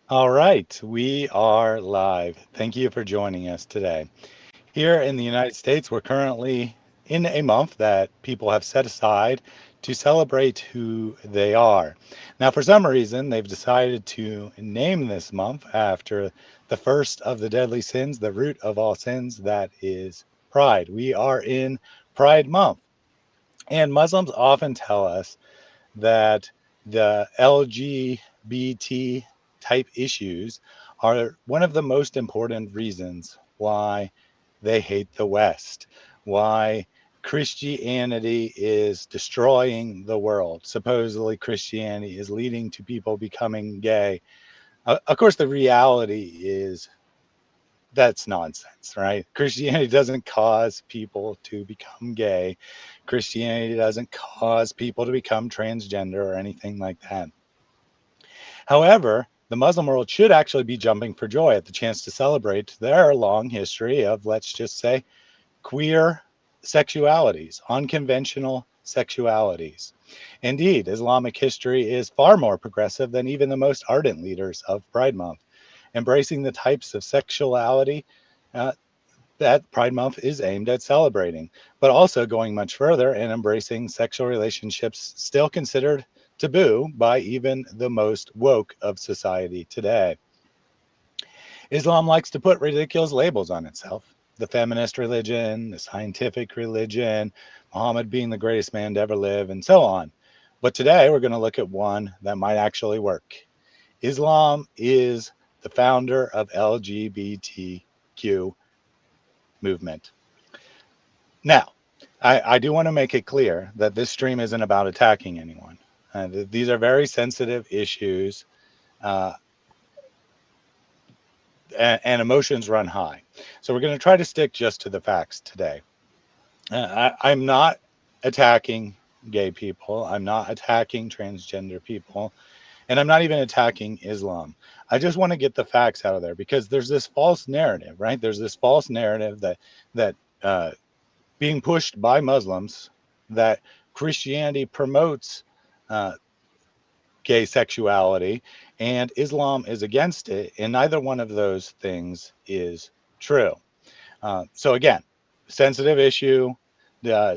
All right, we are live. Thank you for joining us today. Here in the United States, we're currently in a month that people have set aside to celebrate who they are. Now, for some reason, they've decided to name this month after the first of the deadly sins, the root of all sins, that is pride. We are in Pride Month, and Muslims often tell us that the LGBT type issues are one of the most important reasons why they hate the West, why Christianity is destroying the world. Supposedly, Christianity is leading to people becoming gay. Of course, the reality is that's nonsense, right? Christianity doesn't cause people to become gay. Christianity doesn't cause people to become transgender or anything like that. However, the Muslim world should actually be jumping for joy at the chance to celebrate their long history of, let's just say, queer sexualities, unconventional sexualities. Indeed, Islamic history is far more progressive than even the most ardent leaders of Pride Month, embracing the types of sexuality uh, that Pride Month is aimed at celebrating, but also going much further and embracing sexual relationships still considered taboo by even the most woke of society today. Islam likes to put ridiculous labels on itself: the feminist religion, the scientific religion, Muhammad being the greatest man to ever live, and so on. But today we're going to look at one that might actually work. Islam is the founder of LGBTQ movement. Now, I do want to make it clear that this stream isn't about attacking anyone. These are very sensitive issues, uh, and emotions run high. So we're going to try to stick just to the facts today. I'm not attacking gay people. I'm not attacking transgender people. And I'm not even attacking Islam. I just want to get the facts out of there because there's this false narrative, right? There's this false narrative that being pushed by Muslims that Christianity promotes uh, gay sexuality and Islam is against it, and neither one of those things is true. So again, sensitive issue. Uh,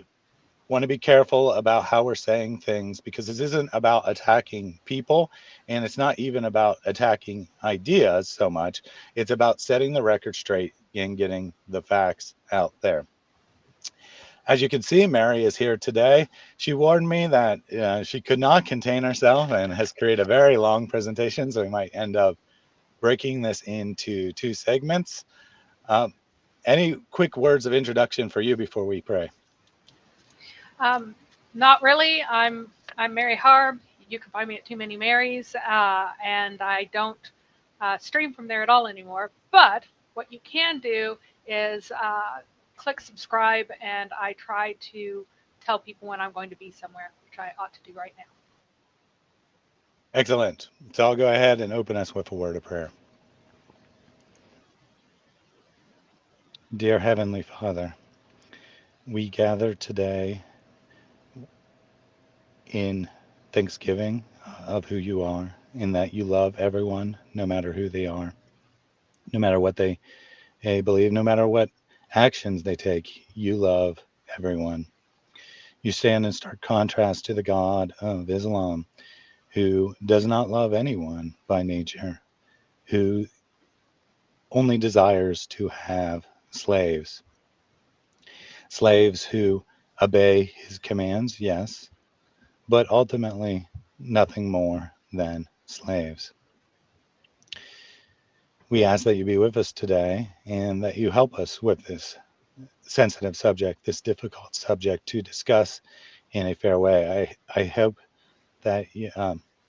want to be careful about how we're saying things because this isn't about attacking people and it's not even about attacking ideas so much. It's about setting the record straight and getting the facts out there. As you can see, Mary is here today. She warned me that she could not contain herself and has created a very long presentation, so we might end up breaking this into two segments. Um, any quick words of introduction for you before we pray? Um, Not really. I'm Mary Harb. You can find me at Too Many Marys, and I don't stream from there at all anymore. But what you can do is click subscribe, and I try to tell people when I'm going to be somewhere, which I ought to do right now. Excellent. So I'll go ahead and open us with a word of prayer. Dear Heavenly Father, we gather today in thanksgiving of who you are, in that you love everyone, no matter who they are, no matter what they believe, no matter what actions they take. You love everyone. You stand in stark contrast to the God of Islam, who does not love anyone by nature, who only desires to have slaves, slaves who obey his commands, yes, but ultimately nothing more than slaves. We ask that you be with us today and that you help us with this sensitive subject, this difficult subject to discuss in a fair way. I hope that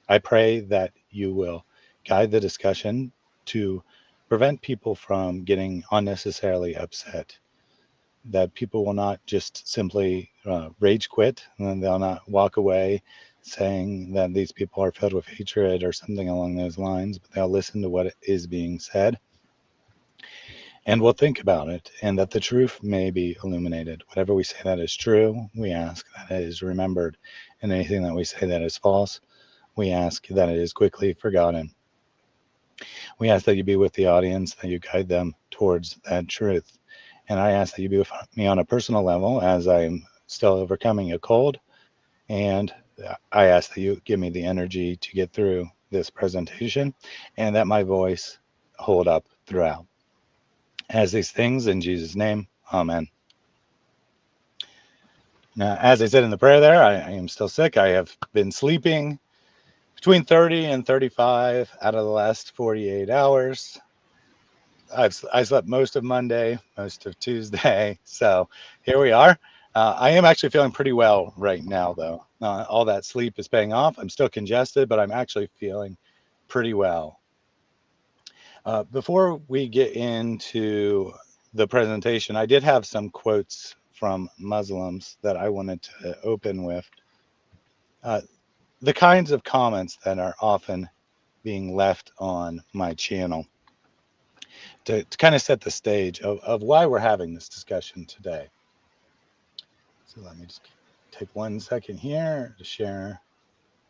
I pray that you will guide the discussion to prevent people from getting unnecessarily upset, that people will not just simply rage quit and they'll not walk away saying that these people are filled with hatred or something along those lines, but they'll listen to what is being said and will think about it, and that the truth may be illuminated. Whatever we say that is true, we ask that it is remembered, and anything that we say that is false, we ask that it is quickly forgotten. We ask that you be with the audience, that you guide them towards that truth. And I ask that you be with me on a personal level as I'm still overcoming a cold. And I ask that you give me the energy to get through this presentation and that my voice hold up throughout. As these things in Jesus' name, amen. Now, as I said in the prayer there, I am still sick. I have been sleeping between 30 and 35 out of the last 48 hours. I slept most of Monday, most of Tuesday. So here we are. I am actually feeling pretty well right now, though. All that sleep is paying off. I'm still congested, but I'm actually feeling pretty well. Before we get into the presentation, I did have some quotes from Muslims that I wanted to open with. Uh, the kinds of comments that are often being left on my channel to kind of set the stage of why we're having this discussion today. So let me just take 1 second here to share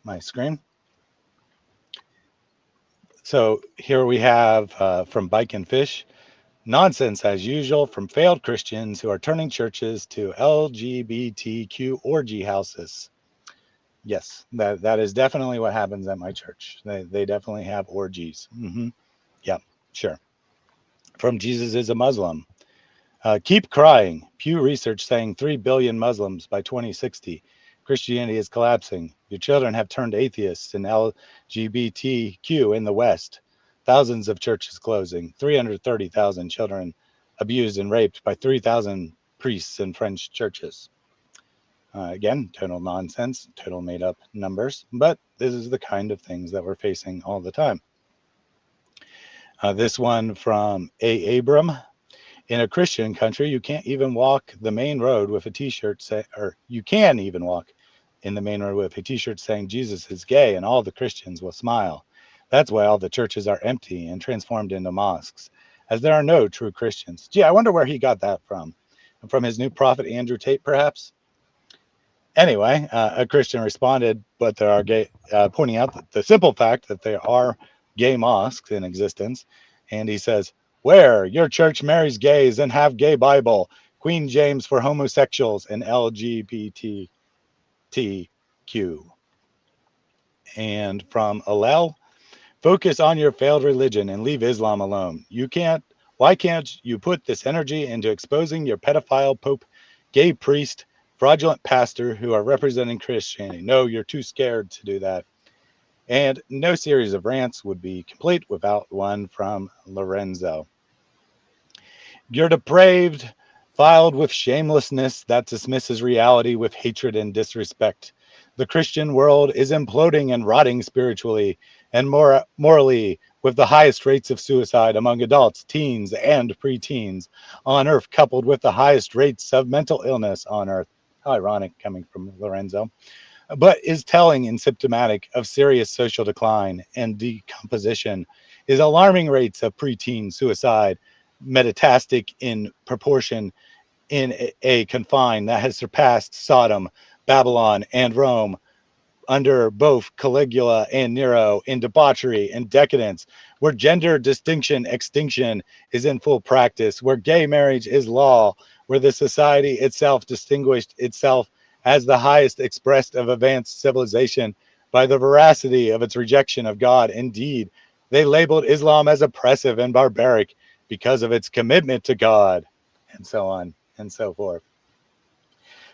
my screen. So here we have from Bike and Fish, nonsense as usual from failed Christians who are turning churches to LGBTQ orgy houses. Yes, that is definitely what happens at my church. They definitely have orgies. Yeah, sure. From Jesus is a Muslim. Keep crying. Pew Research saying 3 billion Muslims by 2060. Christianity is collapsing. Your children have turned atheists and LGBTQ in the West. Thousands of churches closing. 330,000 children abused and raped by 3,000 priests in French churches. Again, total nonsense, total made up numbers, but this is the kind of things that we're facing all the time. This one from A. Abram. In a Christian country, you can't even walk the main road with a t-shirt or you can even walk in the main road with a t-shirt saying Jesus is gay and all the Christians will smile. That's why all the churches are empty and transformed into mosques, as there are no true Christians. Gee, I wonder where he got that from. From his new prophet Andrew Tate, perhaps? Anyway, a Christian responded, but there are gay, pointing out the simple fact that there are gay mosques in existence. And he says, where your church marries gays and have gay Bible, Queen James for homosexuals and LGBTQ. And from Alel, focus on your failed religion and leave Islam alone. Why can't you put this energy into exposing your pedophile pope, gay priest, fraudulent pastor who are representing Christianity? No, you're too scared to do that. And no series of rants would be complete without one from Lorenzo. You're depraved, filed with shamelessness that dismisses reality with hatred and disrespect. The Christian world is imploding and rotting spiritually and morally, with the highest rates of suicide among adults, teens, and preteens on earth, coupled with the highest rates of mental illness on earth. How ironic coming from Lorenzo. But is telling and symptomatic of serious social decline and decomposition is alarming rates of preteen suicide, metastatic in proportion in a confine that has surpassed Sodom, Babylon, and Rome under both Caligula and Nero in debauchery and decadence, where gender distinction extinction is in full practice, where gay marriage is law, where the society itself distinguished itself as the highest expressed of advanced civilization by the veracity of its rejection of God. Indeed, they labeled Islam as oppressive and barbaric because of its commitment to God, and so on and so forth.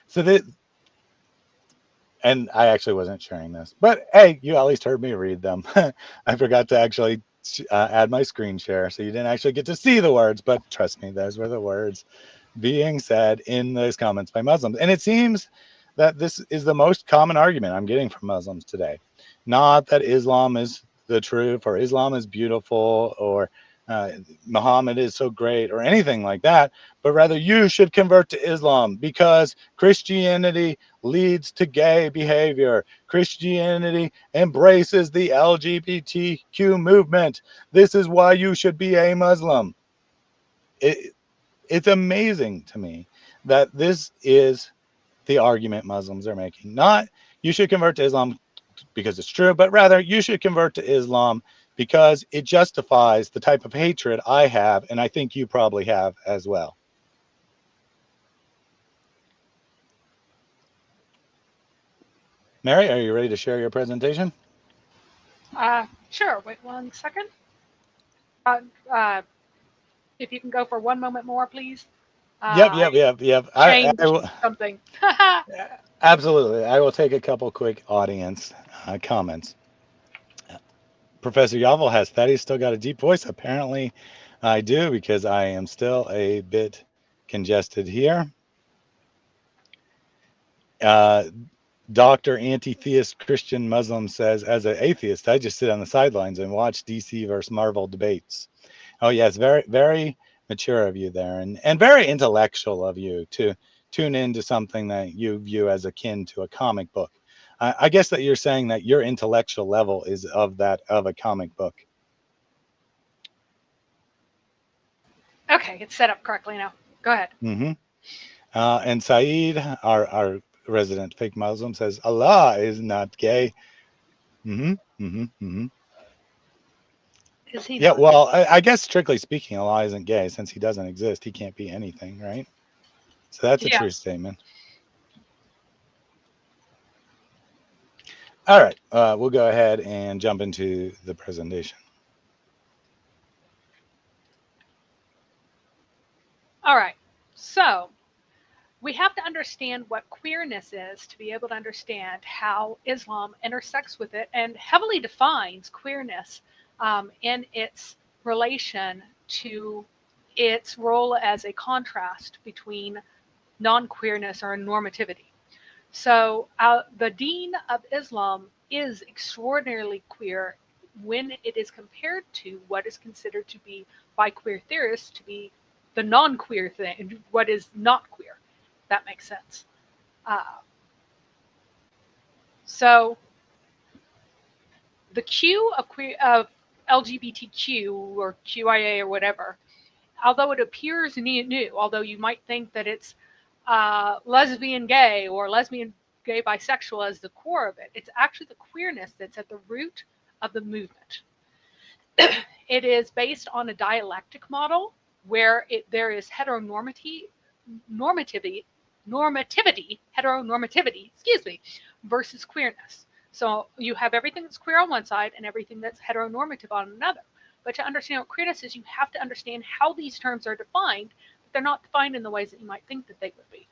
So that, and I actually wasn't sharing this, but hey, you at least heard me read them. I forgot to actually add my screen share, so you didn't actually get to see the words, but trust me, those were the words being said in those comments by Muslims. And it seems that this is the most common argument I'm getting from Muslims today. Not that Islam is the truth or Islam is beautiful or Muhammad is so great or anything like that, but rather you should convert to Islam because Christianity leads to gay behavior. Christianity embraces the LGBTQ movement. This is why you should be a Muslim. It's amazing to me that this is the argument Muslims are making. Not you should convert to Islam because it's true, but rather you should convert to Islam because it justifies the type of hatred I have, and I think you probably have as well. Mary, are you ready to share your presentation? Sure. Wait 1 second. Uh, uh, if you can go for one moment more, please. Yep, I yep, yep, yep. I changed will something. absolutely. I will take a couple quick audience comments. Professor Yavel has Thaddeus still got a deep voice? Apparently, I do because I am still a bit congested here. Uh, Dr. Anti-Theist Christian Muslim says, as an atheist, I just sit on the sidelines and watch DC versus Marvel debates. Oh yes, very, very mature of you there, and very intellectual of you to tune into something that you view as akin to a comic book. I guess that you're saying that your intellectual level is of that of a comic book. Okay, it's set up correctly now. Go ahead. Hmm. And Saeed, our resident fake Muslim, says Allah is not gay. Hmm. Hmm. Hmm. Is he Yeah, not? well, I guess strictly speaking, Allah isn't gay since he doesn't exist. He can't be anything, right? So that's a true Yes. statement. All right, we'll go ahead and jump into the presentation. All right. So we have to understand what queerness is to be able to understand how Islam intersects with it and heavily defines queerness in its relation to its role as a contrast between non queerness or normativity. So, the Deen of Islam is extraordinarily queer when it is compared to what is considered to be by queer theorists to be the non queer thing, what is not queer. That makes sense. Uh, so, the Q of, of LGBTQ or QIA or whatever, although it appears new, although you might think that it's lesbian gay or lesbian gay bisexual as the core of it, it's actually the queerness that's at the root of the movement. It is based on a dialectic model where there is normativity, heteronormativity, excuse me, versus queerness. So you have everything that's queer on one side and everything that's heteronormative on another. But to understand what queerness is, you have to understand how these terms are defined, but they're not defined in the ways that you might think that they would be.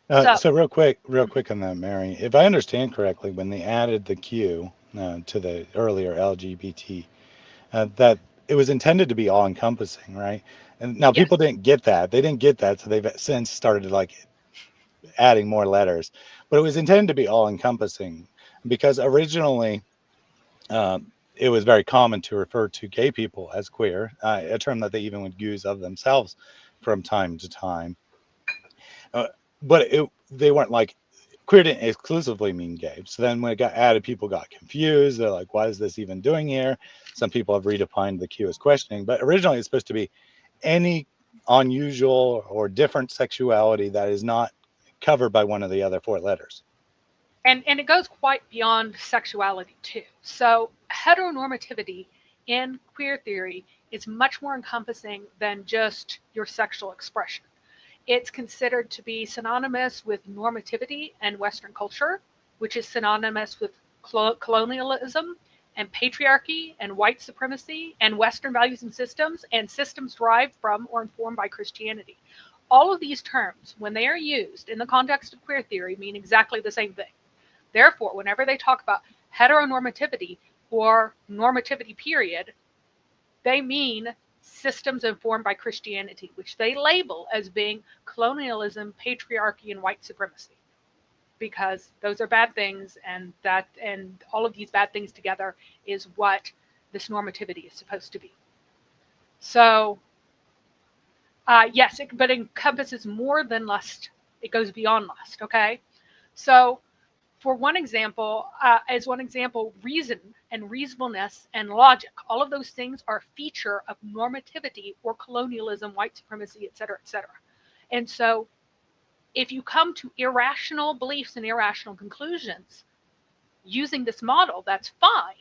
So, So real quick on that, Mary. If I understand correctly, when they added the Q to the earlier LGBT, that it was intended to be all encompassing, right? And now yes. people didn't get that. They didn't get that, so they've since started like adding more letters. But it was intended to be all encompassing because originally it was very common to refer to gay people as queer, a term that they even would use of themselves from time to time. Uh, but they weren't like queer didn't exclusively mean gay. So then when it got added, people got confused. They're like, "What is this even doing here?" Some people have redefined the Q as questioning, but originally it's supposed to be any unusual or different sexuality that is not covered by one of the other four letters. And it goes quite beyond sexuality too. So heteronormativity in queer theory is much more encompassing than just your sexual expression. It's considered to be synonymous with normativity and Western culture, which is synonymous with colonialism and patriarchy and white supremacy and Western values and systems derived from or informed by Christianity. All of these terms, when they are used in the context of queer theory, mean exactly the same thing. Therefore, whenever they talk about heteronormativity or normativity, period, they mean systems informed by Christianity, which they label as being colonialism, patriarchy, and white supremacy, because those are bad things, and all of these bad things together is what this normativity is supposed to be. So, yes, but it encompasses more than lust. It goes beyond lust. Okay, so for one example, as one example, reason and reasonableness and logic, all of those things are a feature of normativity or colonialism, white supremacy, et cetera, et cetera. And so if you come to irrational beliefs and irrational conclusions using this model, that's fine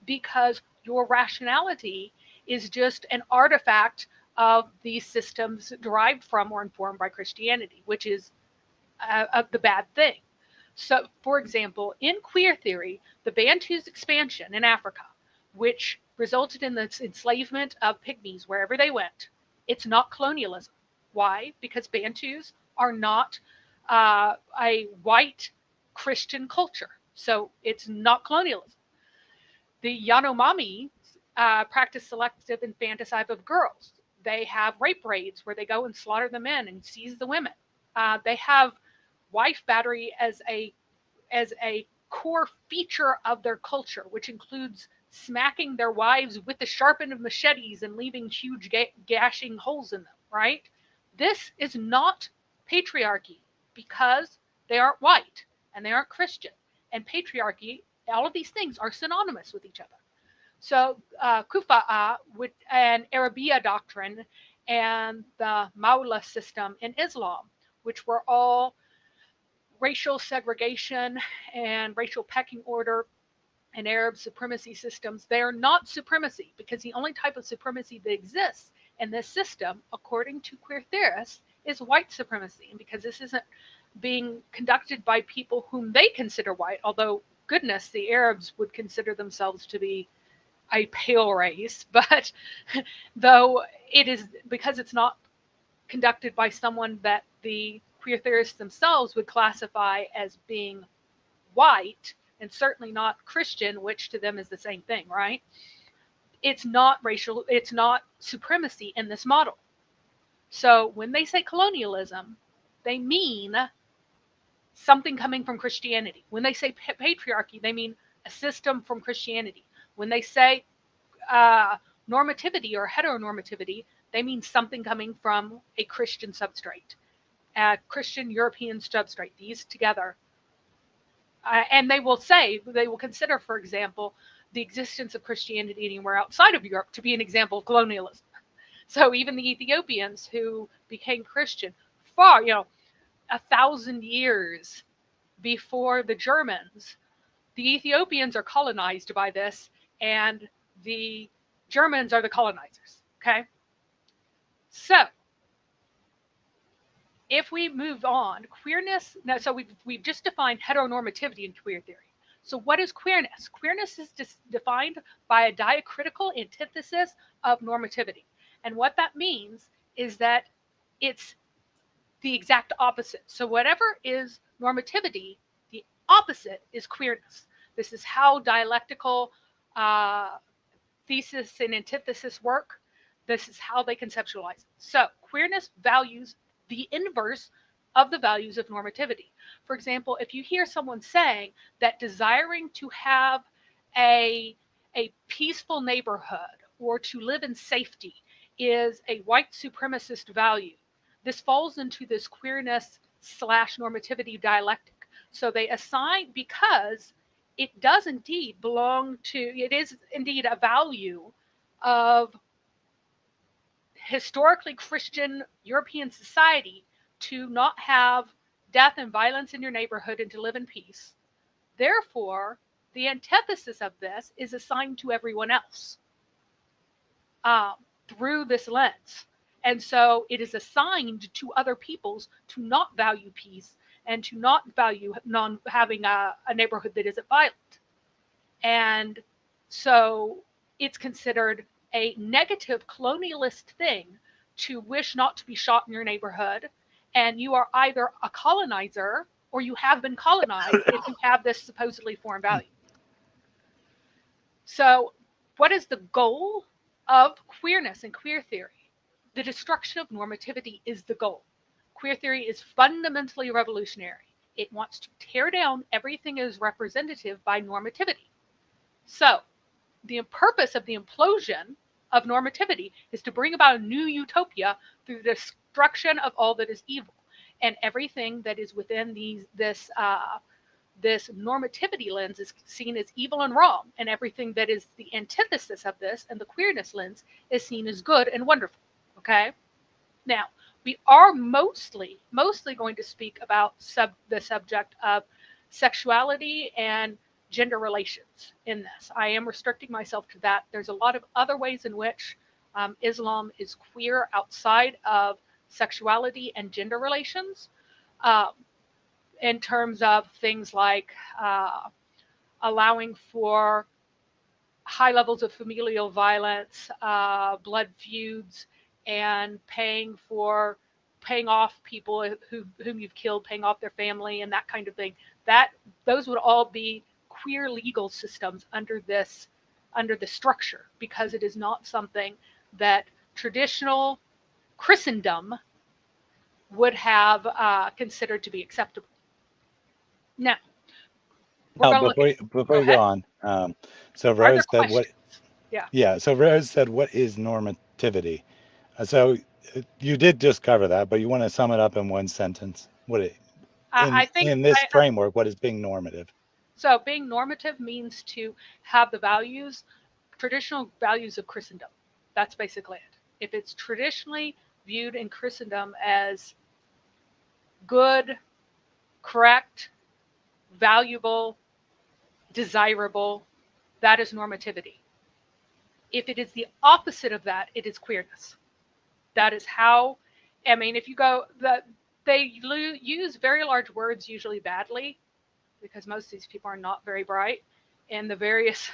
because your rationality is just an artifact of these systems derived from or informed by Christianity, which is the bad thing. So, for example, in queer theory, the Bantus' expansion in Africa, which resulted in the enslavement of pygmies wherever they went, it's not colonialism. Why? Because Bantus are not a white Christian culture. So it's not colonialism. The Yanomami practice selective infanticide of girls. They have rape raids where they go and slaughter the men and seize the women. They have wife battery as a core feature of their culture, which includes smacking their wives with the sharpened machetes and leaving huge gashing holes in them, right? This is not patriarchy because they aren't white and they aren't Christian. And patriarchy, all of these things are synonymous with each other. So Kufa'a and Arabiya doctrine and the Mawla system in Islam, which were all racial segregation and racial pecking order and Arab supremacy systems, they are not supremacy because the only type of supremacy that exists in this system, according to queer theorists, is white supremacy. And because this isn't being conducted by people whom they consider white, although, goodness, the Arabs would consider themselves to be a pale race, but though it is because it's not conducted by someone that the queer theorists themselves would classify as being white, and certainly not Christian, which to them is the same thing, right? It's not racial, it's not supremacy in this model. So when they say colonialism, they mean something coming from Christianity. When they say patriarchy, they mean a system from Christianity. When they say normativity or heteronormativity, they mean something coming from a Christian substrate, a Christian European substrate. These together and they will consider, for example, the existence of Christianity anywhere outside of Europe to be an example of colonialism. So even the Ethiopians who became Christian far, 1,000 years before the Germans, the Ethiopians are colonized by this, and the Germans are the colonizers. Okay, so if we move on, queerness. Now, so we've just defined heteronormativity in queer theory. So what is queerness? Queerness is defined by a diacritical antithesis of normativity. And what that means is that it's the exact opposite. So whatever is normativity, the opposite is queerness. This is how dialectical thesis and antithesis work. This is how they conceptualize it. So queerness values the inverse of the values of normativity. For example, if you hear someone saying that desiring to have a peaceful neighborhood or to live in safety is a white supremacist value, this falls into this queerness / normativity dialectic. So they assign, because it does indeed belong to, it is indeed a value of historically Christian European society to not have death and violence in your neighborhood and to live in peace. Therefore, the antithesis of this is assigned to everyone else through this lens. And so it is assigned to other peoples to not value peace and to not value having a neighborhood that isn't violent. And so it's considered a negative colonialist thing to wish not to be shot in your neighborhood, and you are either a colonizer or you have been colonized if you have this supposedly foreign value. So what is the goal of queerness and queer theory? The destruction of normativity is the goal. Queer theory is fundamentally revolutionary. It wants to tear down everything as representative by normativity. So the purpose of the implosion of normativity is to bring about a new utopia through the destruction of all that is evil, and everything that is within this normativity lens is seen as evil and wrong, and everything that is the antithesis of this and the queerness lens is seen as good and wonderful. Okay, now we are mostly going to speak about the subject of sexuality and gender relations in this. I am restricting myself to that. There's a lot of other ways in which Islam is queer outside of sexuality and gender relations, uh, in terms of things like allowing for high levels of familial violence, blood feuds, and paying off people whom you've killed, paying off their family, and that kind of thing. That those would all be queer legal systems under this structure, because it is not something that traditional Christendom would have considered to be acceptable. Now we're Now, going to look at. before Go you go ahead. on, so Are there Rose said what? questions? Yeah. Yeah, so Rose said, what is normativity? So you did just cover that, but you want to sum it up in one sentence. I think In this framework, what is being normative? so. Being normative means to have the values, traditional values of Christendom. That's basically it. If it's traditionally viewed in Christendom as good, correct, valuable, desirable, that is normativity. If it is the opposite of that, it is queerness. That is how, I mean, if you go, they use very large words usually badly, because most of these people are not very bright, and the various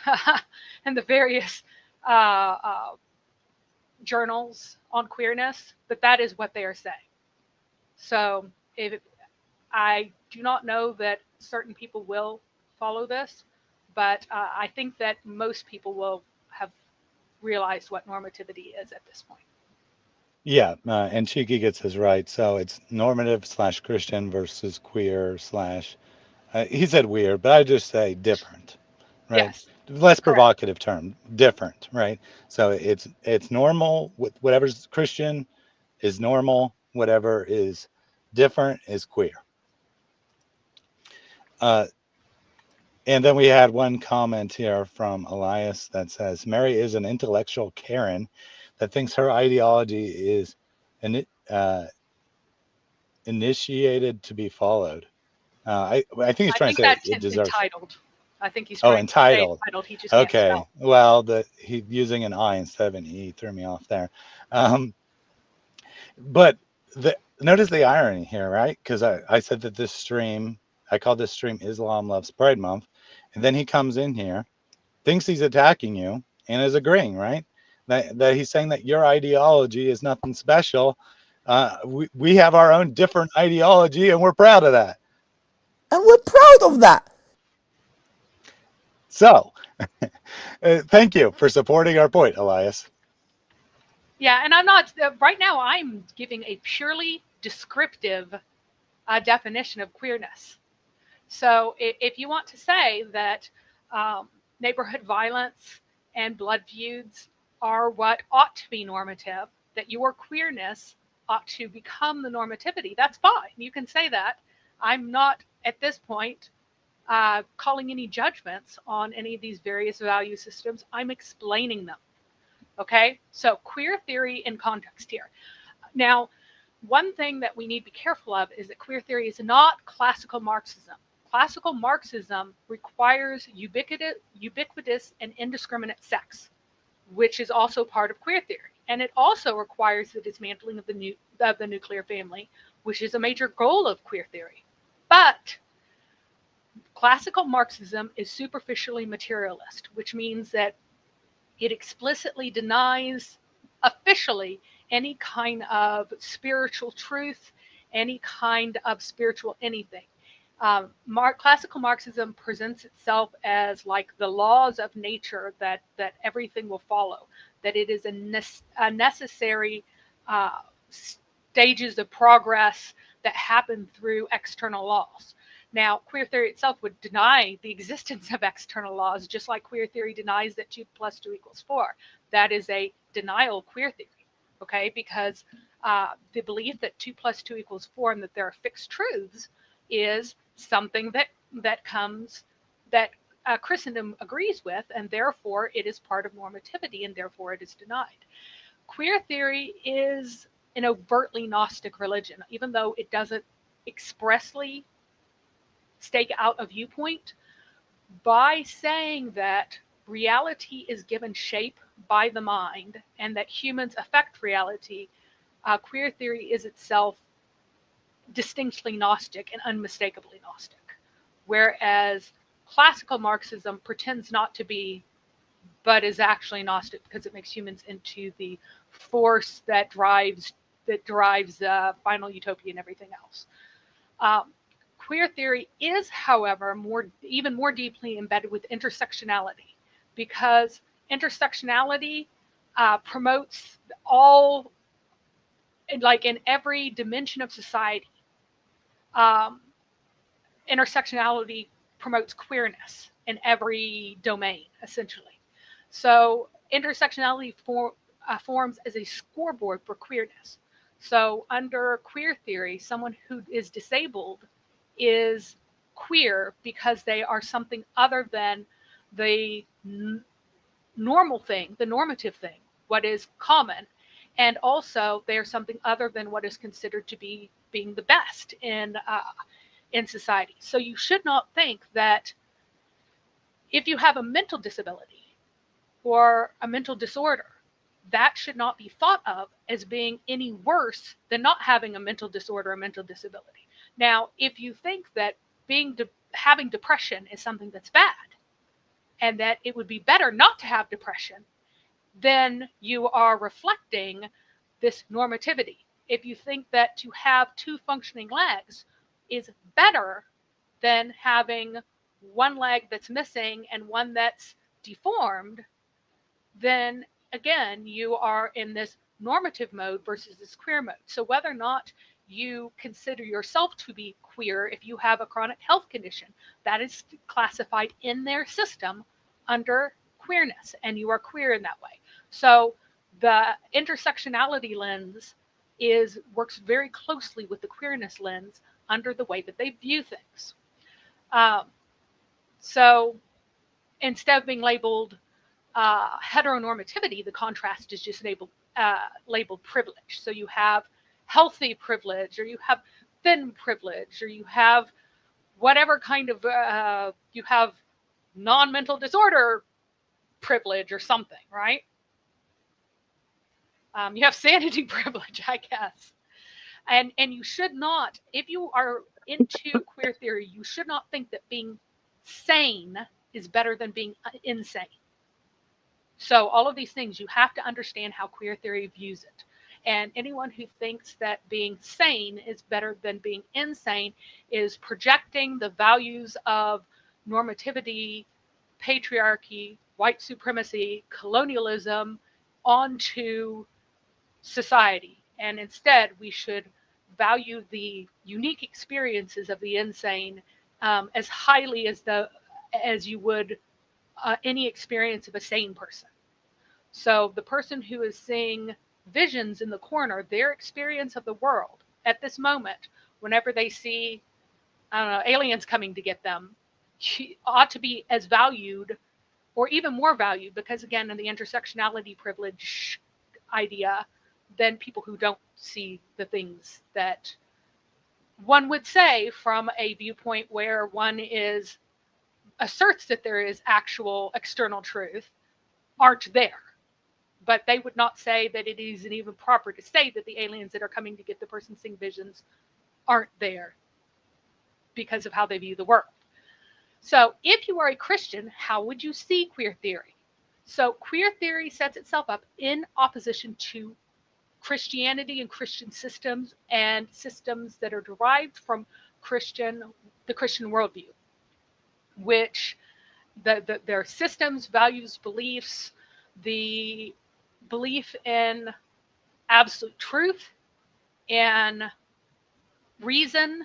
and the various uh, uh, journals on queerness, but that is what they are saying. So if I do not know that certain people will follow this, but I think that most people will have realized what normativity is at this point. Yeah, and Cheeky gets his right. So it's normative slash Christian versus queer slash, he said weird, but I just say different, right? Yes, Less correct. provocative term, different, right? So it's normal. Whatever's Christian is normal. Whatever is different is queer. Uh, and then we had one comment here from Elias that says Mary is an intellectual Karen that thinks her ideology is an, initiated to be followed. I think he's I trying to think say that's it deserves. entitled. I think he's Oh, trying to say entitled. entitled. He just can't Okay. spell. Well, he using an I instead of an E threw me off there. Um, but notice the irony here, right? Because I said that this stream, I called this stream Islam Loves Pride Month, and then he comes in here, thinks he's attacking you, and is agreeing, right? That he's saying that your ideology is nothing special. We have our own different ideology, and we're proud of that. And we're proud of that. So, thank you for supporting our point, Elias. Yeah, and I'm not, right now, I'm giving a purely descriptive definition of queerness. So if you want to say that um, neighborhood violence and blood feuds are what ought to be normative, that your queerness ought to become the normativity, that's fine. You can say that. I'm not at this point calling any judgments on any of these various value systems. I'm explaining them. Okay? So queer theory in context here. Now, one thing that we need to be careful of is that queer theory is not classical Marxism. Classical Marxism requires ubiquitous and indiscriminate sex, which is also part of queer theory. And it also requires the dismantling of the nuclear family, which is a major goal of queer theory. But classical Marxism is superficially materialist, which means that it explicitly denies officially any kind of spiritual truth, any kind of spiritual anything. Classical Marxism presents itself as like the laws of nature that everything will follow, that it is a necessary stages of progress that happen through external laws. Now, queer theory itself would deny the existence of external laws, just like queer theory denies that 2 plus 2 equals 4. That is a denial of queer theory, okay? Because the belief that 2 plus 2 equals 4 and that there are fixed truths is something that Christendom agrees with, and therefore it is part of normativity, and therefore it is denied. Queer theory is an overtly Gnostic religion, even though it doesn't expressly stake out a viewpoint. by saying that reality is given shape by the mind and that humans affect reality, queer theory is itself distinctly Gnostic and unmistakably Gnostic. Whereas classical Marxism pretends not to be, but is actually Gnostic because it makes humans into the force that drives final utopia and everything else. Queer theory is, however, even more deeply embedded with intersectionality, because intersectionality promotes all, like in every dimension of society, um, intersectionality promotes queerness in every domain, essentially. So intersectionality forms as a scoreboard for queerness. So under queer theory, someone who is disabled is queer because they are something other than the normal thing, the normative thing, what is common. And also, they are something other than what is considered to be being the best in society. So you should not think that if you have a mental disability or a mental disorder, that should not be thought of as being any worse than not having a mental disorder or mental disability. Now, if you think that having depression is something that's bad and that it would be better not to have depression, then you are reflecting this normativity. If you think that to have two functioning legs is better than having one leg that's missing and one that's deformed, then again, you are in this normative mode versus this queer mode. So whether or not you consider yourself to be queer, if you have a chronic health condition, that is classified in their system under queerness, and you are queer in that way. So the intersectionality lens works very closely with the queerness lens under the way that they view things. Um, so instead of being labeled heteronormativity, the contrast is just labeled privilege. So you have healthy privilege, or you have thin privilege, or you have whatever kind of you have non-mental disorder privilege or something, right? You have sanity privilege, I guess. And you should not, if you are into queer theory, you should not think that being sane is better than being insane. So all of these things, you have to understand how queer theory views it. And anyone who thinks that being sane is better than being insane is projecting the values of normativity, patriarchy, white supremacy, colonialism onto society. And instead, we should value the unique experiences of the insane as highly as you would any experience of a sane person. So the person who is seeing visions in the corner, their experience of the world at this moment, whenever they see, I don't know, aliens coming to get them, ought to be as valued or even more valued, because again, in the intersectionality privilege idea, than people who don't see the things that one would say from a viewpoint where one asserts that there is actual external truth aren't there. But they would not say that it isn't even proper to say that the aliens that are coming to get the person seeing visions aren't there because of how they view the world. So if you are a Christian, how would you see queer theory? So queer theory sets itself up in opposition to Christianity and Christian systems and systems that are derived from the Christian worldview, which their systems, values, beliefs, the belief in absolute truth and reason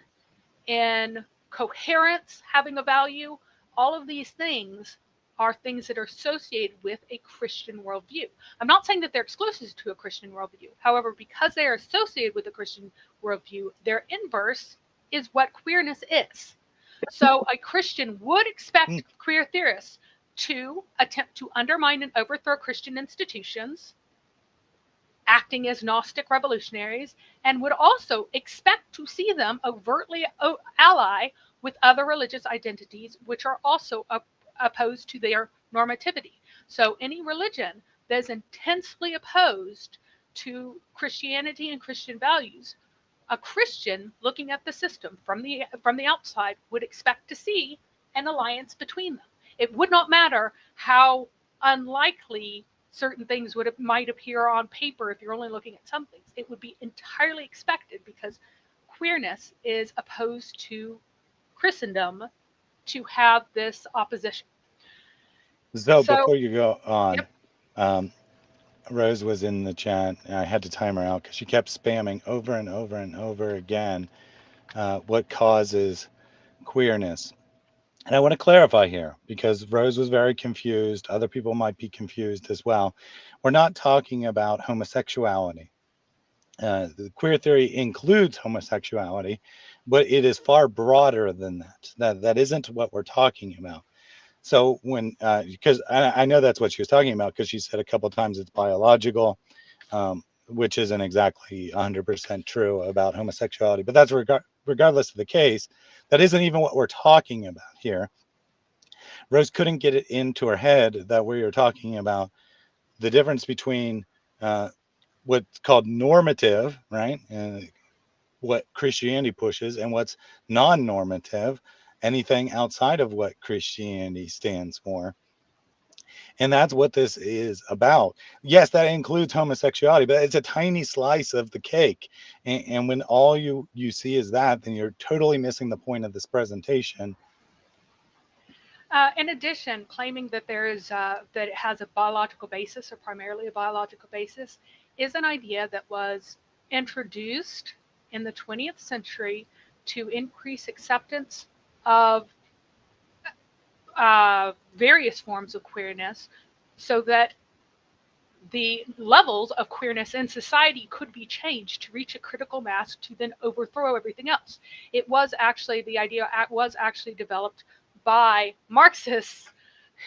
and coherence having a value, all of these things are things that are associated with a Christian worldview. I'm not saying that they're exclusive to a Christian worldview. However, because they are associated with a Christian worldview, their inverse is what queerness is. So a Christian would expect queer theorists to attempt to undermine and overthrow Christian institutions, acting as Gnostic revolutionaries, and would also expect to see them overtly ally with other religious identities which are also opposed to their normativity. So any religion that is intensely opposed to Christianity and Christian values, a Christian looking at the system from the outside would expect to see an alliance between them. It would not matter how unlikely certain things might appear on paper if you're only looking at some things. It would be entirely expected because queerness is opposed to Christendom to have this opposition. So So, before you go on, yep. um, Rose was in the chat, and I had to time her out because she kept spamming over and over and over again what causes queerness. And I want to clarify here because Rose was very confused. Other people might be confused as well. We're not talking about homosexuality. The queer theory includes homosexuality, but it is far broader than that. That isn't what we're talking about. So when, because I know that's what she was talking about because she said a couple times it's biological, which isn't exactly 100% true about homosexuality, but that's regardless of the case, that isn't even what we're talking about here. Rose couldn't get it into her head that we were talking about the difference between uh, what's called normative, right? What Christianity pushes and what's non-normative, anything outside of what Christianity stands for. And that's what this is about. Yes, that includes homosexuality, but it's a tiny slice of the cake. And when all you see is that, then you're totally missing the point of this presentation. In addition, claiming that that it has a biological basis or primarily a biological basis is an idea that was introduced in the 20th century to increase acceptance of various forms of queerness, so that the levels of queerness in society could be changed to reach a critical mass to then overthrow everything else. The idea was actually developed by Marxists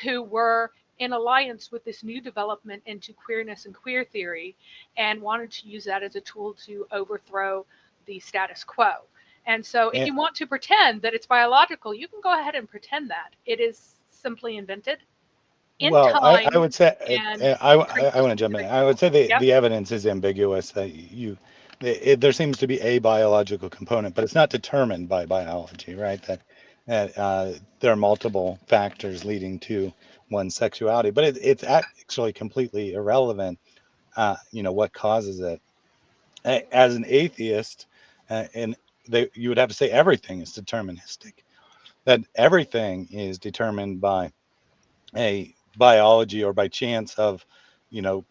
who were in alliance with this new development into queerness and queer theory and wanted to use that as a tool to overthrow the status quo. And so if And you want to pretend that it's biological, you can go ahead and pretend that. It is simply invented in well, I time would say and I want to previously jump in. very I would little. say Yep. the evidence is ambiguous that there seems to be a biological component, but it's not determined by biology, right? That there are multiple factors leading to one's sexuality, but it's actually completely irrelevant. What causes it. As an atheist, and you would have to say everything is deterministic. That everything is determined by a biology or by chance of, you know,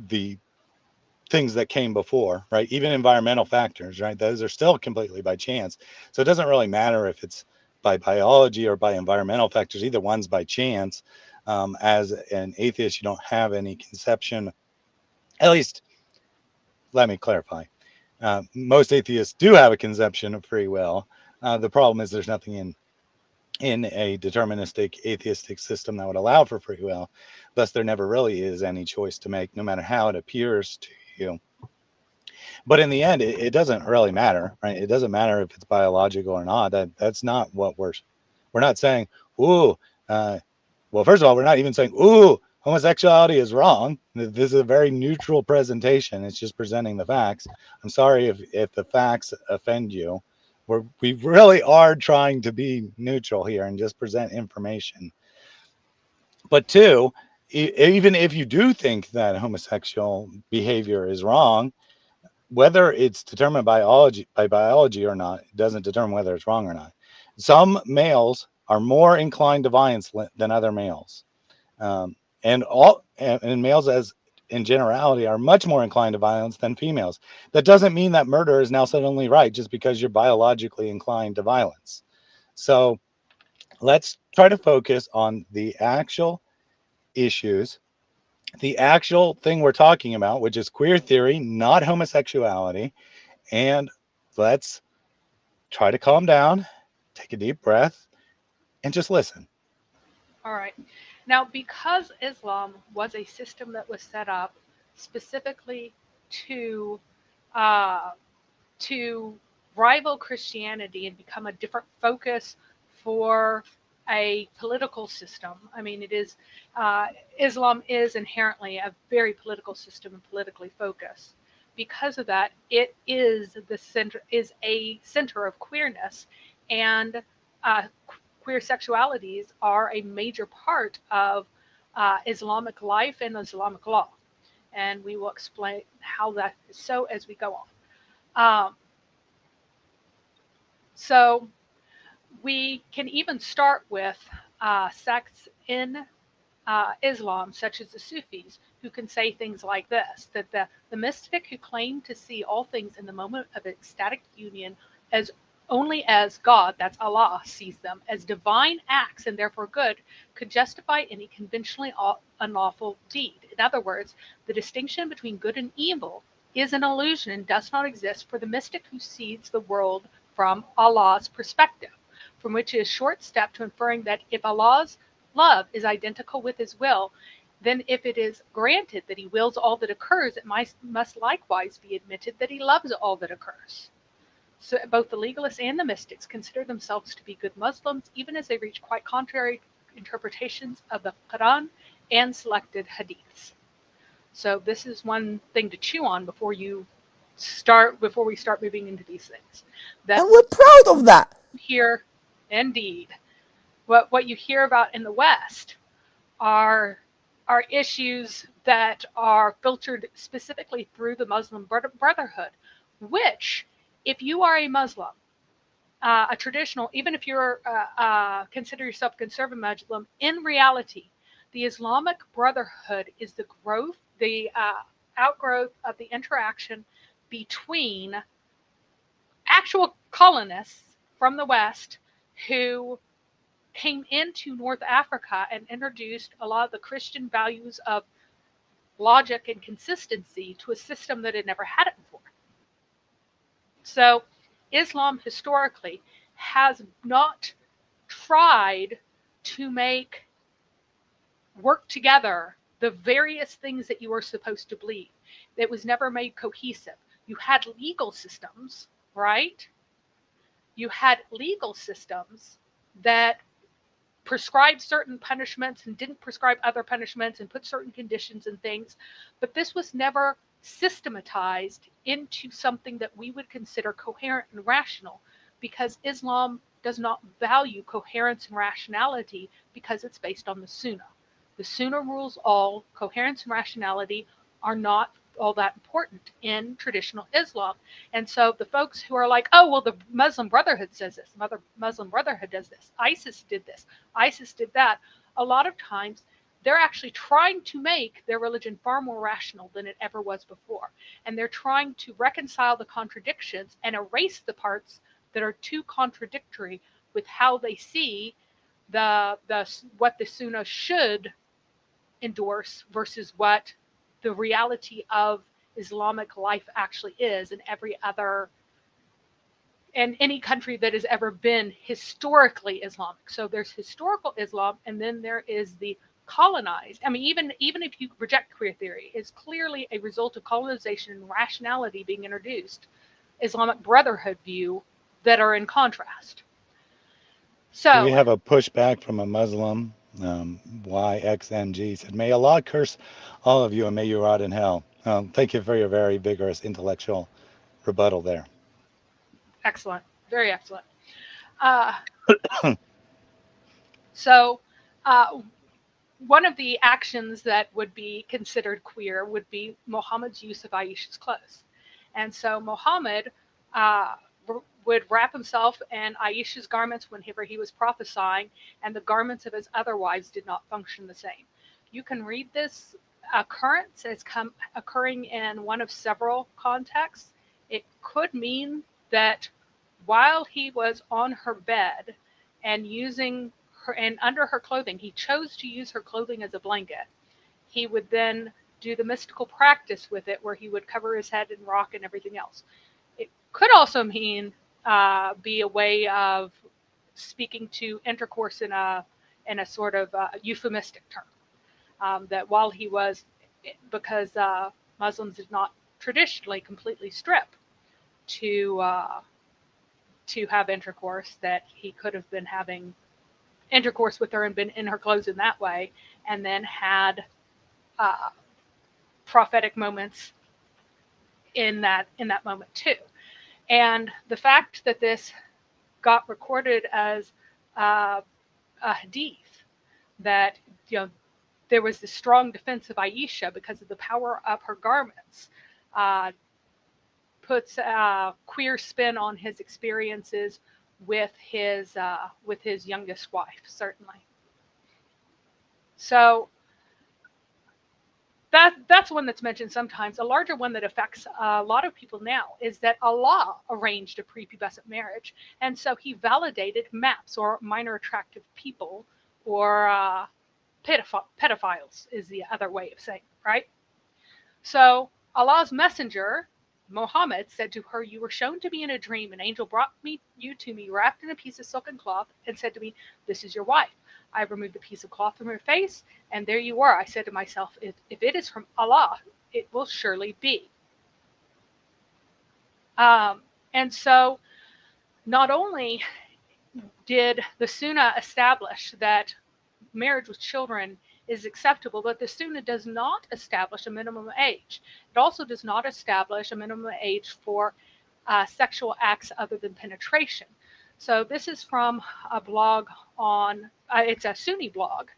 the things that came before, right? Even environmental factors, right? Those are still completely by chance. So it doesn't really matter if it's by biology or by environmental factors. Either one's by chance. As an atheist, you don't have any conception. At least, let me clarify. Most atheists do have a conception of free will. The problem is there's nothing in a deterministic atheistic system that would allow for free will. Thus, there never really is any choice to make, no matter how it appears to you. But in the end, it doesn't really matter, right? It doesn't matter if it's biological or not. That's not what we're not saying. Ooh, well, first of all, we're not even saying ooh, homosexuality is wrong. This is a very neutral presentation. It's just presenting the facts. I'm sorry if the facts offend you. We really are trying to be neutral here and just present information. But two, even if you do think that homosexual behavior is wrong, whether it's determined by biology or not, it doesn't determine whether it's wrong or not. Some males are more inclined to violence than other males, and males as in generality are much more inclined to violence than females. That doesn't mean that murder is now suddenly right just because you're biologically inclined to violence. So let's try to focus on the actual issues, the actual thing we're talking about, which is queer theory, not homosexuality. And let's try to calm down, take a deep breath, and just listen. All right. Now, because Islam was a system that was set up specifically to uh, to rival Christianity and become a different focus for a political system. I mean, it is Islam is inherently a very political system and politically focused. Because of that, it is a center of queerness, and uh, queer sexualities are a major part of Islamic life and Islamic law. And we will explain how that is so as we go on. So we can even start with sects in Islam, such as the Sufis, who can say things like this, that the mystic who claimed to see all things in the moment of ecstatic union as only as God, that's Allah, sees them, as divine acts and therefore good, could justify any conventionally unlawful deed. In other words, the distinction between good and evil is an illusion and does not exist for the mystic who sees the world from Allah's perspective, from which it is a short step to inferring that if Allah's love is identical with his will, then if it is granted that he wills all that occurs, it must likewise be admitted that he loves all that occurs. So both the legalists and the mystics consider themselves to be good Muslims, even as they reach quite contrary interpretations of the Quran and selected hadiths. So this is one thing to chew on before we start moving into these things. That And we're proud of that. here, indeed, what you hear about in the West are issues that are filtered specifically through the Muslim Brotherhood, which, if you are a Muslim, a traditional, even if you're consider yourself a conservative Muslim, in reality, the Islamic Brotherhood is the outgrowth of the interaction between actual colonists from the West who came into North Africa and introduced a lot of the Christian values of logic and consistency to a system that had never had it before. So Islam historically has not tried to work together the various things that you are supposed to believe. It was never made cohesive. You had legal systems, right? You had legal systems that prescribed certain punishments and didn't prescribe other punishments and put certain conditions and things, but this was never systematized into something that we would consider coherent and rational, because Islam does not value coherence and rationality because it's based on the Sunnah. The Sunnah rules all. Coherence and rationality are not all that important in traditional Islam. And so the folks who are like, oh, well, the Muslim Brotherhood says this, the Muslim Brotherhood does this, ISIS did this, ISIS did that, a lot of times they're actually trying to make their religion far more rational than it ever was before. And they're trying to reconcile the contradictions and erase the parts that are too contradictory with how they see what the Sunnah should endorse versus what the reality of Islamic life actually is in any country that has ever been historically Islamic. So there's historical Islam, and then there is the colonized. I mean, even if you reject queer theory, it's clearly a result of colonization and rationality being introduced, Islamic Brotherhood view, that are in contrast. Do we So have a pushback from a Muslim? YXNG said, "May Allah curse all of you and may you rot in hell." Thank you for your very vigorous intellectual rebuttal there. excellent, very excellent. Uh, so one of the actions that would be considered queer would be Muhammad's use of Aisha's clothes. And so Muhammad would wrap himself in Aisha's garments whenever he was prophesying, and the garments of his other wives did not function the same. You can read this occurrence as occurring in one of several contexts. It could mean that while he was on her bed and using and under her clothing, he chose to use her clothing as a blanket. He would then do the mystical practice with it where he would cover his head and rock and everything else. It could also mean be a way of speaking to intercourse in a sort of euphemistic term. That while he was, because Muslims did not traditionally completely strip to to have intercourse, that he could have been having intercourse with her and been in her clothes in that way, and then had uh, prophetic moments in that moment too. And the fact that this got recorded as a hadith, that there was this strong defense of Aisha because of the power of her garments, uh, puts a queer spin on his experiences with his youngest wife, certainly. So that's one that's mentioned sometimes. A larger one that affects a lot of people now is that Allah arranged a prepubescent marriage, and so He validated MAPs, or minor attractive people, or pedophiles is the other way of saying it, right? So Allah's messenger Muhammad said to her, "You were shown to me in a dream. An angel brought you to me wrapped in a piece of silken cloth and said to me, 'This is your wife.' I removed the piece of cloth from her face, and there you were. I said to myself, if it is from Allah, it will surely be." And so not only did the Sunnah establish that marriage with children is acceptable, but the Sunnah does not establish a minimum age. It also does not establish a minimum age for sexual acts other than penetration. So this is from a blog on, it's a Sunni blog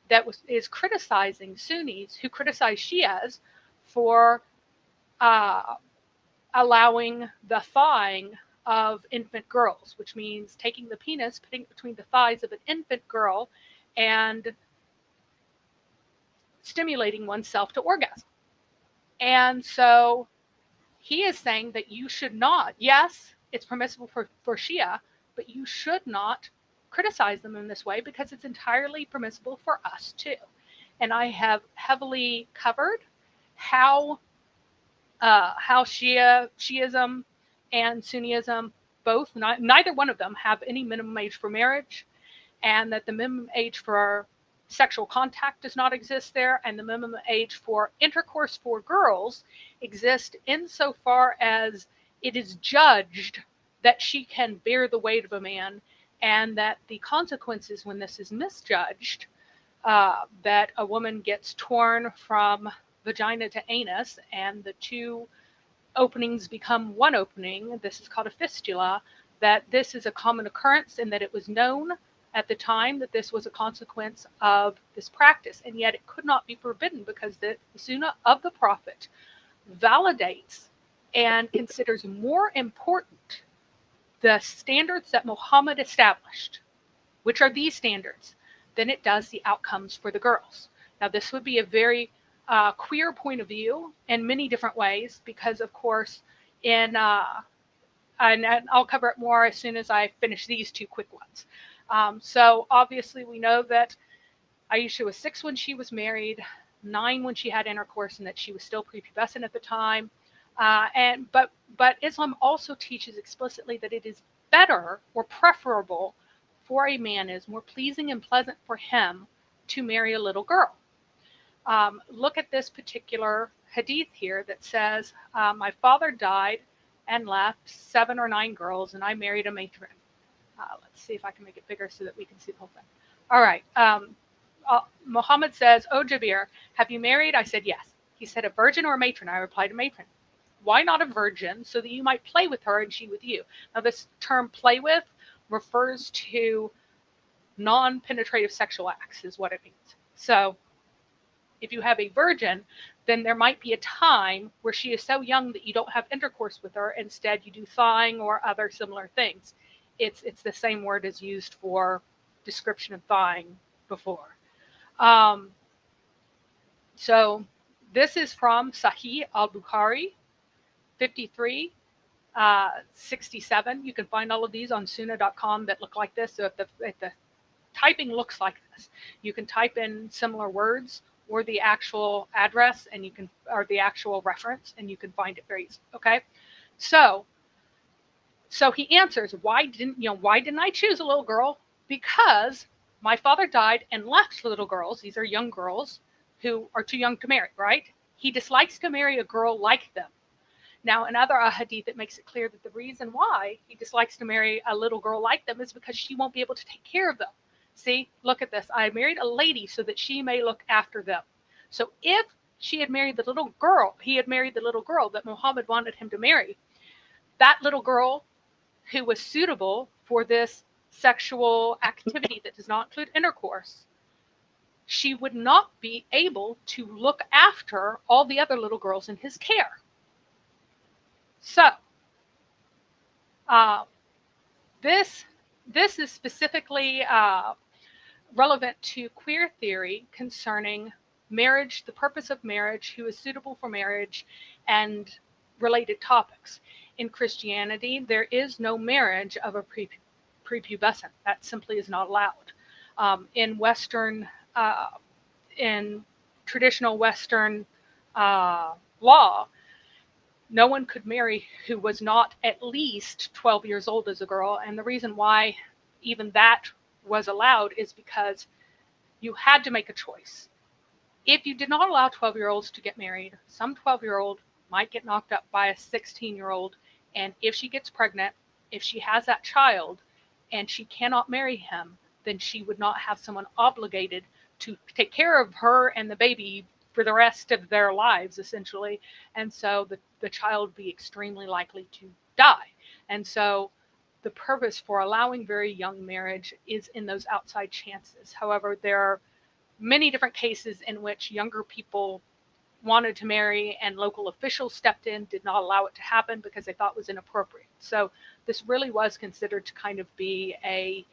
that is criticizing Sunnis who criticize Shias for allowing the thawing of infant girls, which means taking the penis, putting it between the thighs of an infant girl, and stimulating oneself to orgasm. And so he is saying that you should not, yes, it's permissible for Shia, but you should not criticize them in this way because it's entirely permissible for us too. And I have heavily covered how Shiism and Sunnism both, neither one of them have any minimum age for marriage, and that the minimum age for sexual contact does not exist there, and the minimum age for intercourse for girls exists insofar as it is judged that she can bear the weight of a man, and that the consequences when this is misjudged, that a woman gets torn from vagina to anus and the two openings become one opening, this is called a fistula, that this is a common occurrence and that it was known at the time that this was a consequence of this practice, and yet it could not be forbidden because the Sunnah of the Prophet validates and considers more important the standards that Muhammad established, which are these standards, than it does the outcomes for the girls. Now, this would be a very queer point of view in many different ways because, of course, and I'll cover it more as soon as I finish these two quick ones. So obviously we know that Aisha was 6 when she was married, 9 when she had intercourse, and that she was still prepubescent at the time. But Islam also teaches explicitly that it is better or preferable for a man, is more pleasing and pleasant for him to marry a little girl. Look at this particular hadith here that says, my father died and left 7 or 9 girls, and I married a matron. Let's see if I can make it bigger so that we can see the whole thing. All right. Muhammad says, "Oh, Jabir, have you married?" I said, "Yes." He said, "A virgin or a matron?" I replied, "A matron." "Why not a virgin, so that you might play with her and she with you?" Now, this term play with refers to non-penetrative sexual acts is what it means. So if you have a virgin, then there might be a time where she is so young that you don't have intercourse with her. Instead, you do thawing or other similar things. It's the same word as used for description of thawing before. So this is from Sahih al-Bukhari, 53, 67. You can find all of these on sunnah.com that look like this. So if the typing looks like this, you can type in similar words or the actual address, and you can, or the actual reference, and you can find it very easily. Okay, so he answers, why didn't I choose a little girl? Because my father died and left little girls. These are young girls who are too young to marry, right? He dislikes to marry a girl like them. Now, another hadith that makes it clear that the reason why he dislikes to marry a little girl like them is because she won't be able to take care of them. See, look at this. I married a lady so that she may look after them. So if she had married the little girl, he had married the little girl that Muhammad wanted him to marry, that little girl who was suitable for this sexual activity that does not include intercourse, she would not be able to look after all the other little girls in his care. So, this is specifically relevant to queer theory concerning marriage, the purpose of marriage, who is suitable for marriage, and related topics. In Christianity, there is no marriage of a prepubescent. That simply is not allowed. In Western, in traditional Western law, no one could marry who was not at least 12 years old as a girl. And the reason why even that was allowed is because you had to make a choice. If you did not allow 12-year-olds to get married, some 12-year-old might get knocked up by a 16-year-old. And if she gets pregnant, if she has that child and she cannot marry him, then she would not have someone obligated to take care of her and the baby for the rest of their lives, essentially. And so the child would be extremely likely to die. And so the purpose for allowing very young marriage is in those outside chances. However, there are many different cases in which younger people wanted to marry and local officials stepped in, did not allow it to happen because they thought it was inappropriate. So this really was considered to kind of be a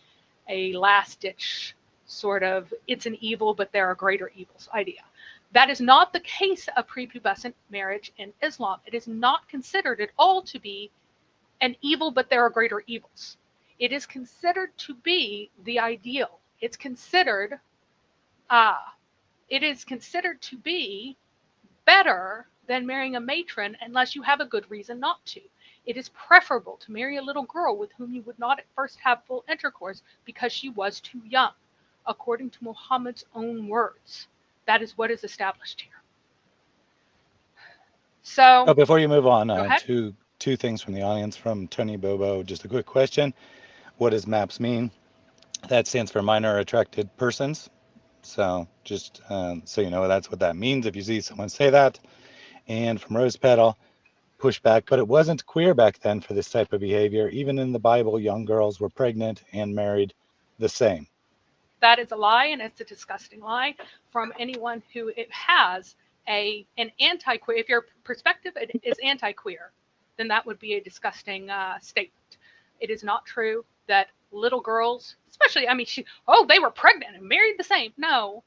last-ditch sort of, it's an evil, but there are greater evils idea. That is not the case of prepubescent marriage in Islam. It is not considered at all to be an evil, but there are greater evils. It is considered to be the ideal. It's considered to be better than marrying a matron unless you have a good reason not to. It is preferable to marry a little girl with whom you would not at first have full intercourse because she was too young, according to Muhammad's own words. That is what is established here. So, before you move on, go ahead. two things from the audience. From Tony Bobo, just a quick question. What does MAPS mean? That stands for minor attracted persons. So just so you know, that's what that means if you see someone say that. And from Rose Petal, pushback, but it wasn't queer back then for this type of behavior. Even in the Bible, young girls were pregnant and married the same. That is a lie, and it's a disgusting lie from anyone who it has an anti-queer. If your perspective is anti-queer, then that would be a disgusting statement. It is not true that little girls, especially, I mean, they were pregnant and married the same. No,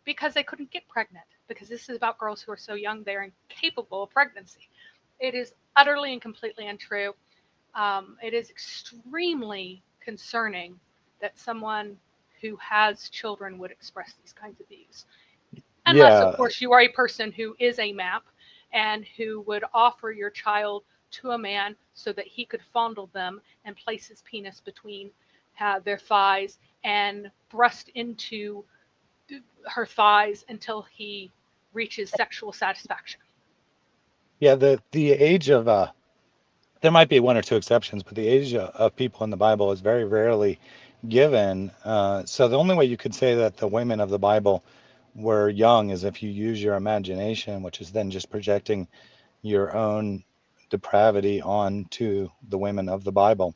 because they couldn't get pregnant, because this is about girls who are so young they're incapable of pregnancy. It is utterly and completely untrue. It is extremely concerning that someone who has children would express these kinds of views. Unless, of course, you are a person who is a MAP and who would offer your child to a man so that he could fondle them and place his penis between their thighs and thrust into her thighs until he reaches sexual satisfaction. Yeah, the age of there might be one or two exceptions, but the age of people in the Bible is very rarely given. So the only way you could say that the women of the Bible were young is if you use your imagination, which is then just projecting your own depravity onto the women of the Bible.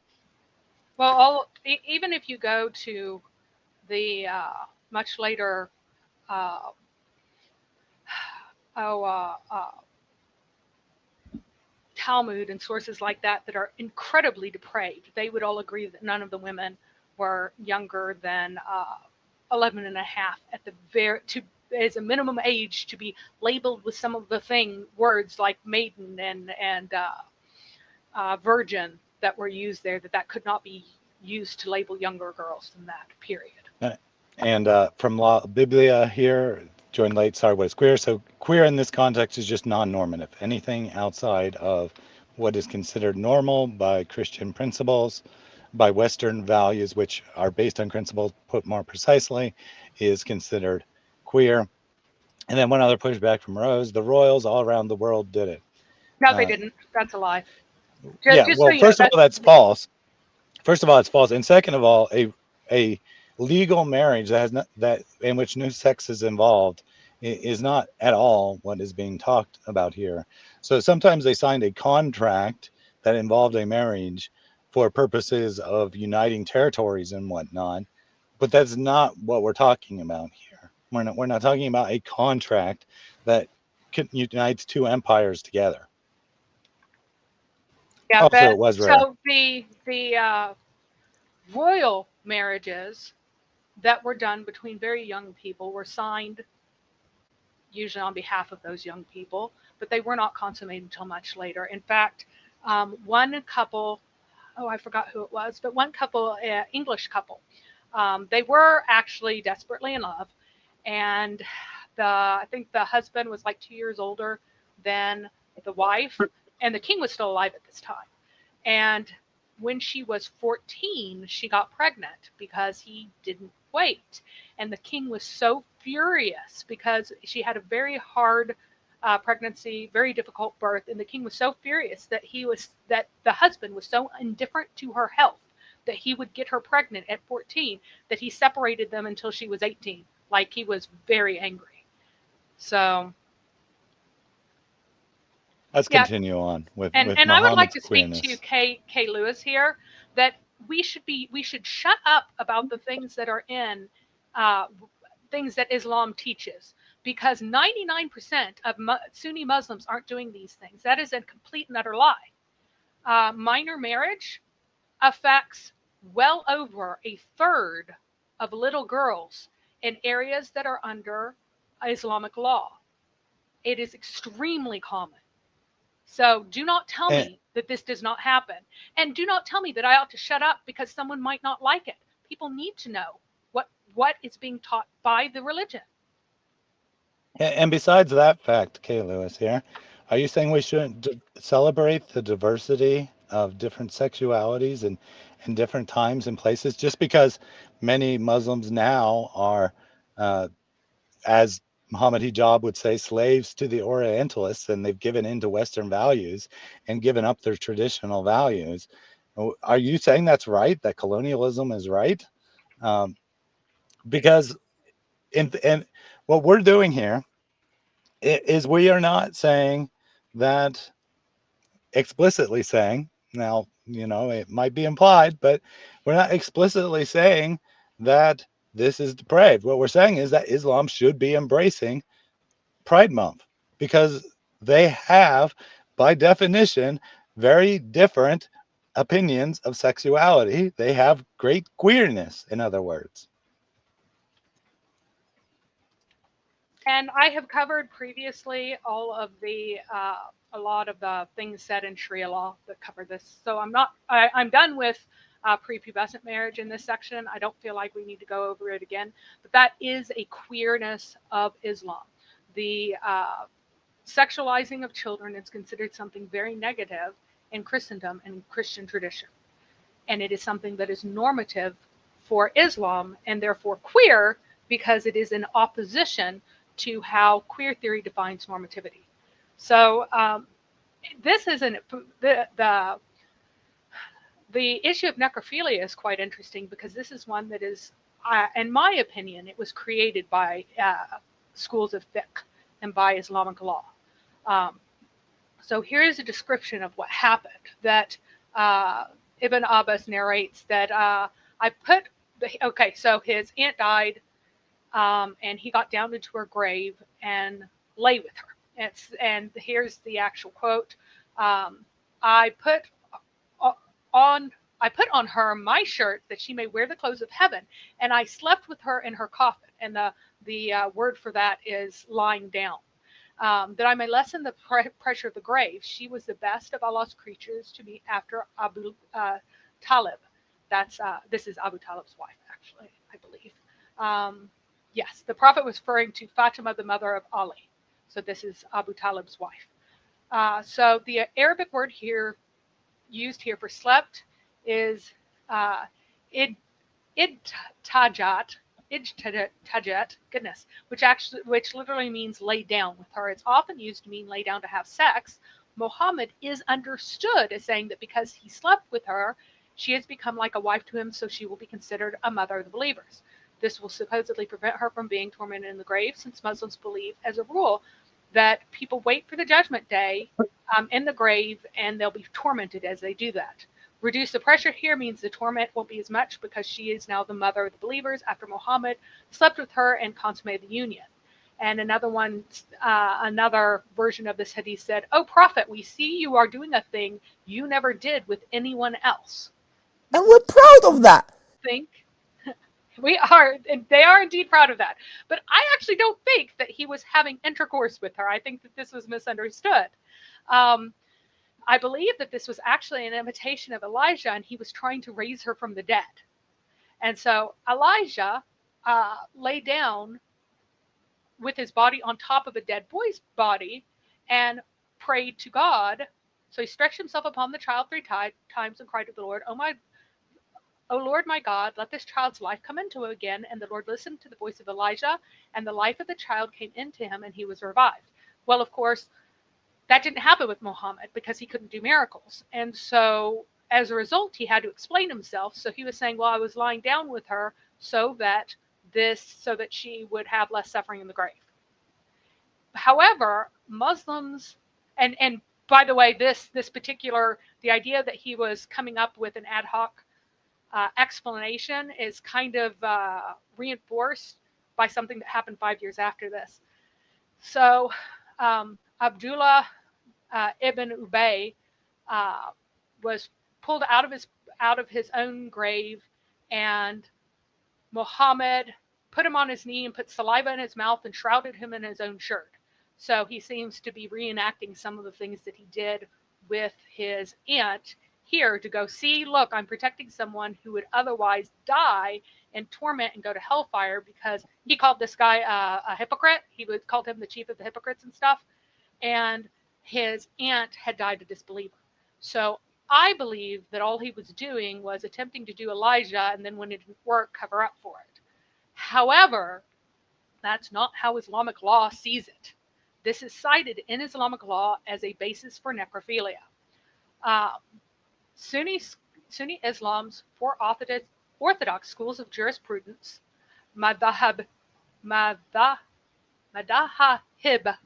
Well, even if you go to the much later Talmud and sources like that are incredibly depraved, they would all agree that none of the women were younger than 11 and a half at the as a minimum age to be labeled with some of the words like maiden and virgin that were used there, that could not be used to label younger girls than that, period. And from La Biblia here, joined late, sorry, what is queer? So queer in this context is just non-normative. Anything outside of what is considered normal by Christian principles, by Western values, which are based on principles, put more precisely, is considered queer. And then one other pushback from Rose, the royals all around the world did it. No, they didn't. That's a lie. Yeah, Just so well, you know, first of all, that's false. First of all, it's false, and second of all, a legal marriage that has not, that in which no sex is involved is not at all what is being talked about here. So sometimes they signed a contract that involved a marriage for purposes of uniting territories and whatnot, but that's not what we're talking about here. We're not talking about a contract that unites two empires together. yeah. Also, But it was rare. so the royal marriages that were done between very young people were signed usually on behalf of those young people, but they were not consummated until much later. In fact, one couple, oh, I forgot who it was, but one couple, English couple, they were actually desperately in love, and I think the husband was like 2 years older than the wife, and the king was still alive at this time. And when she was 14, she got pregnant because he didn't wait. And the king was so furious because she had a very hard pregnancy, very difficult birth, and the king was so furious that the husband was so indifferent to her health that he would get her pregnant at 14 that he separated them until she was 18. Like he was very angry. So Let's yeah, continue on with and I would like Muhammad's to speak to queerness. Kay Lewis here that we should shut up about the things that are in uh, things that Islam teaches because 99% of Sunni Muslims aren't doing these things. That is a complete and utter lie. Minor marriage affects well over a third of little girls in areas that are under Islamic law. It is extremely common. So do not tell And, me that this does not happen. And do not tell me that I ought to shut up because someone might not like it. People need to know what is being taught by the religion. and besides that fact, Kay Lewis here, are you saying we shouldn't celebrate the diversity of different sexualities and different times and places just because many Muslims now are, uh, as Muhammad Hijab would say, slaves to the Orientalists and they've given in to Western values and given up their traditional values? Are you saying that's right, that colonialism is right? Um, because in what we're doing here is we are not saying that explicitly saying, now, it might be implied, but we're not explicitly saying that this is depraved. What we're saying is that Islam should be embracing Pride Month because they have, by definition, very different opinions of sexuality. They have great queerness, in other words. And I have covered previously all of a lot of the things said in Sharia law that cover this. So I'm done with prepubescent marriage in this section. I don't feel like we need to go over it again. But that is a queerness of Islam. The sexualizing of children is considered something very negative in Christendom and Christian tradition. And it is something that is normative for Islam and therefore queer because it is in opposition to how queer theory defines normativity. So this isn't the issue of necrophilia is quite interesting because this is one that is, in my opinion, it was created by schools of fiqh and by Islamic law. Um, so here is a description of what happened that Ibn Abbas narrates that okay, so his aunt died and he got down into her grave and lay with her. And here's the actual quote. Um, I put on I put on her my shirt that she may wear the clothes of heaven, and I slept with her in her coffin. And the word for that is lying down. That I may lessen the pressure of the grave. She was the best of Allah's creatures to me after Abu Talib. This is Abu Talib's wife, actually, I believe. Yes, the Prophet was referring to Fatima, the mother of Ali. So this is Abu Talib's wife. So the Arabic word here used here for slept is id idtajat idtajat, goodness, which literally means lay down with her. It's often used to mean lay down to have sex, Muhammad is understood as saying that because he slept with her, she has become like a wife to him, so she will be considered a mother of the believers. This will supposedly prevent her from being tormented in the grave, since Muslims believe, as a rule, that people wait for the judgment day in the grave and they'll be tormented as they do that. Reduce the pressure here means the torment won't be as much because she is now the mother of the believers after Muhammad slept with her and consummated the union. And another version of this hadith said, "O Prophet, we see you are doing a thing you never did with anyone else." And we're proud of that. Think we are, and they are indeed proud of that. But I actually don't think that he was having intercourse with her. I think that this was misunderstood. Um, I believe that this was actually an imitation of Elijah, and he was trying to raise her from the dead. And so Elijah lay down with his body on top of a dead boy's body and prayed to God. So he stretched himself upon the child 3 times and cried to the Lord, O Lord my God, let this child's life come into him again. And the Lord listened to the voice of Elijah, and the life of the child came into him, and he was revived. Well, of course, that didn't happen with Muhammad because he couldn't do miracles. And so as a result, he had to explain himself. So he was saying, well, I was lying down with her so that she would have less suffering in the grave. However, Muslims, and by the way, this particular, the idea that he was coming up with an ad hoc explanation is kind of reinforced by something that happened 5 years after this. So Abdullah ibn Ubay was pulled out of his own grave, and Muhammad put him on his knee and put saliva in his mouth and shrouded him in his own shirt. So he seems to be reenacting some of the things that he did with his aunt here to go, see, look, I'm protecting someone who would otherwise die in torment and go to hellfire, because he called this guy a hypocrite. He called him the chief of the hypocrites and stuff. And his aunt had died a disbeliever. So I believe that all he was doing was attempting to do Elijah, and then when it didn't work, cover up for it. However, that's not how Islamic law sees it. This is cited in Islamic law as a basis for necrophilia. Sunni Islam's four orthodox schools of jurisprudence, madhahib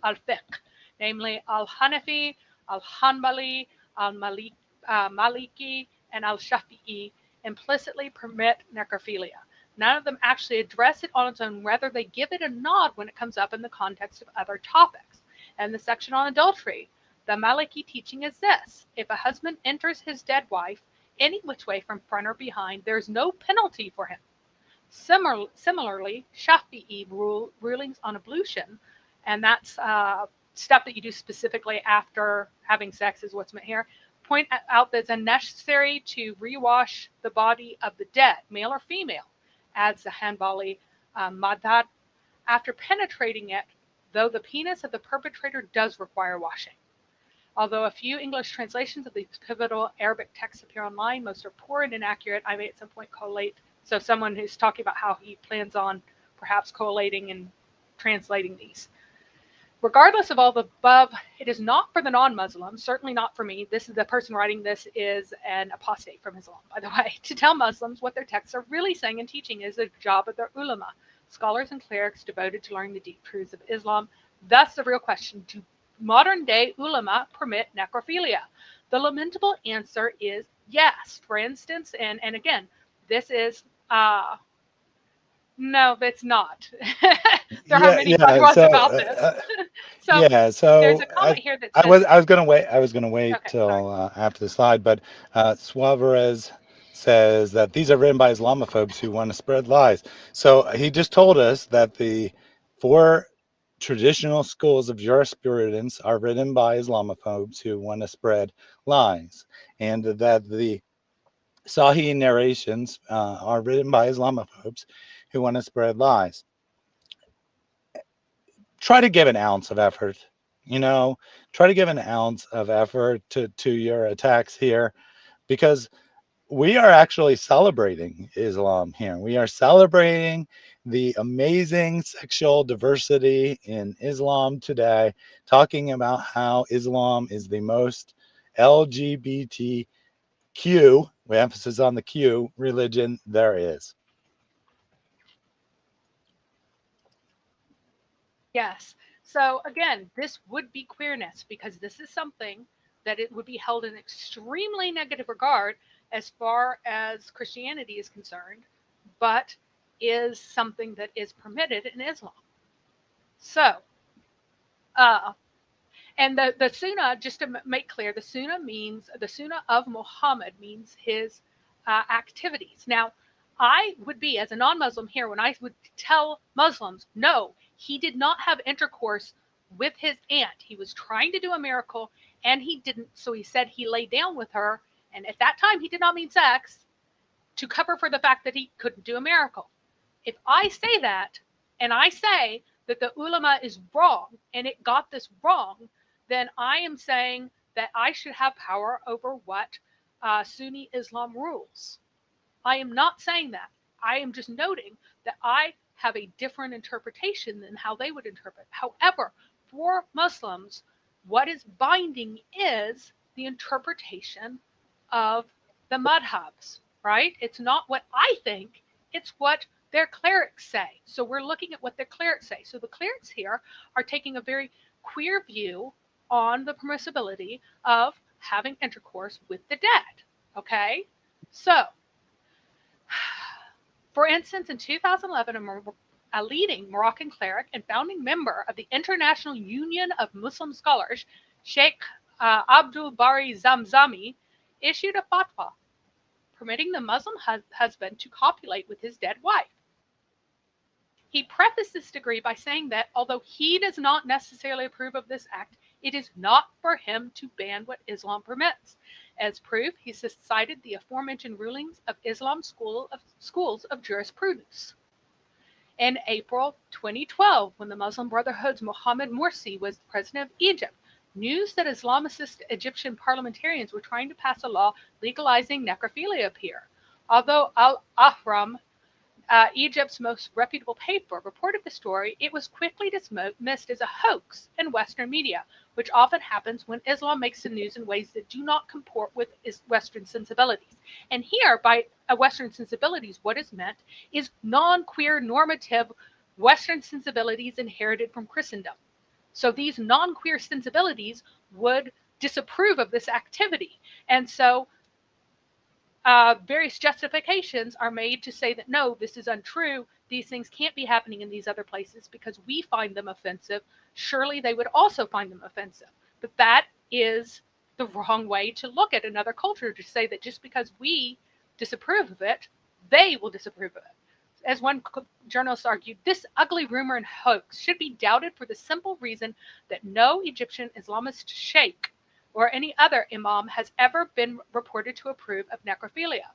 al-fiqh, namely al-Hanafi, al-Hanbali, al-Maliki, and al-Shafi'i, implicitly permit necrophilia. None of them actually address it on its own, rather they give it a nod when it comes up in the context of other topics. And the section on adultery, the Maliki teaching is this: if a husband enters his dead wife any which way from front or behind, there is no penalty for him. Similarly, Shafi'i rulings on ablution, and that's stuff that you do specifically after having sex is what's meant here, point out that it's unnecessary to rewash the body of the dead, male or female, adds the Hanbali madhab, after penetrating it, though the penis of the perpetrator does require washing. Although a few English translations of these pivotal Arabic texts appear online, most are poor and inaccurate. I may at some point collate. So someone who's talking about how he plans on perhaps collating and translating these. Regardless of all the above, it is not for the non-Muslims, certainly not for me. This is the person writing this is an apostate from Islam, by the way, to tell Muslims what their texts are really saying and teaching is the job of their ulama, scholars and clerics devoted to learning the deep truths of Islam. Thus, the real question, do modern-day ulama permit necrophilia? The lamentable answer is yes. For instance, and again, this is no, it's not. There are many fatwas about this. So there's a comment here that says, I was going to wait okay, till after the slide, but Suarez says that these are written by Islamophobes who want to spread lies. So he just told us that the four traditional schools of jurisprudence are written by Islamophobes who want to spread lies, and that the Sahih narrations are written by Islamophobes who want to spread lies. Try to give an ounce of effort, try to give an ounce of effort to your attacks here, because We are actually celebrating Islam here. We are celebrating the amazing sexual diversity in Islam today, talking about how Islam is the most LGBTQ, with emphasis on the Q, religion there is. Yes. So again, this would be queerness because this is something that it would be held in extremely negative regard as far as Christianity is concerned, but is something that is permitted in Islam. So, uh, and the Sunnah, just to make clear, the Sunnah of Muhammad means his activities. Now, I would be, as a non Muslim here, when I would tell Muslims, no, he did not have intercourse with his aunt. He was trying to do a miracle and he didn't. So he said he lay down with her. And at that time, he did not mean sex to cover for the fact that he couldn't do a miracle. If I say that and I say that the ulama is wrong and it got this wrong, then I am saying that I should have power over what Sunni Islam rules. I am not saying that. I am just noting that I have a different interpretation than how they would interpret. However, for Muslims, what is binding is the interpretation of the madhabs, right? It's not what I think, it's what their clerics say. So we're looking at what their clerics say. So the clerics here are taking a very queer view on the permissibility of having intercourse with the dead. Okay? So, for instance, in 2011, a leading Moroccan cleric and founding member of the International Union of Muslim Scholars, Sheikh Abdul Bari Zamzami, issued a fatwa permitting the Muslim husband to copulate with his dead wife. He prefaced this decree by saying that although he does not necessarily approve of this act, it is not for him to ban what Islam permits. As proof, he cited the aforementioned rulings of Islam schools of jurisprudence. In April 2012, when the Muslim Brotherhood's Mohammed Morsi was president of Egypt, news that Islamicist Egyptian parliamentarians were trying to pass a law legalizing necrophilia appeared. Although Al-Ahram, Egypt's most reputable paper, reported the story, it was quickly dismissed as a hoax in Western media, which often happens when Islam makes the news in ways that do not comport with Western sensibilities. And here, by Western sensibilities, what is meant is non-queer normative Western sensibilities inherited from Christendom. So these non-queer sensibilities would disapprove of this activity. And so various justifications are made to say that no, this is untrue. These things can't be happening in these other places because we find them offensive. Surely they would also find them offensive. But that is the wrong way to look at another culture, to say that just because we disapprove of it, they will disapprove of it. As one journalist argued, this ugly rumor and hoax should be doubted for the simple reason that no Egyptian Islamist sheikh or any other imam has ever been reported to approve of necrophilia.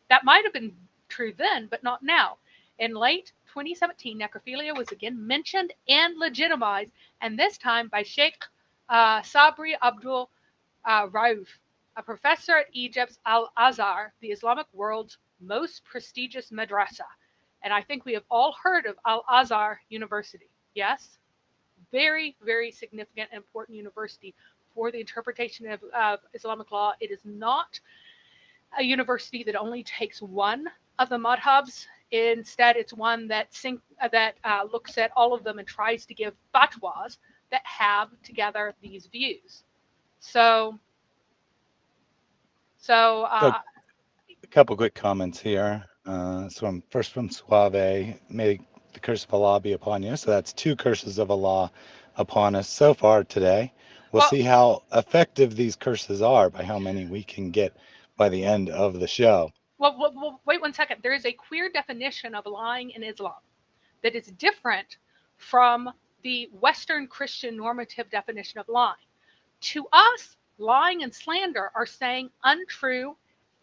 That might have been true then, but not now. In late 2017, necrophilia was again mentioned and legitimized, and this time by Sheikh Sabri Abdul Rauf, a professor at Egypt's Al-Azhar, the Islamic world's most prestigious madrasa. And I think we have all heard of Al-Azhar University. Yes? Very, very significant and important university for the interpretation of Islamic law. It is not a university that only takes one of the madhabs. Instead, it's one that looks at all of them and tries to give fatwas that have together these views. So, So a couple quick comments here. First from Suave, may the curse of Allah be upon you. So that's two curses of Allah upon us so far today. We'll well, see how effective these curses are by how many we can get by the end of the show. wait 1 second. There is a queer definition of lying in Islam that is different from the Western Christian normative definition of lying. To us, lying and slander are saying untrue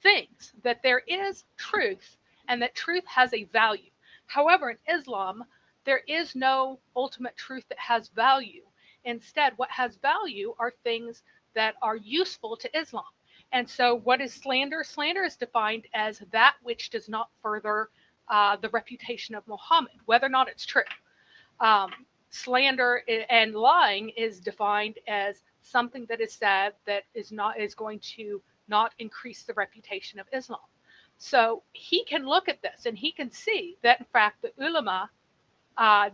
things, that there is truth and that truth has a value. However, in Islam, there is no ultimate truth that has value. Instead, what has value are things that are useful to Islam. And so, what is slander? Slander is defined as that which does not further the reputation of Muhammad, whether or not it's true. Um, Slander and lying is defined as something that is said that is going to not increase the reputation of Islam. So he can look at this and he can see that in fact the ulama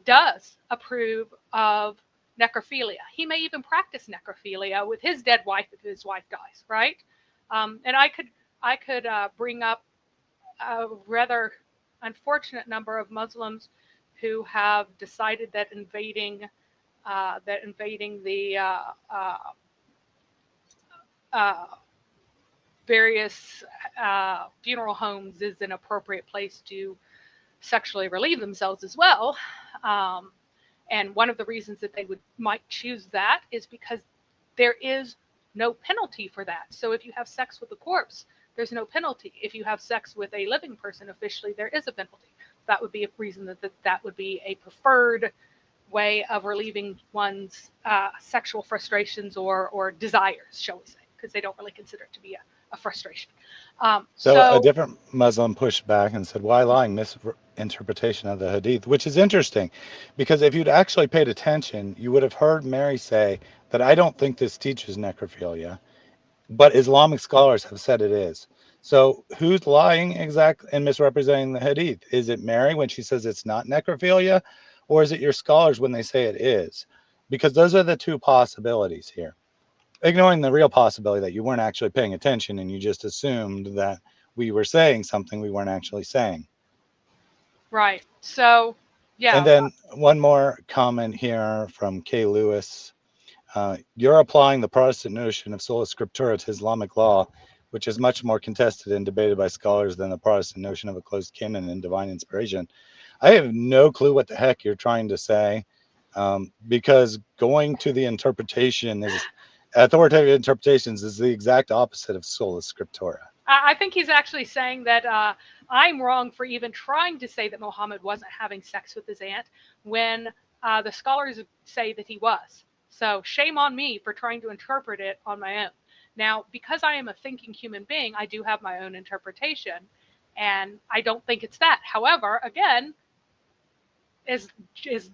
does approve of necrophilia. He may even practice necrophilia with his dead wife if his wife dies, right? And I could bring up a rather unfortunate number of Muslims who have decided that invading the uh, various funeral homes is an appropriate place to sexually relieve themselves as well. Um, and one of the reasons that they would might choose that is because there is no penalty for that. So if you have sex with a corpse, there's no penalty. If you have sex with a living person, officially there is a penalty. That would be a reason that would be a preferred way of relieving one's sexual frustrations or desires, shall we say, because they don't really consider it to be a frustration. So a So different Muslim pushed back and said, why lying? Misinterpretation of the hadith, which is interesting because if you'd actually paid attention, you would have heard Mary say that I don't think this teaches necrophilia, but Islamic scholars have said it is. So who's lying exactly and misrepresenting the hadith? Is it Mary when she says it's not necrophilia, or is it your scholars when they say it is? Because those are the two possibilities here, ignoring the real possibility that you weren't actually paying attention and you just assumed that we were saying something we weren't actually saying. right. So And yeah, then one more comment here from Kay Lewis. You're applying the Protestant notion of sola scriptura to Islamic law, which is much more contested and debated by scholars than the Protestant notion of a closed canon and divine inspiration. I have no clue what the heck you're trying to say, because going to the interpretation is authoritative interpretations is the exact opposite of sola scriptura. I think he's actually saying that I'm wrong for even trying to say that Muhammad wasn't having sex with his aunt when the scholars say that he was. So shame on me for trying to interpret it on my own. Now, because I am a thinking human being, I do have my own interpretation, and I don't think it's that. However, again, is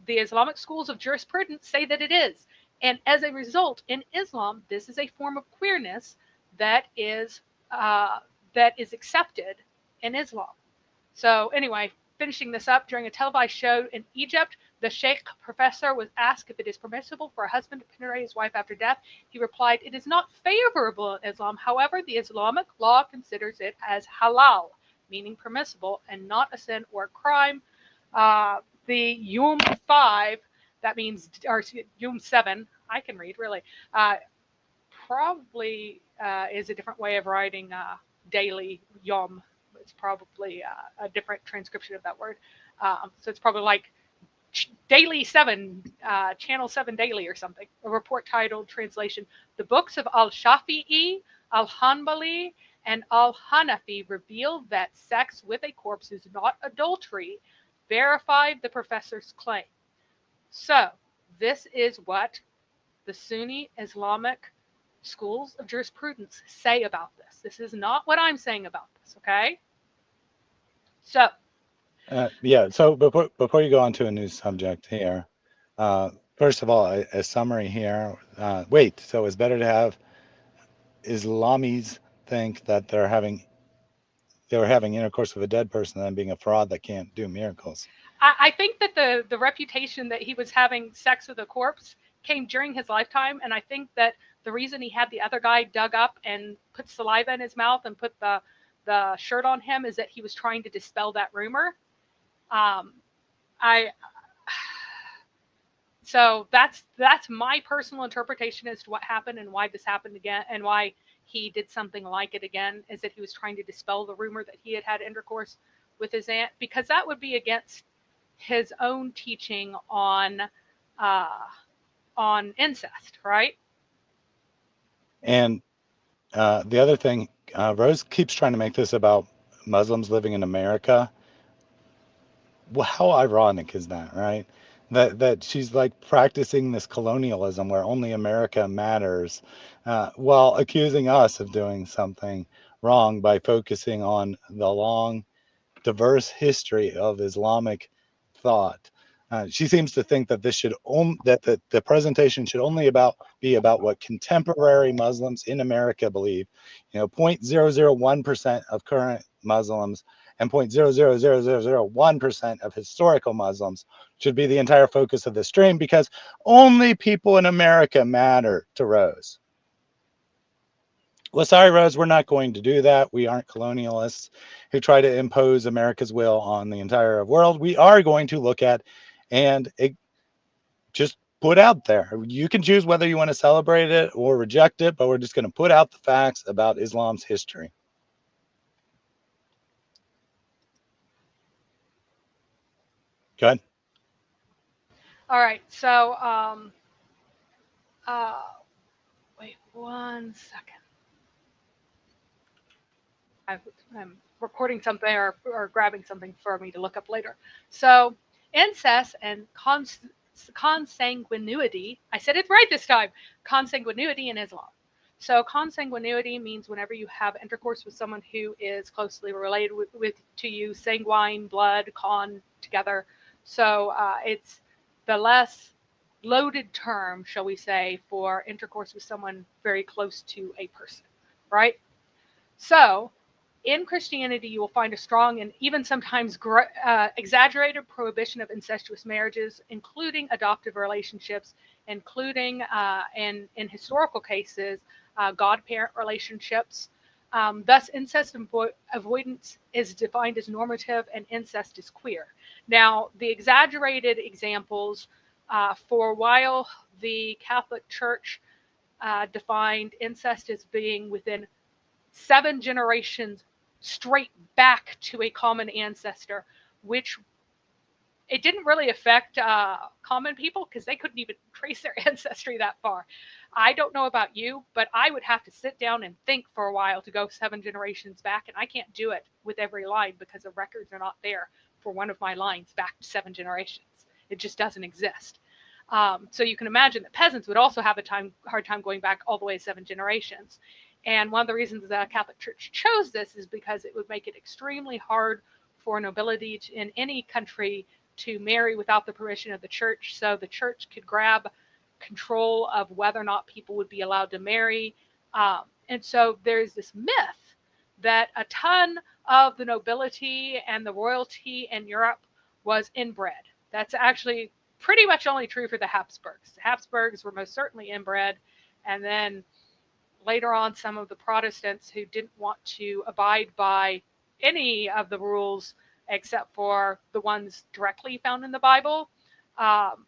the Islamic schools of jurisprudence say that it is. And as a result, in Islam, this is a form of queerness that is uh, that is accepted in Islam. So anyway, finishing this up, during a televised show in Egypt, the Sheikh professor was asked if it is permissible for a husband to penetrate his wife after death. He replied, "It is not favorable in Islam. However, the Islamic law considers it as halal, meaning permissible, and not a sin or a crime." The Yom 5, that means, or Yom 7, I can read really, uh, probably is a different way of writing daily Yom. It's probably a different transcription of that word. So it's probably like Daily 7, Channel 7 Daily or something. A report titled, translation, "The books of Al-Shafi'i, Al-Hanbali, and Al-Hanafi reveal that sex with a corpse is not adultery, verified the professor's claim." So this is what the Sunni Islamic schools of jurisprudence say about this. This is not what I'm saying about this, okay? So, Yeah, so before you go on to a new subject here, first of all, a summary here. Wait, so it's better to have Islamis think that they were having intercourse with a dead person than being a fraud that can't do miracles. I think that the reputation that he was having sex with a corpse came during his lifetime, and I think that the reason he had the other guy dug up and put saliva in his mouth and put the shirt on him is that he was trying to dispel that rumor. Um, I So that's my personal interpretation as to what happened and why this happened again and why he did something like it again, is that he was trying to dispel the rumor that he had had intercourse with his aunt, because that would be against his own teaching uh, on incest, right? And the other thing, Rose keeps trying to make this about Muslims living in America. Well, how ironic is that, right? that she's like practicing this colonialism where only America matters, while accusing us of doing something wrong by focusing on the long, diverse history of Islamic thought. She seems to think that this should that the presentation should only be about what contemporary Muslims in America believe. 0.001% of current Muslims and 0.00001% of historical Muslims should be the entire focus of the stream, because only people in America matter to Rose. Well, sorry, Rose, we're not going to do that. We aren't colonialists who try to impose America's will on the entire world. We are going to look at and just put out there. You can choose whether you want to celebrate it or reject it, but we're just going to put out the facts about Islam's history. Go ahead. All right. So, uh, wait 1 second. I'm recording something or grabbing something for me to look up later. So, incest and consanguinity, I said it right this time, consanguinity in Islam. So, consanguinity means whenever you have intercourse with someone who is closely related to you, sanguine, blood, con together. So, it's the less loaded term, shall we say, for intercourse with someone very close to a person, right? So, in Christianity, you will find a strong and even sometimes exaggerated prohibition of incestuous marriages, including adoptive relationships, including, in historical cases, godparent relationships. Thus, incest avoidance is defined as normative and incest is queer. Now, the exaggerated examples, for a while, the Catholic Church defined incest as being within 7 generations straight back to a common ancestor, which it didn't really affect common people because they couldn't even trace their ancestry that far. I don't know about you, but I would have to sit down and think for a while to go 7 generations back, and I can't do it with every line because the records are not there for one of my lines back to 7 generations. It just doesn't exist. So you can imagine that peasants would also have a hard time going back all the way 7 generations. And one of the reasons the Catholic Church chose this is because it would make it extremely hard for nobility in any country to marry without the permission of the church. So the church could grab control of whether or not people would be allowed to marry. And so there's this myth that a ton of the nobility and the royalty in Europe was inbred. That's actually pretty much only true for the Habsburgs. The Habsburgs were most certainly inbred. And then later on, some of the Protestants who didn't want to abide by any of the rules except for the ones directly found in the Bible, of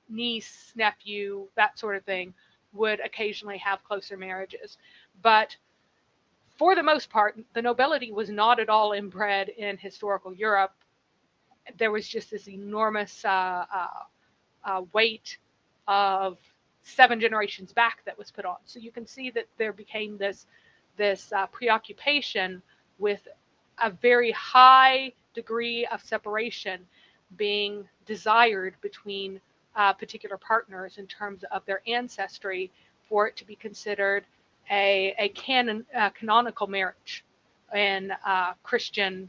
niece, nephew, that sort of thing, would occasionally have closer marriages. But for the most part, the nobility was not at all inbred in historical Europe. There was just this enormous weight of 7 generations back that was put on. So you can see that there became this preoccupation with a very high degree of separation being desired between particular partners in terms of their ancestry for it to be considered a canonical marriage in Christian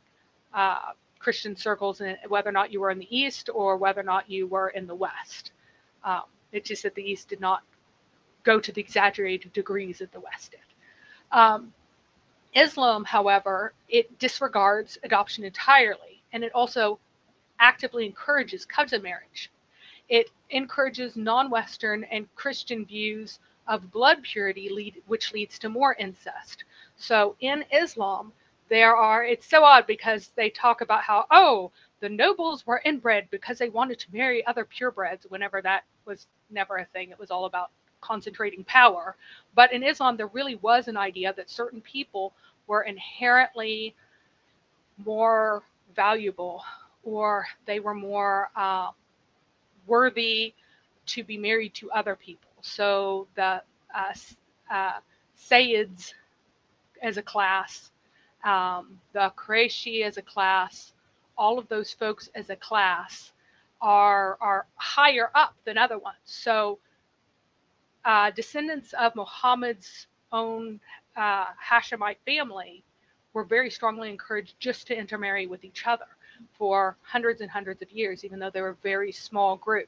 circles, and whether or not you were in the East or whether or not you were in the West. It's just that the East did not go to the exaggerated degrees that the West did. Islam, however, it disregards adoption entirely, and it also actively encourages cousin marriage. It encourages non-Western and Christian views of blood purity, which leads to more incest. So in Islam, it's so odd because they talk about how, oh, the nobles were inbred because they wanted to marry other purebreds, whenever that was never a thing. It was all about concentrating power. But in Islam, there really was an idea that certain people were inherently more valuable, or they were more worthy to be married to other people. So the Sayyids as a class, the Qurayshi as a class, all of those folks as a class are higher up than other ones. So descendants of Muhammad's own Hashemite family were very strongly encouraged just to intermarry with each other for hundreds and hundreds of years, even though they were a very small group.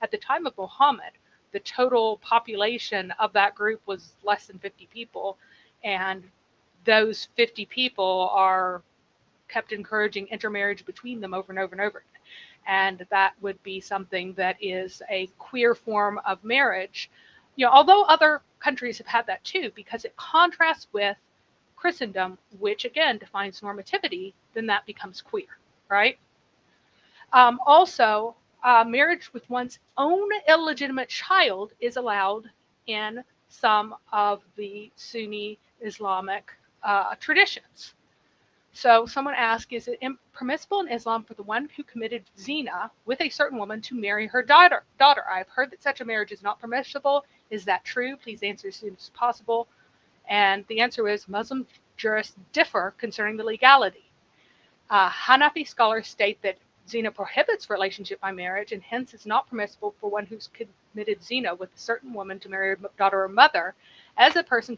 At the time of Muhammad, the total population of that group was less than 50 people, and those 50 people are kept encouraging intermarriage between them over and over and over again. And that would be something that is a queer form of marriage. Although other countries have had that too, because it contrasts with Christendom, which again defines normativity, then that becomes queer, right? Also, marriage with one's own illegitimate child is allowed in some of the Sunni Islamic traditions. So someone asked, is it permissible in Islam for the one who committed zina with a certain woman to marry her daughter? I've heard that such a marriage is not permissible. Is that true? Please answer as soon as possible. And the answer is Muslim jurists differ concerning the legality. Hanafi scholars state that zina prohibits relationship by marriage and hence is not permissible for one who's committed zina with a certain woman to marry her daughter or mother, as a person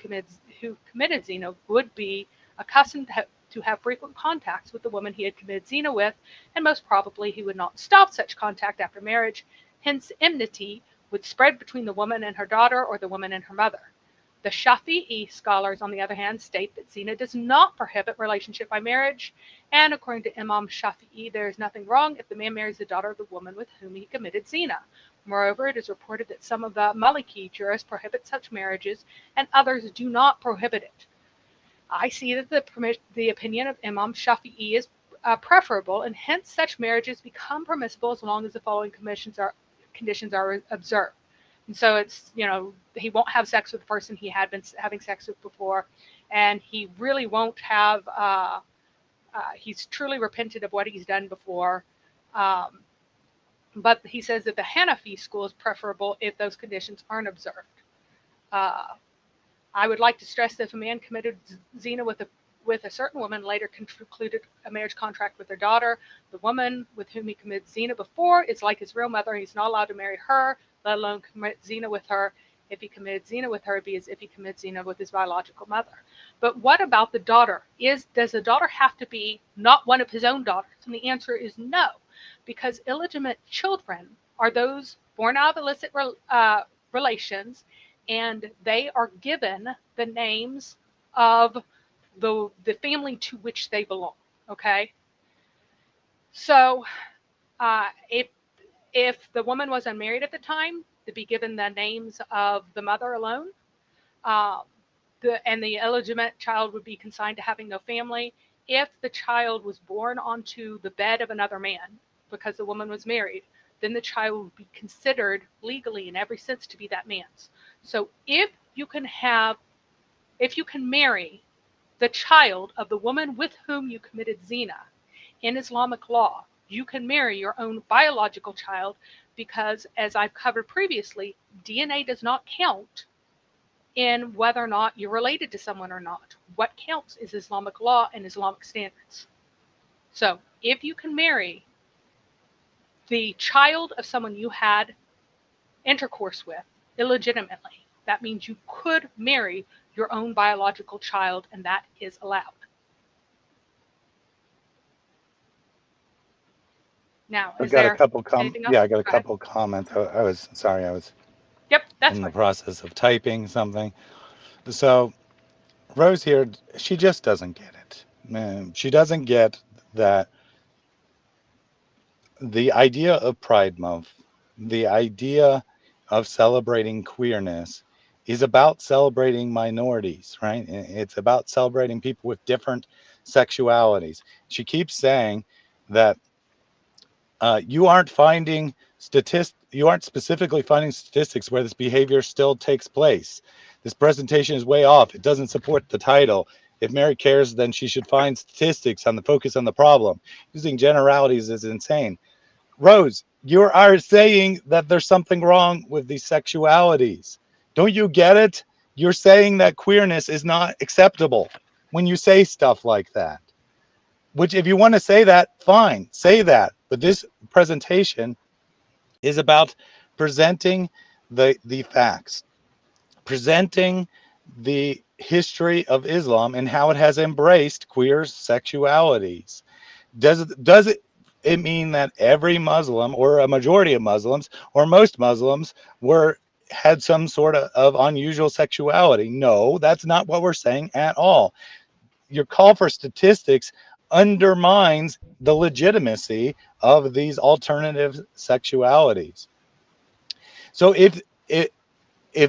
who committed zina would be accustomed to have frequent contacts with the woman he had committed zina with, and most probably he would not stop such contact after marriage. Hence, enmity would spread between the woman and her daughter or the woman and her mother. The Shafi'i scholars, on the other hand, state that zina does not prohibit relationship by marriage, and according to Imam Shafi'i, there is nothing wrong if the man marries the daughter of the woman with whom he committed zina. Moreover, it is reported that some of the Maliki jurists prohibit such marriages, and others do not prohibit it. I see that the opinion of Imam Shafi'i is preferable, and hence such marriages become permissible as long as the following conditions are observed. And so it's, he won't have sex with the person he had been having sex with before, and he really won't have, he's truly repented of what he's done before. But he says that the Hanafi school is preferable if those conditions aren't observed. I would like to stress that if a man committed zina with a certain woman, later concluded a marriage contract with their daughter, the woman with whom he committed zina before is like his real mother. He's not allowed to marry her, let alone commit zina with her. If he committed zina with her, it'd be as if he committed zina with his biological mother. But what about the daughter? Does the daughter have to be not one of his own daughters? And the answer is no, because illegitimate children are those born out of illicit relations, and they are given the names of the family to which they belong. Okay, so if the woman was unmarried at the time, to be given the names of the mother alone, and the illegitimate child would be consigned to having no family. If the child was born onto the bed of another man because the woman was married, then the child would be considered legally in every sense to be that man's. So if you can marry the child of the woman with whom you committed zina, in Islamic law, you can marry your own biological child because, as I've covered previously, DNA does not count in whether or not you're related to someone or not. What counts is Islamic law and Islamic standards. So if you can marry the child of someone you had intercourse with illegitimately, that means you could marry your own biological child, and that is allowed. Now, I've is got a there couple anything else? yeah, I got a Go ahead. couple comments. I was sorry, I was Yep, that's in the fine. process of typing something. So Rose here, she just doesn't get it. Man, she doesn't get that the idea of Pride Month, the idea of celebrating queerness is about celebrating minorities, right? It's about celebrating people with different sexualities. She keeps saying that you aren't specifically finding statistics where this behavior still takes place. This presentation is way off. It doesn't support the title. If Mary cares, then she should find statistics on the focus on the problem. Using generalities is insane. Rose, you are saying that there's something wrong with these sexualities. Don't you get it? You're saying that queerness is not acceptable when you say stuff like that. which if you want to say that, fine, say that. But this presentation is about presenting the facts, presenting the history of Islam and how it has embraced queer sexualities. Does it mean that every Muslim or a majority of Muslims or most Muslims were had some sort of unusual sexuality? No, that's not what we're saying at all. Your call for statistics undermines the legitimacy of these alternative sexualities. So if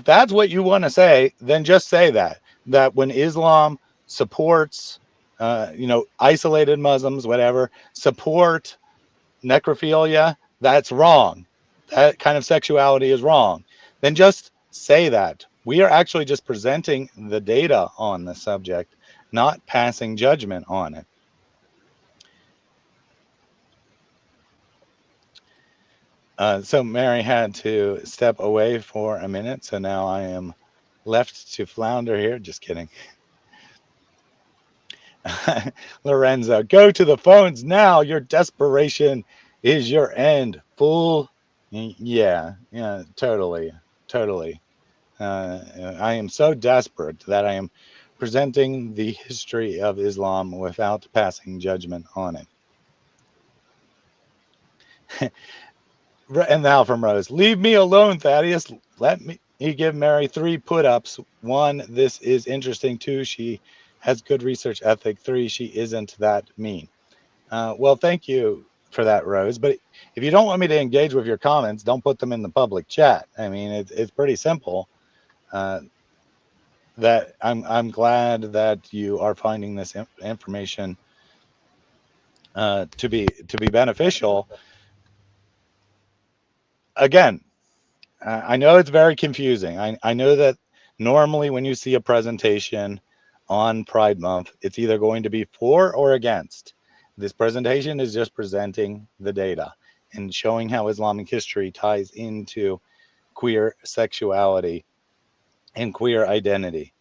that's what you want to say, then just say that when Islam supports, isolated Muslims, whatever, support necrophilia, that's wrong. That kind of sexuality is wrong. Then just say that. We are actually just presenting the data on the subject, not passing judgment on it. So Mary had to step away for a minute, so now I am left to flounder here. Just kidding. Lorenzo, go to the phones now. Your desperation is your end, fool. Yeah, yeah, totally, totally. I am so desperate that I am presenting the history of Islam without passing judgment on it. And now from Rose, leave me alone, Thaddeus. Let me give Mary 3 put-ups. 1, this is interesting. 2, she has good research ethic. 3, she isn't that mean. Well, thank you for that, Rose. But if you don't want me to engage with your comments, don't put them in the public chat. I mean, it's pretty simple. That I'm glad that you are finding this information to be beneficial. Again, I know it's very confusing. I know that normally when you see a presentation on Pride Month, it's either going to be for or against. This presentation is just presenting the data and showing how Islamic history ties into queer sexuality and queer identity.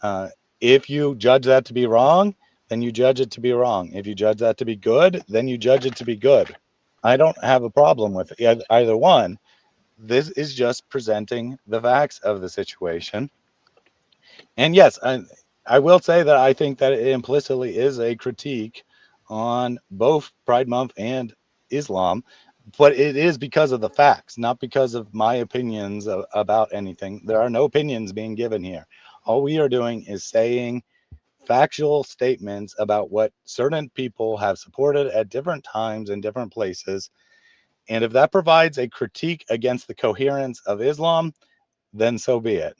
Uh, if you judge that to be wrong, then you judge it to be wrong. If you judge that to be good, then you judge it to be good. I don't have a problem with either one. This is just presenting the facts of the situation. And yes, I will say that I think that it implicitly is a critique on both Pride Month and Islam, but it is because of the facts, not because of my opinions about anything. There are no opinions being given here. All we are doing is saying factual statements about what certain people have supported at different times in different places. And if that provides a critique against the coherence of Islam, then so be it.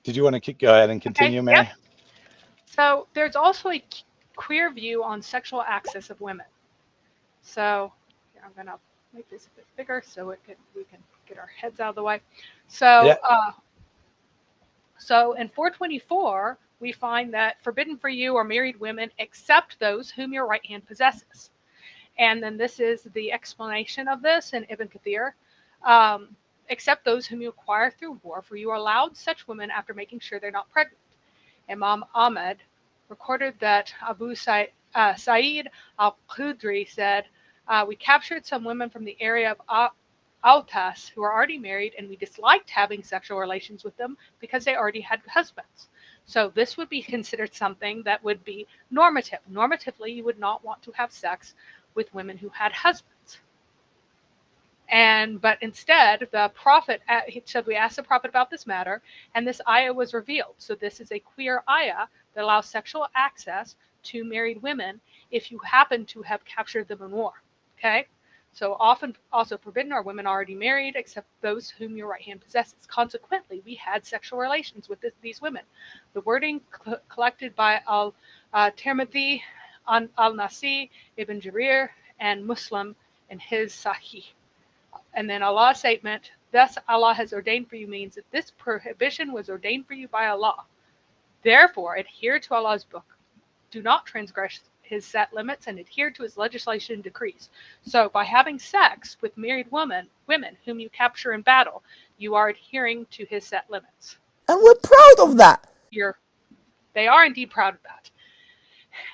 Did you want to go ahead and Okay, continue, yep. Mary? So there's also a queer view on sexual access of women. So here, I'm going to make this a bit bigger so we can get our heads out of the way. Yeah. So, so in 424, we find that forbidden for you are married women except those whom your right hand possesses. And then this is the explanation of this in Ibn Kathir. Except those whom you acquire through war, for you are allowed such women after making sure they're not pregnant. Imam Ahmed recorded that Abu Sa'id al-Khudri said, we captured some women from the area of Autas who were already married, and we disliked having sexual relations with them because they already had husbands. So this would be considered something that would be normative. Normatively, you would not want to have sex with women who had husbands. But instead, the prophet said, we asked the prophet about this matter, and this ayah was revealed. So this is a queer ayah that allows sexual access to married women if you happen to have captured them in war. Okay? So often also forbidden are women already married, except those whom your right hand possesses. Consequently, we had sexual relations with these women. The wording collected by Al-Tirmidhi, Al-Nasi, Ibn Jarir, and Muslim in his Sahih. And then Allah's statement, thus Allah has ordained for you, means that this prohibition was ordained for you by Allah. Therefore, adhere to Allah's book. Do not transgress his set limits and adhere to his legislation and decrees. So by having sex with married women whom you capture in battle, you are adhering to his set limits. And we're proud of that. They are indeed proud of that.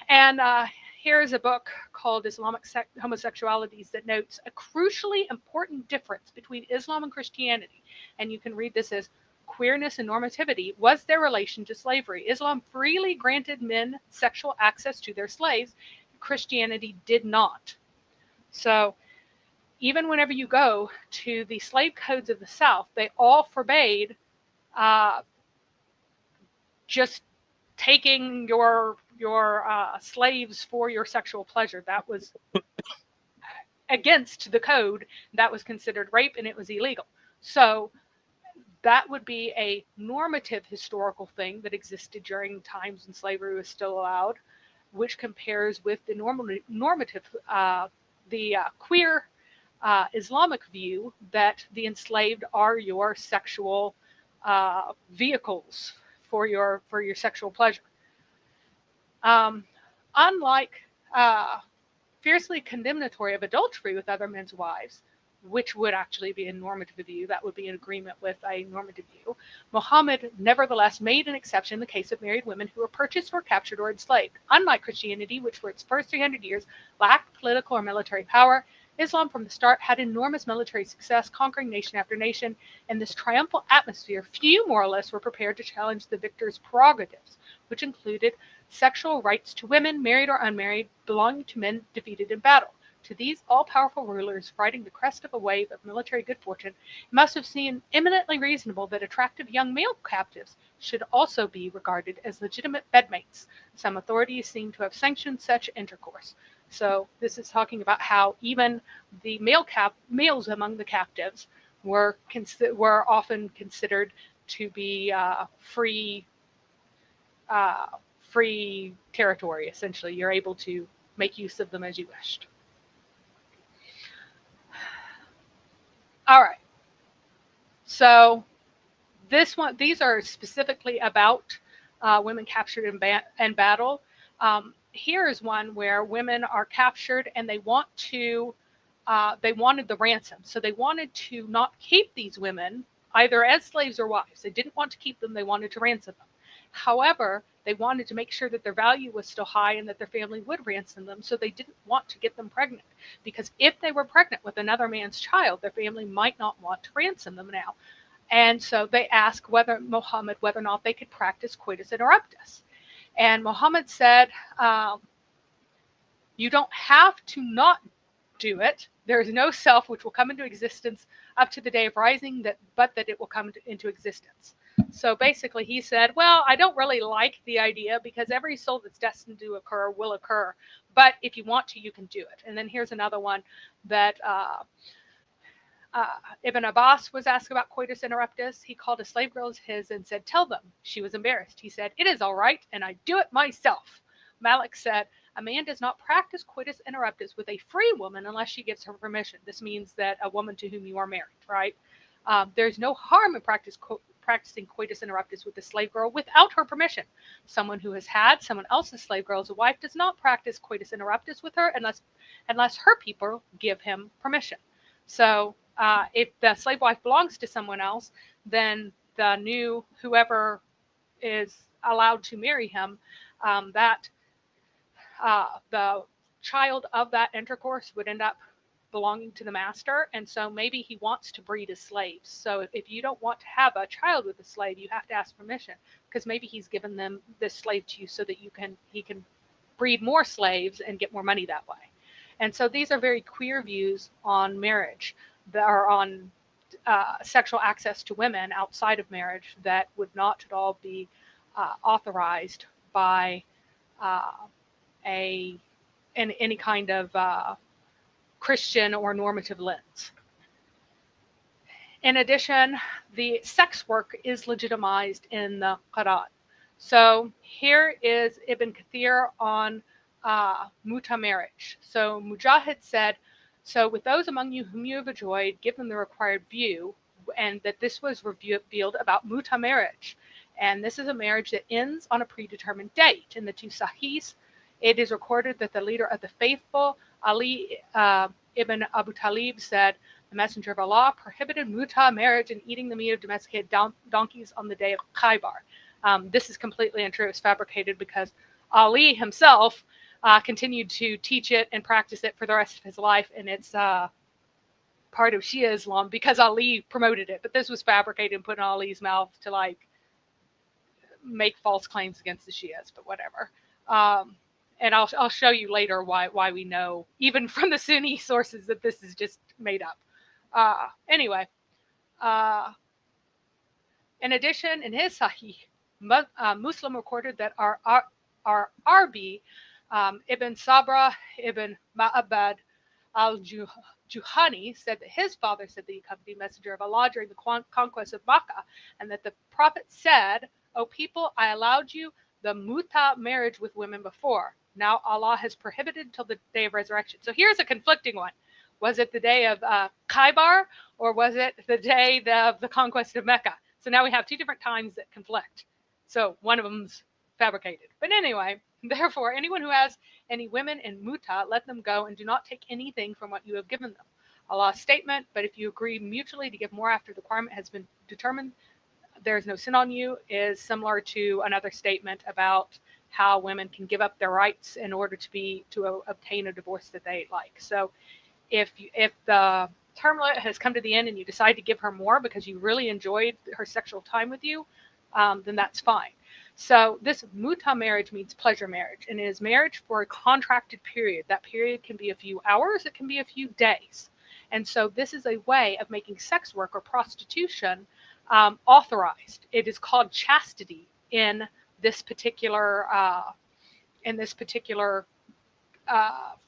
And here's a book called Islamic Homosexualities that notes a crucially important difference between Islam and Christianity. And you can read this as queerness and normativity was their relation to slavery. Islam freely granted men sexual access to their slaves. Christianity did not. So even whenever you go to the slave codes of the South, they all forbade just taking your slaves for your sexual pleasure. That was against the code. That was considered rape, and it was illegal. So that would be a normative historical thing that existed during times when slavery was still allowed, which compares with the normative, queer Islamic view that the enslaved are your sexual vehicles for your sexual pleasure. Unlike fiercely condemnatory of adultery with other men's wives, which would actually be a normative view, that would be in agreement with a normative view, Muhammad nevertheless made an exception in the case of married women who were purchased or captured or enslaved. Unlike Christianity, which for its first 300 years lacked political or military power, Islam from the start had enormous military success, conquering nation after nation. In this triumphal atmosphere, few moralists were prepared to challenge the victor's prerogatives, which included sexual rights to women, married or unmarried, belonging to men defeated in battle. To these all-powerful rulers, riding the crest of a wave of military good fortune, it must have seemed eminently reasonable that attractive young male captives should also be regarded as legitimate bedmates. Some authorities seem to have sanctioned such intercourse. So this is talking about how even the males among the captives were often considered to be free territory. Essentially, you're able to make use of them as you wished. All right. So these are specifically about women captured in battle. Here is one where women are captured and they wanted the ransom. So they wanted to not keep these women either as slaves or wives. They didn't want to keep them. They wanted to ransom them. However, they wanted to make sure that their value was still high and that their family would ransom them, so they didn't want to get them pregnant. Because if they were pregnant with another man's child, their family might not want to ransom them now. And so they asked Muhammad whether or not they could practice coitus interruptus. And Muhammad said, you don't have to not do it. There is no self which will come into existence up to the day of rising, but that it will come into existence. So basically he said, well, I don't really like the idea because every soul that's destined to occur will occur. But if you want to, you can do it. And then here's another one that Ibn Abbas was asked about coitus interruptus. He called a slave girl as his and said, tell them. She was embarrassed. He said, it is all right, and I do it myself. Malik said, a man does not practice coitus interruptus with a free woman unless she gives her permission. This means that a woman to whom you are married, right? There's no harm in practicing coitus interruptus with a slave girl without her permission. Someone who has had someone else's slave girl as a wife does not practice coitus interruptus with her unless her people give him permission. So if the slave wife belongs to someone else, then whoever is allowed to marry him, the child of that intercourse would end up belonging to the master, and so maybe he wants to breed his slaves. So if you don't want to have a child with a slave, you have to ask permission, because maybe he's given them this slave to you so that he can breed more slaves and get more money that way. And so these are very queer views on marriage, that are on sexual access to women outside of marriage, that would not at all be authorized by in any kind of Christian or normative lens. In addition, the sex work is legitimized in the Quran. So here is Ibn Kathir on muta marriage. So Mujahid said, so with those among you whom you have enjoyed, give them the required view, and that this was revealed about muta marriage. And this is a marriage that ends on a predetermined date. In the two Sahihs, it is recorded that the leader of the faithful, Ali ibn Abu Talib, said, The Messenger of Allah prohibited muta marriage and eating the meat of domesticated donkeys on the day of Khaybar. This is completely untrue. It's fabricated because Ali himself continued to teach it and practice it for the rest of his life, and it's part of Shia Islam because Ali promoted it. But this was fabricated and put in Ali's mouth to like make false claims against the Shias, but whatever. And I'll show you later why we know, even from the Sunni sources, that this is just made up. Anyway, in addition, in his Sahih, Muslim recorded that our Arbi ibn Sabra ibn Ma'abad al-Juhani said that his father said that he accompanied the Messenger of Allah during the conquest of Makkah, and that the Prophet said, "O people, I allowed you the muta marriage with women before. Now Allah has prohibited until the day of resurrection." So here's a conflicting one. Was it the day of Khaybar, or was it the day of the conquest of Mecca? So now we have two different times that conflict. So one of them's fabricated. But anyway, therefore, anyone who has any women in muta, let them go and do not take anything from what you have given them. Allah's statement, but if you agree mutually to give more after the requirement has been determined, there is no sin on you, is similar to another statement about how women can give up their rights in order to obtain a divorce that they like. So if the term limit has come to the end and you decide to give her more because you really enjoyed her sexual time with you, then that's fine. So this muta marriage means pleasure marriage, and it is marriage for a contracted period. That period can be a few hours, it can be a few days. And so this is a way of making sex work or prostitution authorized. It is called chastity in this particular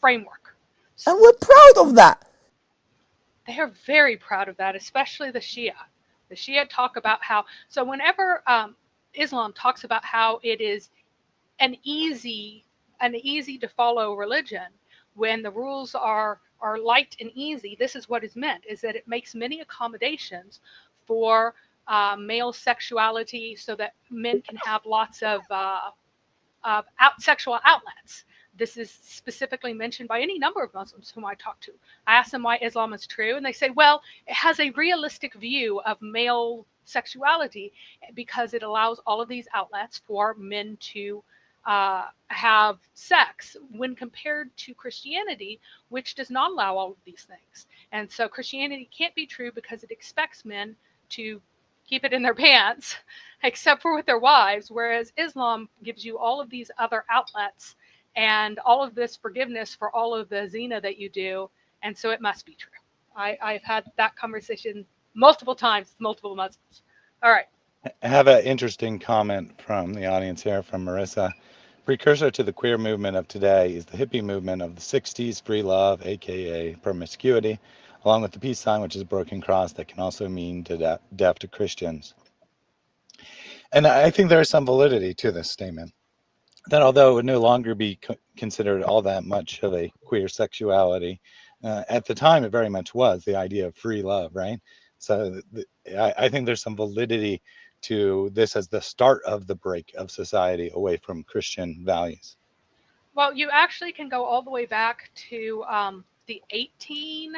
framework. And we're proud of that. They are very proud of that, especially the Shia. The Shia talk about how, so whenever Islam talks about how it is an easy to follow religion, when the rules are light and easy, this is what is meant, is that it makes many accommodations for male sexuality so that men can have lots of sexual outlets. This is specifically mentioned by any number of Muslims whom I talk to. I ask them why Islam is true, and they say, well, it has a realistic view of male sexuality because it allows all of these outlets for men to have sex, when compared to Christianity, which does not allow all of these things. And so Christianity can't be true because it expects men to keep it in their pants, except for with their wives, whereas Islam gives you all of these other outlets and all of this forgiveness for all of the zina that you do, and so it must be true. I've had that conversation multiple times with multiple Muslims. All right. I have an interesting comment from the audience here from Marissa. Precursor to the queer movement of today is the hippie movement of the 60s, free love, aka promiscuity, along with the peace sign, which is a broken cross that can also mean death to Christians. And I think there is some validity to this statement, that although it would no longer be considered all that much of a queer sexuality, at the time it very much was the idea of free love, right? So I think there's some validity to this as the start of the break of society away from Christian values. Well, you actually can go all the way back to the 18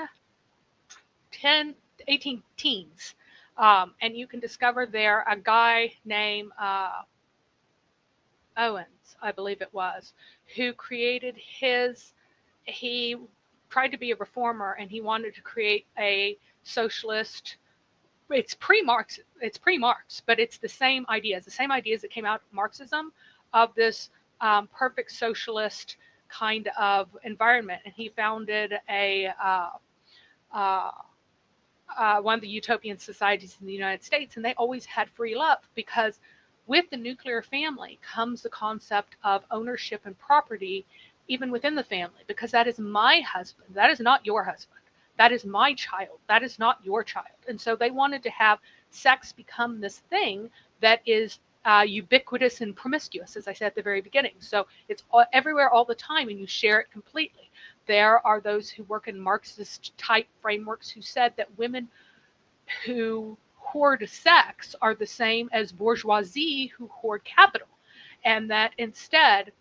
teens, and you can discover there a guy named Owens, I believe it was, who created he tried to be a reformer, and he wanted to create a socialist. It's pre-Marx, but it's the same ideas that came out of Marxism, of this perfect socialist kind of environment. And he founded one of the utopian societies in the United States, and they always had free love, because with the nuclear family comes the concept of ownership and property, even within the family, because that is my husband, that is not your husband. That is my child. That is not your child. And so they wanted to have sex become this thing that is ubiquitous and promiscuous, as I said at the very beginning. So it's everywhere all the time, and you share it completely. There are those who work in Marxist type frameworks who said that women who hoard sex are the same as bourgeoisie who hoard capital, and that instead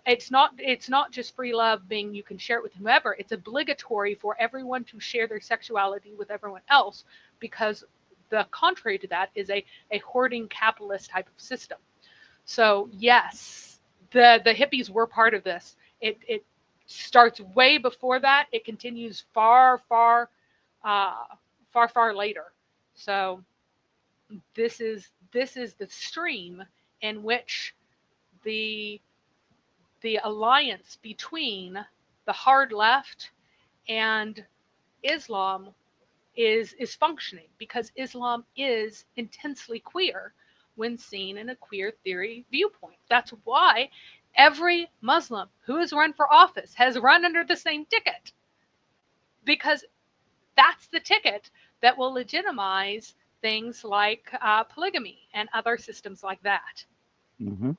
it's not just free love being you can share it with whomever. It's obligatory for everyone to share their sexuality with everyone else, because the contrary to that is a hoarding capitalist type of system. So yes, the hippies were part of this. It starts way before that. It continues uh, far later. So this is the stream in which the the alliance between the hard left and Islam is functioning, because Islam is intensely queer when seen in a queer theory viewpoint. That's why every Muslim who has run for office has run under the same ticket, because that's the ticket that will legitimize things like polygamy and other systems like that. Hmm.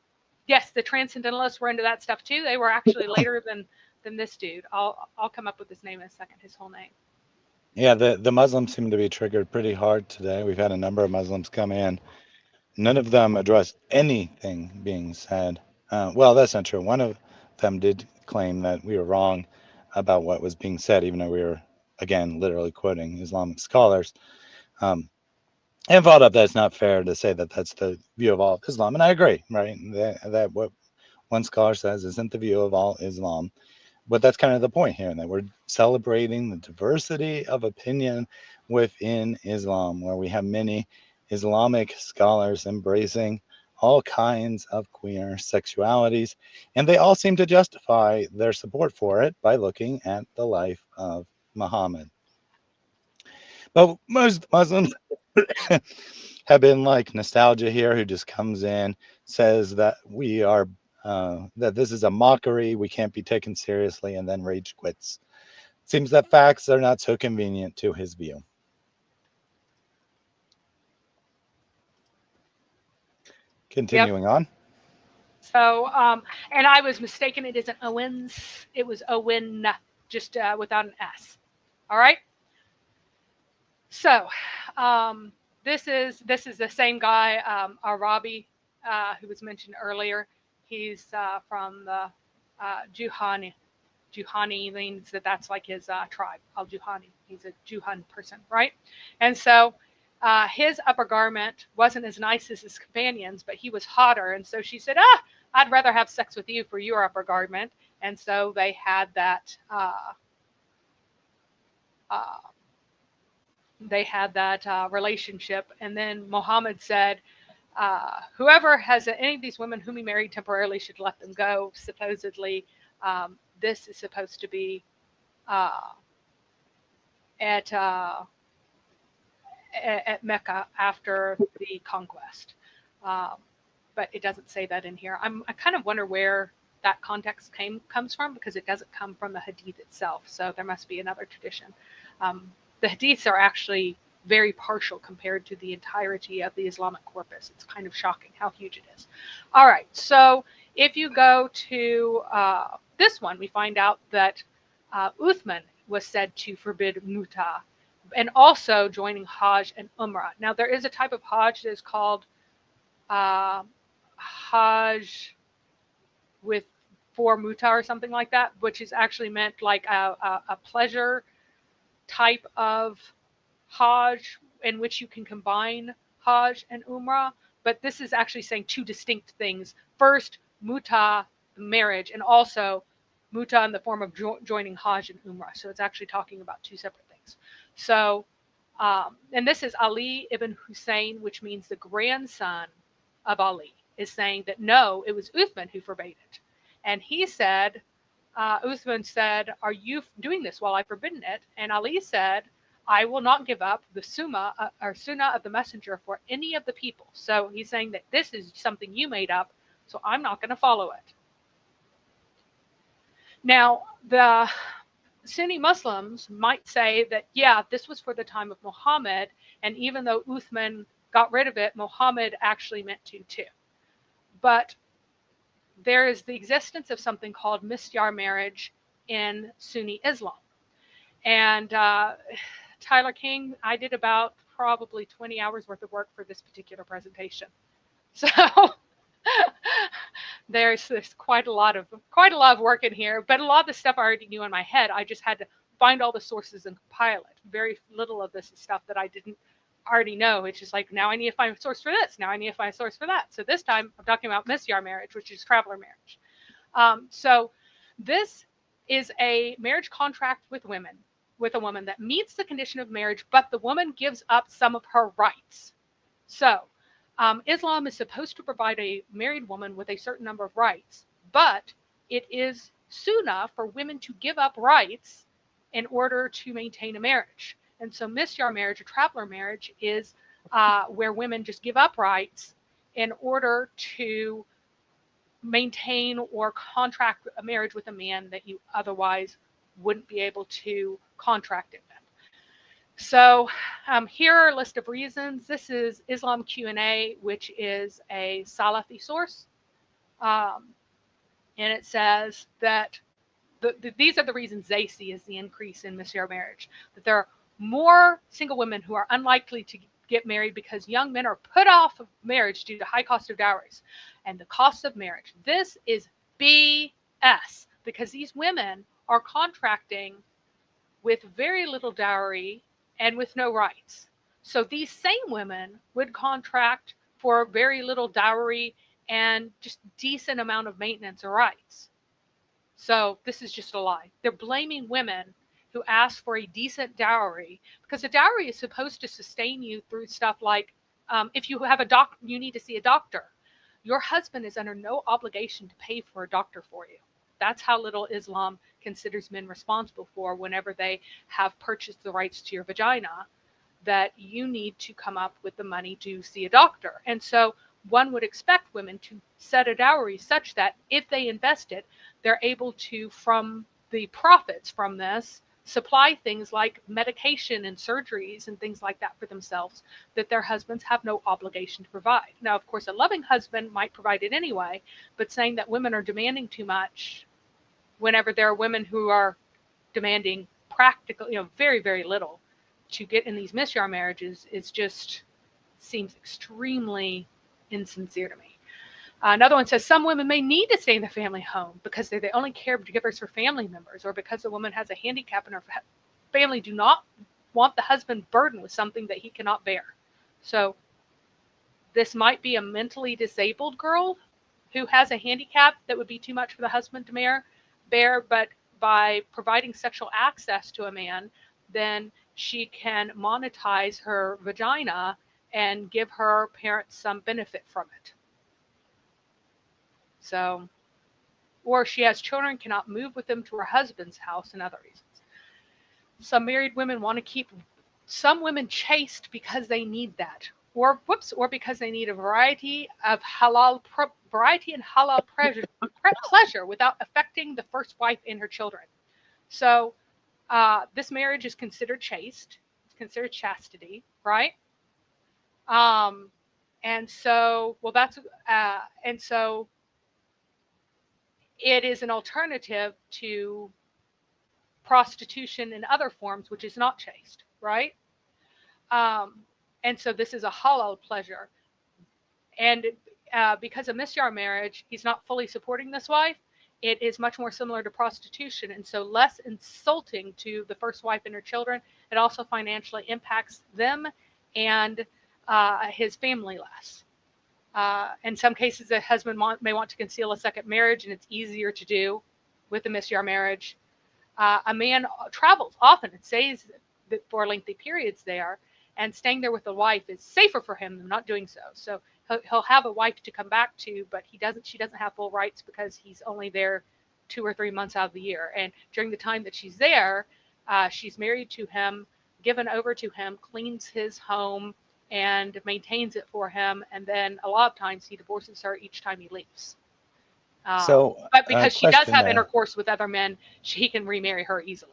Yes, the transcendentalists were into that stuff too. They were actually later than this dude. I'll come up with his name in a second. His whole name. Yeah, the Muslims seem to be triggered pretty hard today. We've had a number of Muslims come in. None of them addressed anything being said. Well, that's not true. One of them did claim that we were wrong about what was being said, even though we were, again, literally quoting Islamic scholars. Um, and followed up that it's not fair to say that that's the view of all of Islam. And I agree, right? That what one scholar says isn't the view of all Islam. But that's kind of the point here, that we're celebrating the diversity of opinion within Islam, where we have many Islamic scholars embracing all kinds of queer sexualities, and they all seem to justify their support for it by looking at the life of Muhammad. But most Muslims have been like nostalgia here, who just comes in, says that we are that this is a mockery, we can't be taken seriously, and then rage quits. Seems that facts are not so convenient to his view. Yep. Continuing on. So, and I was mistaken. It isn't Owens. It was Owen, just without an S. All right. So, this is the same guy, Arabi, who was mentioned earlier. He's from the Juhani. Juhani means that's like his tribe, Al Juhani. He's a Juhan person, right? And so his upper garment wasn't as nice as his companions, but he was hotter. And so she said, I'd rather have sex with you for your upper garment. And so they had that. Uh, relationship. And then Muhammad said, whoever has any of these women whom he married temporarily should let them go. Supposedly, this is supposed to be uh, at uh, at Mecca after the conquest, um, but it doesn't say that in here. I kind of wonder where that context comes from, because it doesn't come from the Hadith itself. So there must be another tradition. The Hadiths are actually very partial compared to the entirety of the Islamic corpus. It's kind of shocking how huge it is. All right, so if you go to this one, we find out that Uthman was said to forbid muta, and also joining Hajj and Umrah. Now, there is a type of Hajj that is called uh, Hajj with for muta or something like that, which is actually meant like a pleasure type of Hajj in which you can combine Hajj and Umrah. But this is actually saying two distinct things. First, muta, the marriage, and also muta in the form of joining Hajj and Umrah. So it's actually talking about two separate things. So, and this is Ali ibn Hussein, which means the grandson of Ali, is saying that no, it was Uthman who forbade it. And he said, Uthman said, are you doing this while I've forbidden it? And Ali said, I will not give up the sunnah of the messenger for any of the people. So he's saying that this is something you made up, so I'm not going to follow it. Now, the Sunni Muslims might say that, yeah, this was for the time of Muhammad, and even though Uthman got rid of it, Muhammad actually meant to too. But there is the existence of something called mistyar marriage in Sunni Islam. And Tyler King, I did about probably 20 hours worth of work for this particular presentation. So there's quite a lot of work in here, but a lot of the stuff I already knew in my head. I just had to find all the sources and compile it. Very little of this is stuff that I didn't already know. It's just like, now I need to find a source for this. Now I need to find a source for that. So this time I'm talking about misyar marriage, which is traveler marriage. So this is a marriage contract with a woman that meets the condition of marriage, but the woman gives up some of her rights. So Islam is supposed to provide a married woman with a certain number of rights, but it is sunnah for women to give up rights in order to maintain a marriage. And so misyar marriage, or traveler marriage, is where women just give up rights in order to maintain or contract a marriage with a man that you otherwise wouldn't be able to contract it with. So here are a list of reasons. This is Islam Q&A, which is a Salafi source. And it says that these are the reasons they see as the increase in misyar marriage. That there are more single women who are unlikely to get married because young men are put off of marriage due to high cost of dowries and the cost of marriage. This is BS, because these women are contracting with very little dowry and with no rights. So these same women would contract for very little dowry and just decent amount of maintenance or rights. So this is just a lie. They're blaming women who ask for a decent dowry, because a dowry is supposed to sustain you through stuff like if you have you need to see a doctor. Your husband is under no obligation to pay for a doctor for you. That's how little Islam considers men responsible for whenever they have purchased the rights to your vagina, that you need to come up with the money to see a doctor. And so one would expect women to set a dowry such that if they invest it, they're able to, from the profits from this, supply things like medication and surgeries and things like that for themselves that their husbands have no obligation to provide. Now, of course, a loving husband might provide it anyway, but saying that women are demanding too much whenever there are women who are demanding practically, very, very little to get in these misyar marriages seems extremely insincere to me. Another one says some women may need to stay in the family home because they're the only caregivers for family members, or because the woman has a handicap and her family do not want the husband burdened with something that he cannot bear. So this might be a mentally disabled girl who has a handicap that would be too much for the husband to bear, but by providing sexual access to a man, then she can monetize her vagina and give her parents some benefit from it. So, or she has children, cannot move with them to her husband's house, and other reasons. Some married women want to keep some women chaste because they need that, or because they need a variety and halal pleasure without affecting the first wife and her children. So this marriage is considered chaste. It's considered chastity, right? And so it is an alternative to prostitution in other forms, which is not chaste, right? And so this is a halal pleasure. And because of misyar marriage, he's not fully supporting this wife. It is much more similar to prostitution, and so less insulting to the first wife and her children. It also financially impacts them and his family less. In some cases, the husband may want to conceal a second marriage, and it's easier to do with a misyar marriage. A man travels often and stays for lengthy periods there, and staying there with the wife is safer for him than not doing so. So he'll have a wife to come back to, but she doesn't have full rights because he's only there 2 or 3 months out of the year. And during the time that she's there, she's married to him, given over to him, cleans his home, and maintains it for him. And then a lot of times he divorces her each time he leaves. But because she does have intercourse with other men, he can remarry her easily.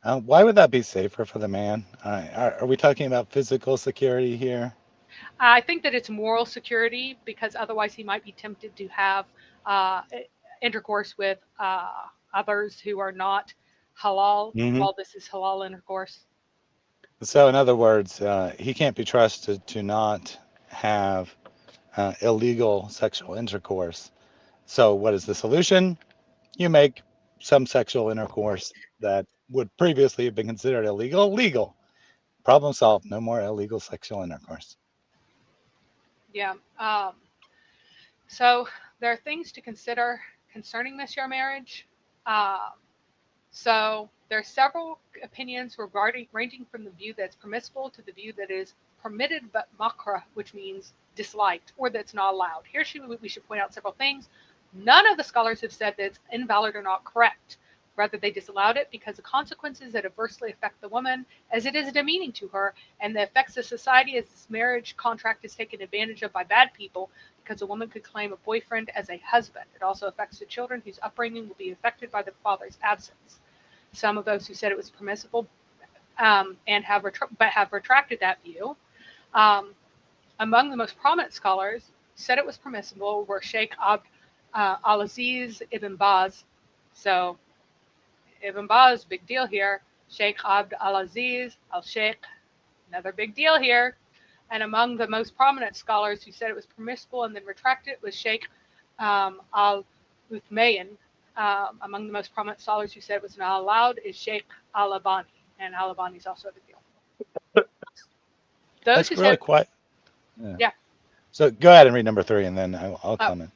Why would that be safer for the man? Are we talking about physical security here? I think that it's moral security, because otherwise he might be tempted to have intercourse with others who are not halal, while this is halal intercourse. So in other words, he can't be trusted to not have illegal sexual intercourse. So, what is the solution? You make some sexual intercourse that would previously have been considered illegal legal. Problem solved. No more illegal sexual intercourse. Yeah. So there are things to consider concerning missionary marriage. Um, so there are several opinions regarding ranging from the view that's permissible to the view that is permitted but makruh, which means disliked or that's not allowed. Here we should point out several things. None of the scholars have said that it's invalid or not correct. Rather, they disallowed it because the consequences that adversely affect the woman, as it is demeaning to her, and the effects of society as this marriage contract is taken advantage of by bad people because a woman could claim a boyfriend as a husband. It also affects the children whose upbringing will be affected by the father's absence. Some of those who said it was permissible and have retracted that view. Um, Among the most prominent scholars who said it was permissible were Sheikh Abd al-Aziz ibn Baz. So Ibn Baz, big deal here. Sheikh Abd al-Aziz al-Sheikh, another big deal here. And among the most prominent scholars who said it was permissible and then retracted it was Sheikh al-Uthmayan. Among the most prominent scholars who said it was not allowed is Sheikh al-Albani. And al-Albani is also a big deal. Those That's who really said, quite. Yeah. yeah, So go ahead and read number 3, and then I'll oh, comment.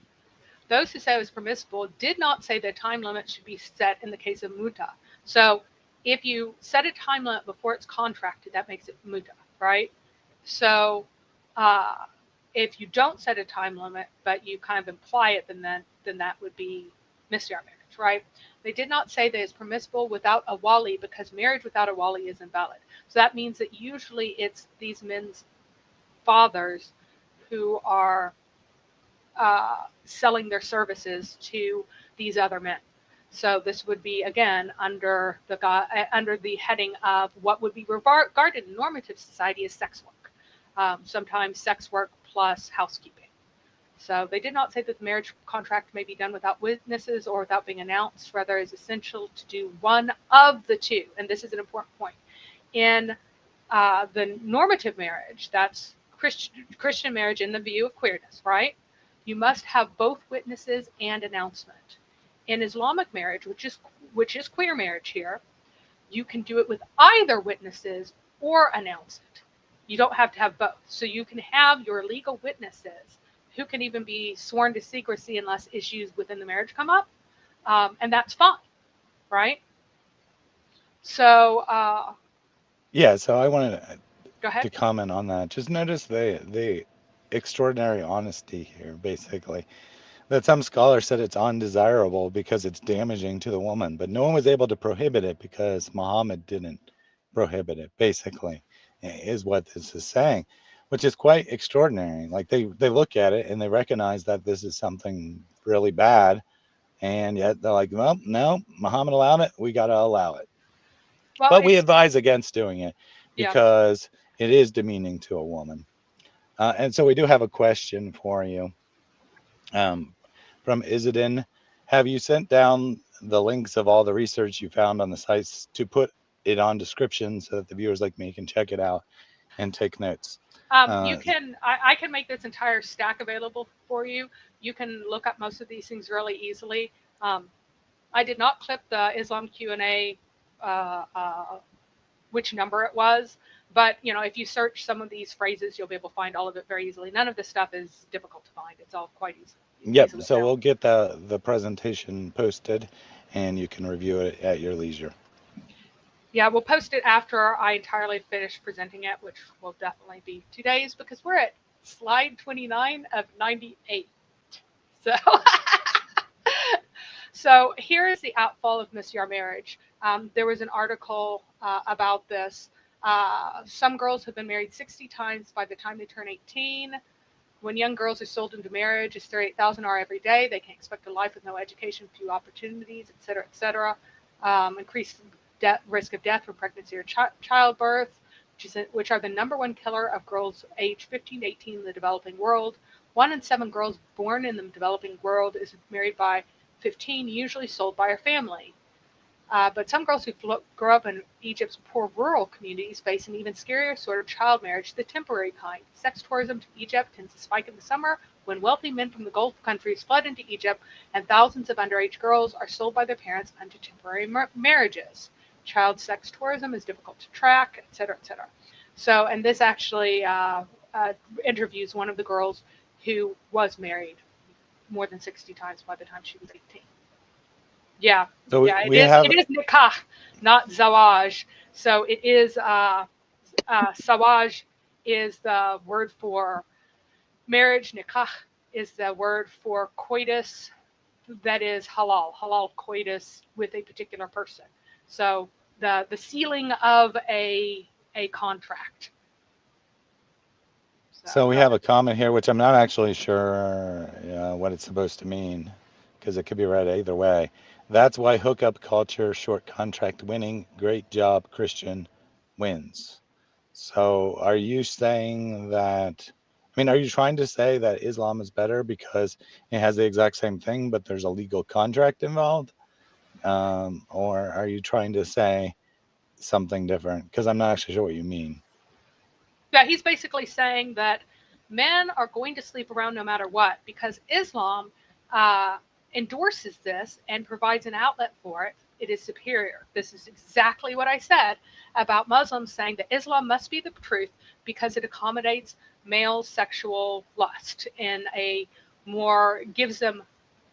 those who said it was permissible did not say the time limit should be set in the case of muta. So if you set a time limit before it's contracted, that makes it muta, right? So uh, if you don't set a time limit, but you kind of imply it, then that would be miscarriage marriage, right? They did not say that it's permissible without a wali because marriage without a wali is invalid. So that means that usually it's these men's fathers who are selling their services to these other men. So this would be again under the heading of what would be regarded in normative society as sex work. Sometimes sex work plus housekeeping. So they did not say that the marriage contract may be done without witnesses or without being announced. Rather, it is essential to do one of the two. And this is an important point. In the normative marriage, that's Christian marriage in the view of queerness, right? You must have both witnesses and announcement. In Islamic marriage, which is queer marriage here, you can do it with either witnesses or announcement. You don't have to have both. So you can have your legal witnesses who can even be sworn to secrecy unless issues within the marriage come up, and that's fine, right? So Yeah. So I wanted go ahead. to comment on that. Just notice the extraordinary honesty here, basically. That some scholars said it's undesirable because it's damaging to the woman, but no one was able to prohibit it because Muhammad didn't prohibit it, basically, is what this is saying, which is quite extraordinary. Like they look at it and they recognize that this is something really bad, and yet they're like, well, no, Muhammad allowed it, we got to allow it. Well, But we it's advise against doing it yeah. because it is demeaning to a woman. And so we do have a question for you. Um, from Izadin. Have you sent down the links of all the research you found on the sites to put it on description so that the viewers like me can check it out and take notes? You Uh, can. I can make this entire stack available for you. You can look up most of these things really easily. Um, I did not clip the Islam Q&A, uh, uh, which number it was, but if you search some of these phrases, you'll be able to find all of it very easily. None of this stuff is difficult to find. It's all quite yep. easily So found. we'll get the presentation posted, and you can review it at your leisure. Yeah, we'll post it after I entirely finish presenting it, which will definitely be 2 days because we're at slide 29 of 98. So, so here is the outfall of miscarriage marriage. There was an article about this. Some girls have been married 60 times by the time they turn 18. When young girls are sold into marriage, it's 38,000 are every day. They can expect a life with no education, few opportunities, et cetera, et cetera. Increased risk of death from pregnancy or childbirth, which are the number one killer of girls aged 15 to 18 in the developing world. 1 in 7 girls born in the developing world is married by 15, usually sold by her family. But some girls who grow up in Egypt's poor rural communities face an even scarier sort of child marriage, the temporary kind. Sex tourism to Egypt tends to spike in the summer when wealthy men from the Gulf countries flood into Egypt, and thousands of underage girls are sold by their parents under temporary marriages. Child sex tourism is difficult to track, etc., etc. So, and this actually interviews one of the girls who was married more than 60 times by the time she was 18. Yeah, So yeah, we have it is nikah, not zawaj. So it is zawaj is the word for marriage. Nikah is the word for coitus that is halal coitus with a particular person. So the sealing of a contract. So so we have a comment here, which I'm not actually sure what it's supposed to mean, because it could be read either way. That's why hookup culture, short contract winning, great job, Christian, wins. So are you saying that, I mean, are you trying to say that Islam is better because it has the exact same thing, but there's a legal contract involved? Or are you trying to say something different? Because I'm not actually sure what you mean. yeah, he's basically saying that men are going to sleep around no matter what because Islam uh, endorses this and provides an outlet for it. It is superior. This is exactly what I said about Muslims saying that Islam must be the truth because it accommodates male sexual lust in a more, gives them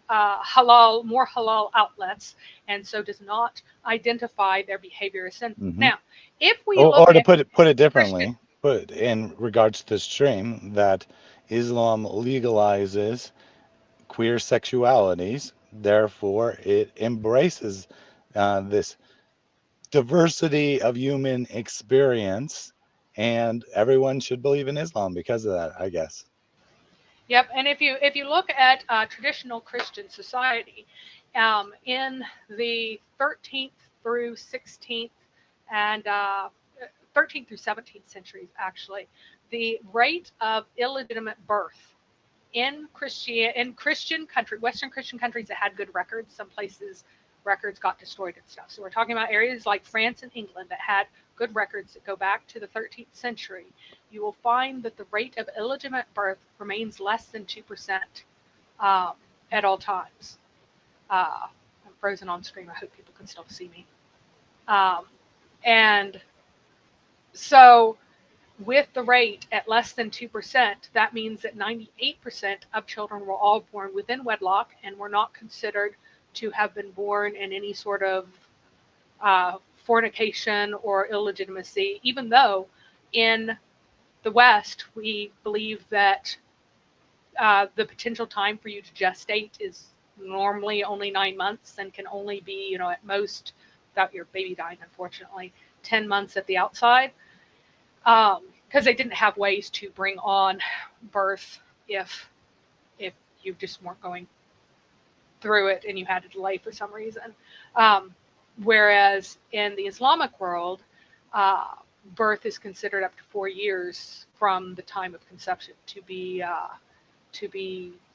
more halal outlets, and so does not identify their behavior as sinful. Hmm. Now, if we look Or to at put it Christian, differently, put in regards to the stream, that Islam legalizes queer sexualities, therefore it embraces this diversity of human experience, and everyone should believe in Islam because of that, I guess. yep, and if you look at traditional Christian society, in the 13th through 16th and 13th through 17th centuries, actually, the rate of illegitimate birth in Christian country, Western Christian countries that had good records. Some places records got destroyed and stuff. So we're talking about areas like France and England that had good records that go back to the 13th century. You will find that the rate of illegitimate birth remains less than 2% um, at all times. I'm frozen on screen. I hope people can still see me. Um, and so with the rate at less than 2%, that means that 98% of children were all born within wedlock and were not considered to have been born in any sort of fornication or illegitimacy, even though in the West we believe that the potential time for you to gestate is normally only 9 months and can only be, at most, without your baby dying, unfortunately, 10 months at the outside. Because they didn't have ways to bring on birth if you just weren't going through it and you had a delay for some reason. Um, Whereas in the Islamic world, uh, birth is considered up to 4 years from the time of conception to be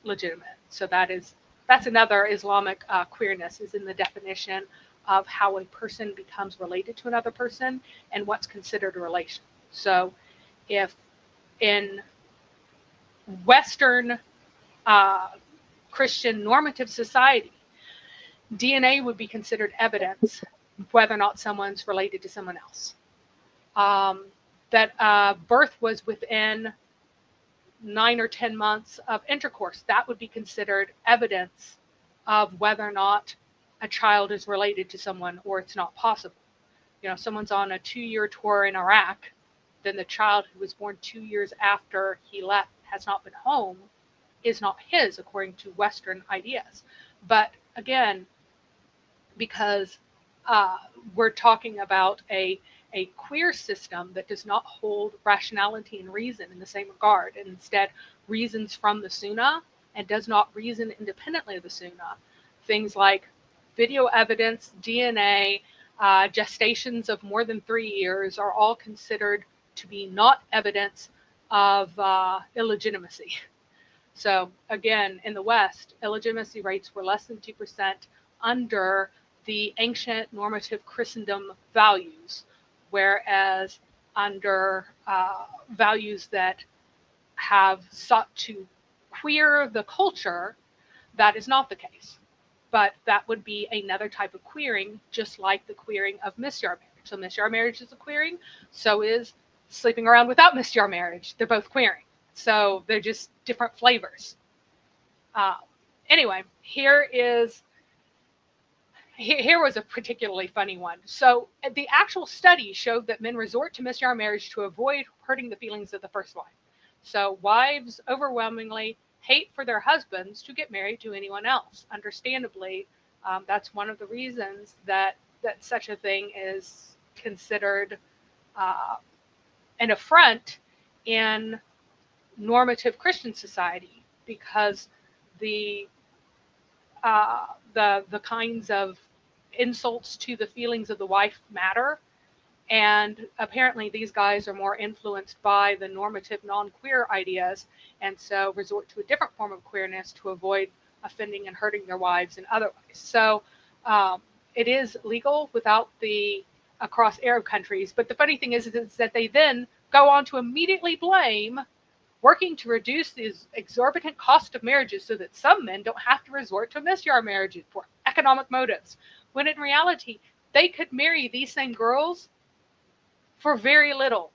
legitimate. So that's another Islamic queerness, is in the definition of how a person becomes related to another person and what's considered a relation. So if in Western uh, Christian normative society, DNA would be considered evidence whether or not someone's related to someone else. Um, that birth was within 9 or 10 months of intercourse, that would be considered evidence of whether or not a child is related to someone or it's not possible. Someone's on a 2-year tour in Iraq, then the child who was born 2 years after he left, has not been home, is not his according to Western ideas. But again, because uh, we're talking about a queer system that does not hold rationality and reason in the same regard, and instead reasons from the Sunnah and does not reason independently of the Sunnah. Things like video evidence, DNA, gestations of more than 3 years are all considered to be not evidence of illegitimacy. So again, in the West, illegitimacy rates were less than 2% under the ancient normative Christendom values, whereas under values that have sought to queer the culture, that is not the case. But that would be another type of queering, just like the queering of misjar marriage. So misjar marriage is a queering, so is sleeping around without misjar marriage. They're both queering. So they're just different flavors. Uh, anyway, here was a particularly funny one. So the actual study showed that men resort to miscarriage marriage to avoid hurting the feelings of the first wife. So wives overwhelmingly hate for their husbands to get married to anyone else. Understandably, that's one of the reasons that such a thing is considered uh, an affront in normative Christian society, because the the kinds of insults to the feelings of the wife matter. And apparently, these guys are more influenced by the normative non-queer ideas, and so resort to a different form of queerness to avoid offending and hurting their wives in other ways. So it is legal without the across Arab countries. But the funny thing is that they then go on to immediately blame working to reduce the exorbitant cost of marriages so that some men don't have to resort to miscarriage marriages for economic motives, when in reality, they could marry these same girls for very little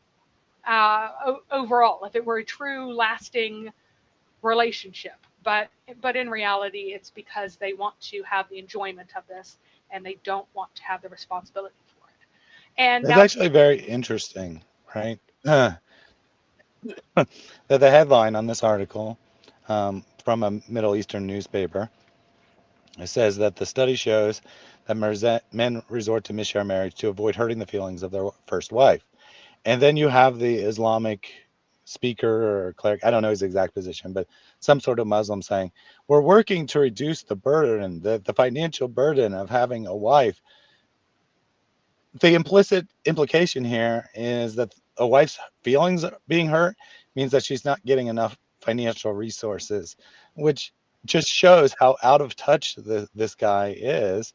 overall if it were a true, lasting relationship. But in reality, it's because they want to have the enjoyment of this and they don't want to have the responsibility for it. And It's now, actually very interesting, right? That the headline on this article from a Middle Eastern newspaper, it says that the study shows that men resort to miscarriage marriage to avoid hurting the feelings of their first wife. And then you have the Islamic speaker or cleric, I don't know his exact position, but some sort of Muslim saying, we're working to reduce the burden, the financial burden of having a wife. The implicit implication here is that a wife's feelings being hurt means that she's not getting enough financial resources, which just shows how out of touch this guy is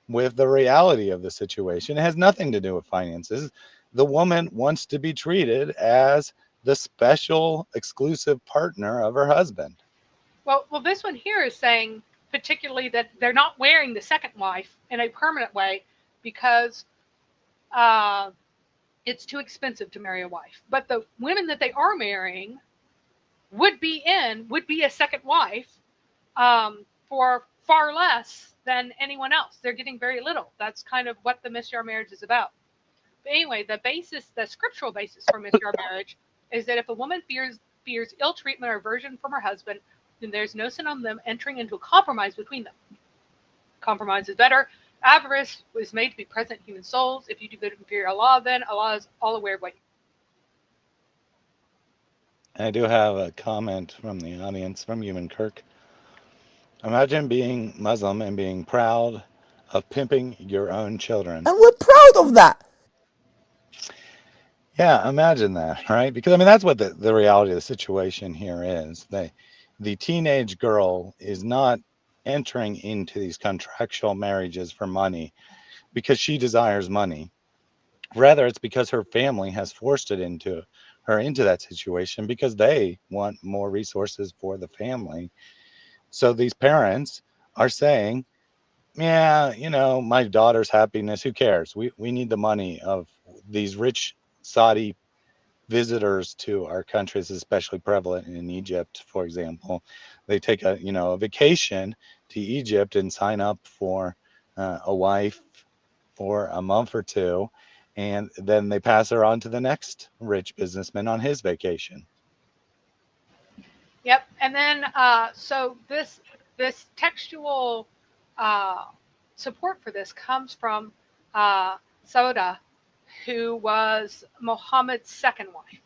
with the reality of the situation. It has nothing to do with finances. The woman wants to be treated as the special exclusive partner of her husband. well, this one here is saying particularly that they're not wearing the second wife in a permanent way because uh, it's too expensive to marry a wife. But the women that they are marrying would be a second wife for far less than anyone else. They're getting very little. That's kind of what the miscarriage marriage is about. But anyway, the scriptural basis for miscarriage marriage is that if a woman fears ill treatment or aversion from her husband, then there's no sin on them entering into a compromise between them. Compromise is better. Avarice was made to be present in human souls. If you do good and fear Allah, then Allah is all aware of what you. I do have a comment from the audience from Human Kirk. Imagine being Muslim and being proud of pimping your own children. And we're proud of that. Yeah, imagine that, right? Because I mean that's what the reality of the situation here is. The teenage girl is not entering into these contractual marriages for money because she desires money. Rather, it's because her family has forced it into her into that situation because they want more resources for the family. So these parents are saying, yeah, my daughter's happiness, who cares? We need the money of these rich Saudi visitors to our country. Is especially prevalent in Egypt, for example. They take a vacation to Egypt and sign up for a wife for a month or two, and then they pass her on to the next rich businessman on his vacation. Yep. And then so this textual uh, support for this comes from Sauda, who was Muhammad's second wife.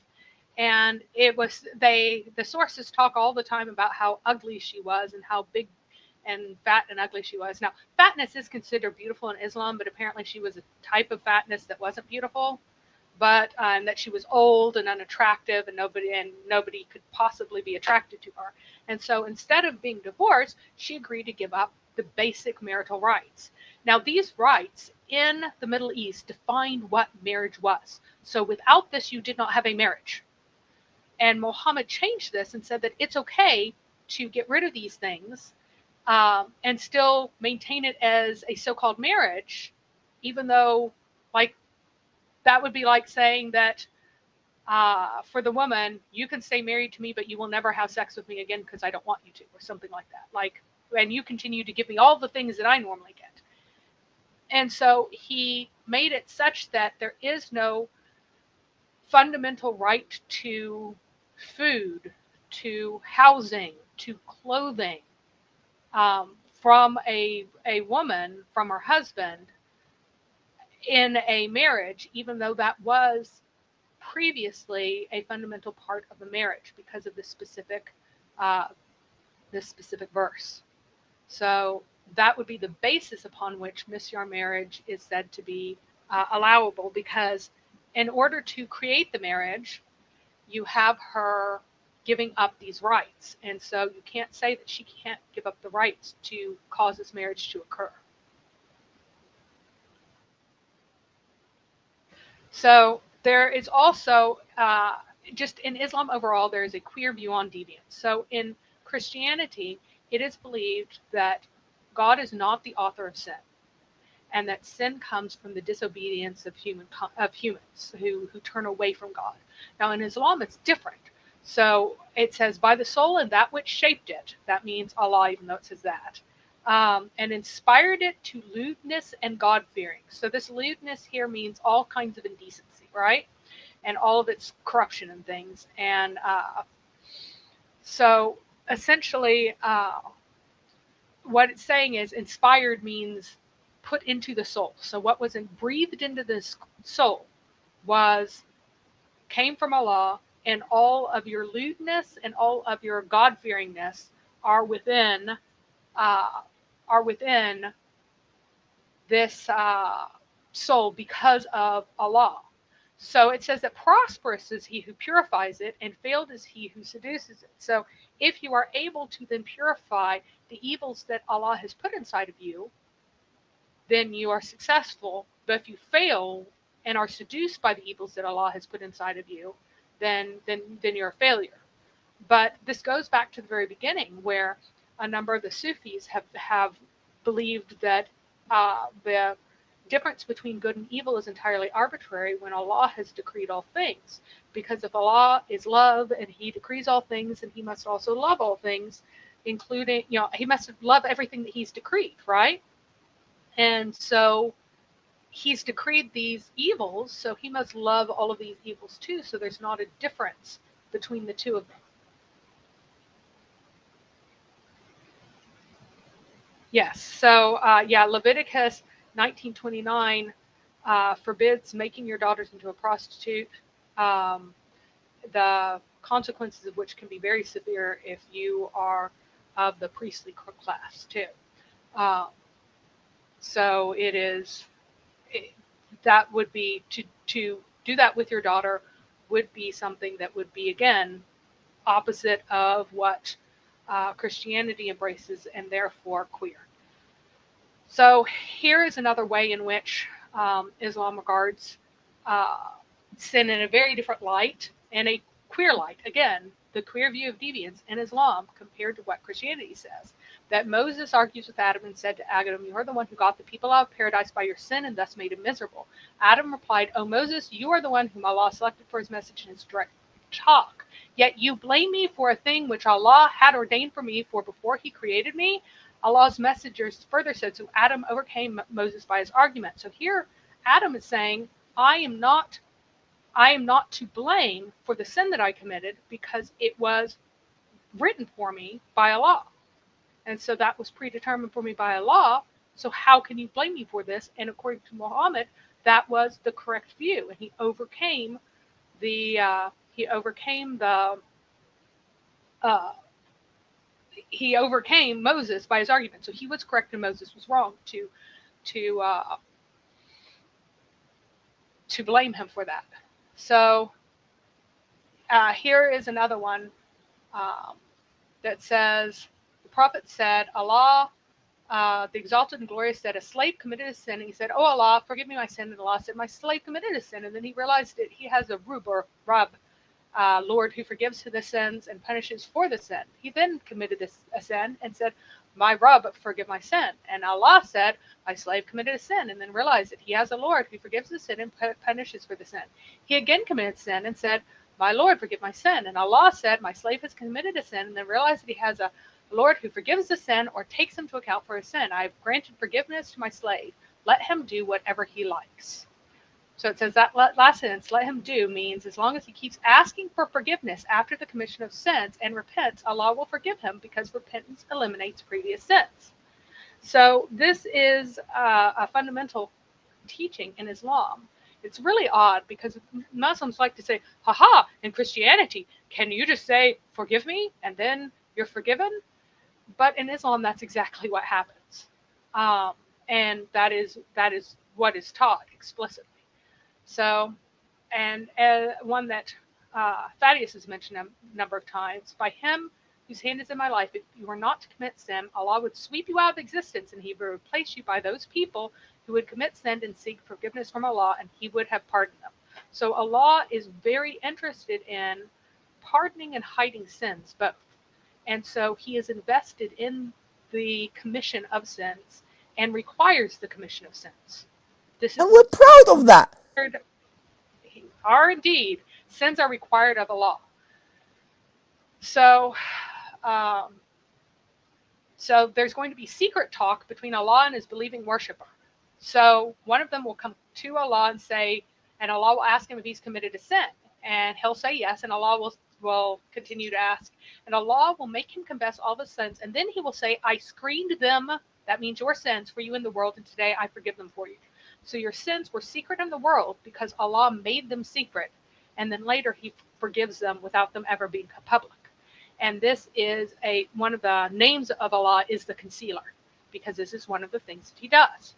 And it was the sources talk all the time about how ugly she was and how big and fat and ugly she was. Now, fatness is considered beautiful in Islam, but apparently she was a type of fatness that wasn't beautiful, but that she was old and unattractive, and nobody could possibly be attracted to her. And so instead of being divorced, she agreed to give up the basic marital rights. Now, these rights in the Middle East defined what marriage was. So without this, you did not have a marriage. And Muhammad changed this and said that it's okay to get rid of these things and still maintain it as a so-called marriage, even though, like, that would be like saying that for the woman, you can stay married to me, but you will never have sex with me again because I don't want you to, or something like that. Like, and you continue to give me all the things that I normally get. And so he made it such that there is no fundamental right to food, to housing, to clothing from a woman, from her husband in a marriage, even though that was previously a fundamental part of the marriage because of uh, this specific verse. So that would be the basis upon which misyar marriage is said to be allowable, because in order to create the marriage, you have her giving up these rights. And so you can't say that she can't give up the rights to cause this marriage to occur. So there is also, just in Islam overall, there is a queer view on deviance. So in Christianity, it is believed that God is not the author of sin, and that sin comes from the disobedience of humans who turn away from God. Now in Islam, it's different. So it says, by the soul and that which shaped it. That means Allah, even though it says that. And inspired it to lewdness and God-fearing. So this lewdness here means all kinds of indecency, right? And all of its corruption and things. And so essentially, what it's saying is inspired means put into the soul. So what was breathed into this soul came from Allah, and all of your lewdness and all of your God-fearingness are within uh, this soul because of Allah. So it says that prosperous is he who purifies it, and failed is he who seduces it. So if you are able to then purify the evils that Allah has put inside of you, then you are successful. But if you fail and are seduced by the evils that Allah has put inside of you, then you're a failure. But this goes back to the very beginning, where a number of the Sufis have believed that the difference between good and evil is entirely arbitrary when Allah has decreed all things. Because if Allah is love and he decrees all things, then he must also love all things, including, he must love everything that he's decreed, right? And so he's decreed these evils, so he must love all of these evils too, so there's not a difference between the two of them. Yes, so Leviticus 19:29 forbids making your daughters into a prostitute, the consequences of which can be very severe if you are of the priestly class too. So that would be to do that with your daughter would be something that would be, again, opposite of what Christianity embraces, and therefore queer. So here is another way in which Islam regards sin in a very different light, and a queer light. Again, the queer view of deviance in Islam compared to what Christianity says. That Moses argues with Adam and said to Adam, "You are the one who got the people out of paradise by your sin and thus made them miserable." Adam replied, "O Moses, you are the one whom Allah selected for his message and his direct talk. Yet you blame me for a thing which Allah had ordained for me, for before he created me." Allah's messengers further said, so Adam overcame Moses by his argument. So here Adam is saying, I am not to blame for the sin that I committed, because it was written for me by Allah. And so that was predetermined for me by Allah. So how can you blame me for this? And according to Muhammad, that was the correct view. And he overcame Moses by his argument. So he was correct and Moses was wrong to blame him for that. So here is another one that says, the Prophet said, Allah the exalted and glorious said, a slave committed a sin. And he said, oh Allah, forgive me my sin. And Allah said, my slave committed a sin. And then he realized that he has a Rab, Lord who forgives the sins and punishes for the sin. He then committed a sin and said, my Rab, forgive my sin. And Allah said, my slave committed a sin, and then realized that he has a Lord who forgives the sin and punishes for the sin. He again committed sin and said, my Lord, forgive my sin. And Allah said, my slave has committed a sin, and then realized that he has a Lord who forgives the sin or takes him to account for his sin. I have granted forgiveness to my slave. Let him do whatever he likes. So it says that last sentence, let him do, means as long as he keeps asking for forgiveness after the commission of sins and repents, Allah will forgive him because repentance eliminates previous sins. So this is a fundamental teaching in Islam. It's really odd because Muslims like to say, haha, in Christianity, can you just say, forgive me, and then you're forgiven? But in Islam, that's exactly what happens. And that is what is taught explicitly. So, and one that Thaddeus has mentioned a number of times, by him whose hand is in my life, if you were not to commit sin, Allah would sweep you out of existence and he would replace you by those people who would commit sin and seek forgiveness from Allah, and he would have pardoned them. So Allah is very interested in pardoning and hiding sins both. And so he is invested in the commission of sins and requires the commission of sins. This And is we're proud of that. are indeed, sins are required of the law. So, so there's going to be secret talk between Allah and his believing worshiper. So one of them will come to Allah and say, and Allah will ask him if he's committed a sin, and he'll say yes, and Allah will continue to ask, and Allah will make him confess all the sins, and then he will say, I screened them, that means your sins, for you in the world, and today I forgive them for you. So your sins were secret in the world because Allah made them secret, and then later he forgives them without them ever being public. And this is one of the names of Allah is the concealer, because this is one of the things that he does.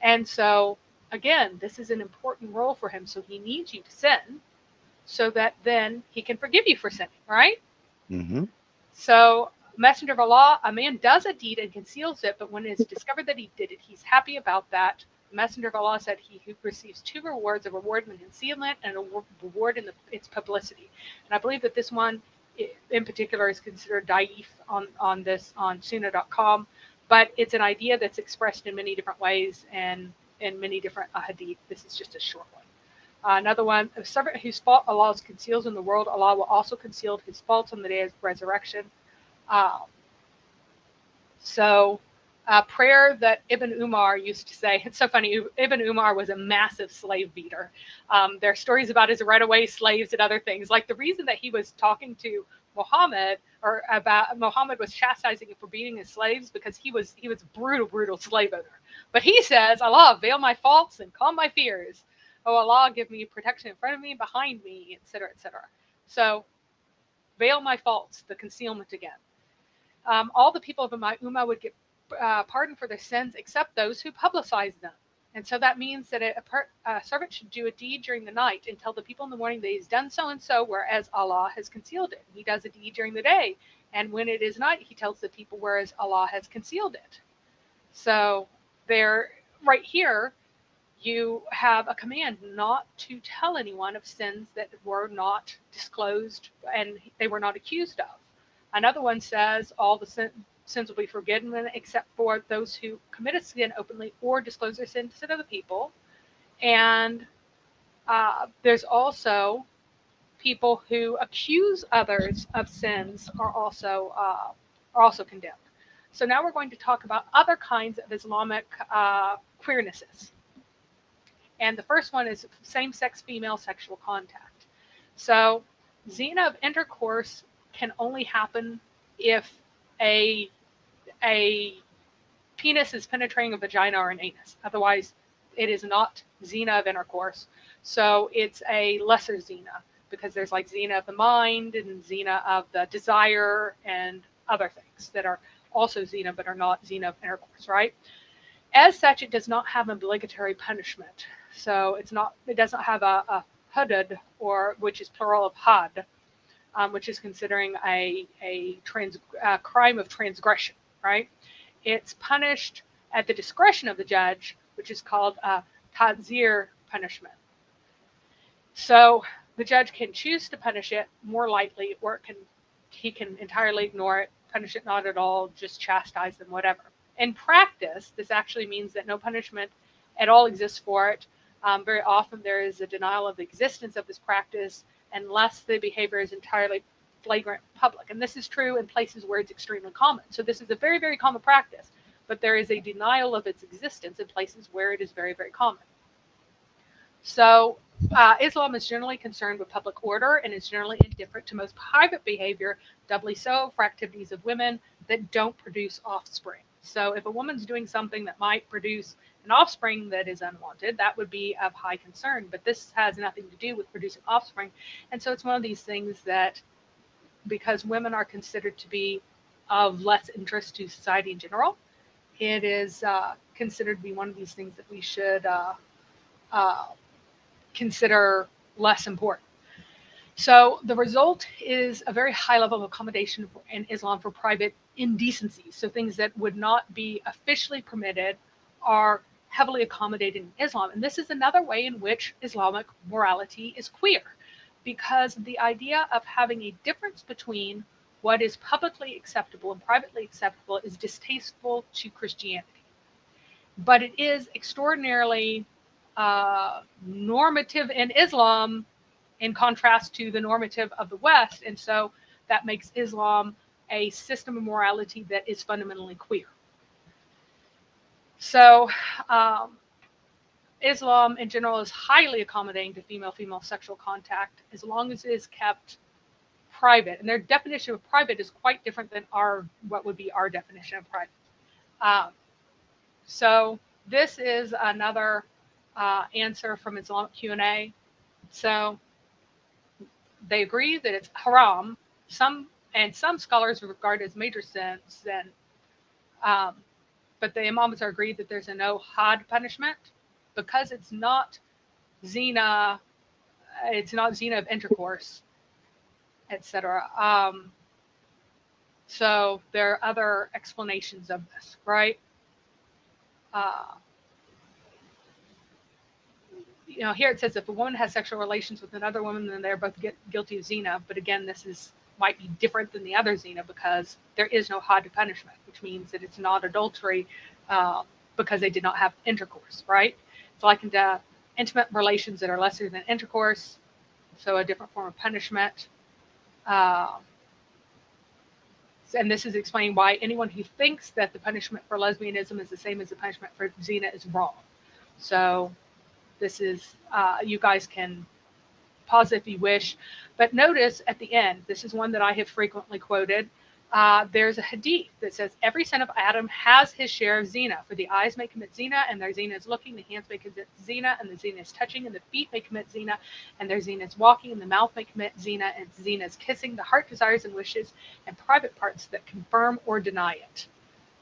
And so again, this is an important role for him. So he needs you to sin so that then he can forgive you for sinning, right? Mm-hmm. So messenger of Allah, a man does a deed and conceals it, but when it is discovered that he did it, he's happy about that. The messenger of Allah said he who receives two rewards, a reward in the concealment and a reward in its publicity. And I believe that this one in particular is considered daif on sunnah.com, but it's an idea that's expressed in many different ways and in many different hadith. This is just a short one. Another one, a servant whose fault Allah conceals in the world, Allah will also conceal his faults on the day of resurrection. Prayer that Ibn Umar used to say, it's so funny, Ibn Umar was a massive slave beater. There are stories about his runaway slaves and other things. Like the reason that he was talking to Muhammad, or about Muhammad was chastising him for beating his slaves because he was brutal slave owner. But he says, Allah, veil my faults and calm my fears. Oh Allah, give me protection in front of me, behind me, etc., etc. So, veil my faults, the concealment again. All the people of my ummah would get pardon for their sins except those who publicize them. And so that means that a servant should do a deed during the night and tell the people in the morning that he's done so and so, whereas Allah has concealed it. He does a deed during the day, and when it is night, he tells the people, whereas Allah has concealed it. So there, right here, you have a command not to tell anyone of sins that were not disclosed and they were not accused of. Another one says all the sins will be forgiven except for those who commit a sin openly or disclose their sin to other people. And there's also people who accuse others of sins are also condemned. So now we're going to talk about other kinds of Islamic queernesses. And the first one is same-sex female sexual contact. So zina of intercourse can only happen if a penis is penetrating a vagina or an anus. Otherwise, it is not zina of intercourse. So it's a lesser zina because there's like zina of the mind and zina of the desire and other things that are also zina but are not zina of intercourse, right? As such, it does not have obligatory punishment. So it doesn't have a hudud, or which is plural of had, which is considering a crime of transgression, right? it's punished at the discretion of the judge, which is called ta'zir punishment. So the judge can choose to punish it more lightly, or he can entirely ignore it, punish it not at all, just chastise them, whatever. In practice, this actually means that no punishment at all exists for it. Very often there is a denial of the existence of this practice unless the behavior is entirely flagrant public. And this is true in places where it's extremely common. So this is a very, very common practice, but there is a denial of its existence in places where it is very, very common. So Islam is generally concerned with public order and is generally indifferent to most private behavior, doubly so for activities of women that don't produce offspring. So if a woman's doing something that might produce an offspring that is unwanted, that would be of high concern. But this has nothing to do with producing offspring. And so it's one of these things that, because women are considered to be of less interest to society in general, it is considered to be one of these things that we should consider less important. So the result is a very high level of accommodation in Islam for private indecencies. So things that would not be officially permitted are heavily accommodated in Islam. And this is another way in which Islamic morality is queer, because the idea of having a difference between what is publicly acceptable and privately acceptable is distasteful to Christianity. But it is extraordinarily normative in Islam in contrast to the normative of the West. And so that makes Islam a system of morality that is fundamentally queer. So Islam in general is highly accommodating to female-female sexual contact as long as it is kept private. And their definition of private is quite different than what would be our definition of private. So this is another answer from Islamic Q&A. So they agree that it's haram. Some scholars regard it as major sins. But the Imams are agreed that there's a no had punishment because it's not zina. It's not zina of intercourse, etc. So there are other explanations of this, right? Here it says if a woman has sexual relations with another woman, then they're both guilty of zina. But again, this might be different than the other zina because there is no had punishment, which means that it's not adultery because they did not have intercourse, right? It's likened to intimate relations that are lesser than intercourse, so a different form of punishment. And this is explaining why anyone who thinks that the punishment for lesbianism is the same as the punishment for zina is wrong. So this is, you guys can pause if you wish, but notice at the end, this is one that I have frequently quoted. There's a hadith that says, every son of Adam has his share of zina, for the eyes may commit zina, and their zina is looking, the hands may commit zina, and the zina is touching, and the feet may commit zina, and their zina is walking, and the mouth may commit zina, and zina is kissing, the heart desires and wishes, and private parts that confirm or deny it.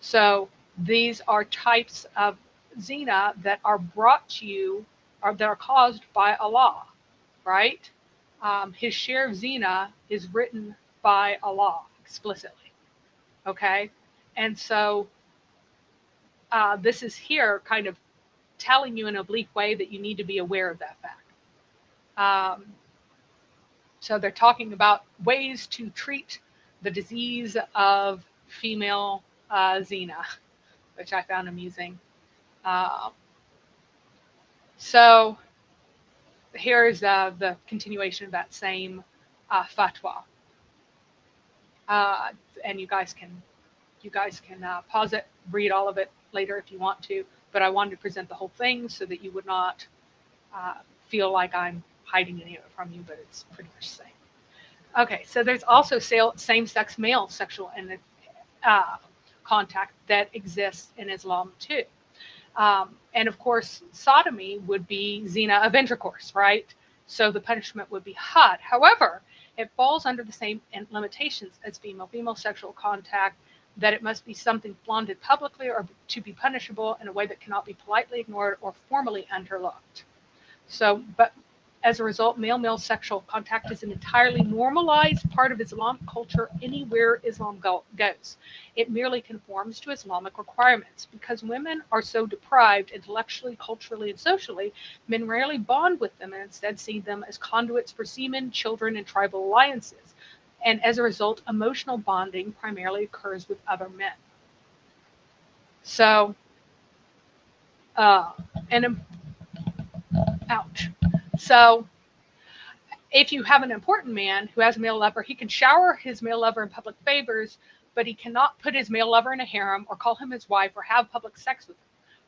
So these are types of zina that are brought to you, or that are caused by Allah, right? His share of zina is written by Allah explicitly. Okay, and so this is here kind of telling you in an oblique way that you need to be aware of that fact. So they're talking about ways to treat the disease of female zina, which I found amusing. So here's the continuation of that same fatwa. And you guys can pause it, read all of it later if you want to, but I wanted to present the whole thing so that you would not feel like I'm hiding any of it from you, but it's pretty much the same. Okay, so there's also same-sex male sexual contact that exists in Islam too. And of course, sodomy would be zina of intercourse, right? So the punishment would be had. However, it falls under the same limitations as female-female sexual contact, that it must be something flaunted publicly or to be punishable in a way that cannot be politely ignored or formally underlooked. So, but As a result, male-male sexual contact is an entirely normalized part of Islamic culture anywhere Islam goes. It merely conforms to Islamic requirements. Because women are so deprived intellectually, culturally, and socially, men rarely bond with them and instead see them as conduits for semen, children, and tribal alliances. And as a result, emotional bonding primarily occurs with other men. So, uh, and ouch. So, if you have an important man who has a male lover, he can shower his male lover in public favors, but he cannot put his male lover in a harem or call him his wife or have public sex with him,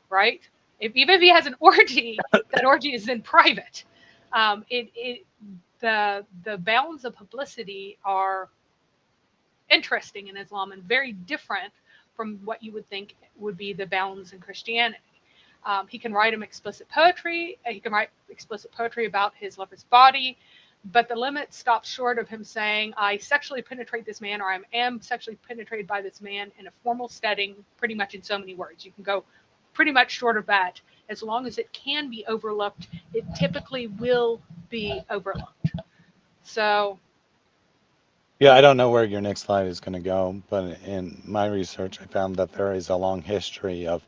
right? Even if he has an orgy, that orgy is in private. The bounds of publicity are interesting in Islam and very different from what you would think would be the bounds in Christianity. He can write him explicit poetry. He can write explicit poetry about his lover's body, but the limit stops short of him saying, "I sexually penetrate this man," or "I am sexually penetrated by this man" in a formal setting, pretty much in so many words. You can go pretty much short of that. As long as it can be overlooked, it typically will be overlooked. So, Yeah, I don't know where your next slide is going to go, but in my research, I found that there is a long history of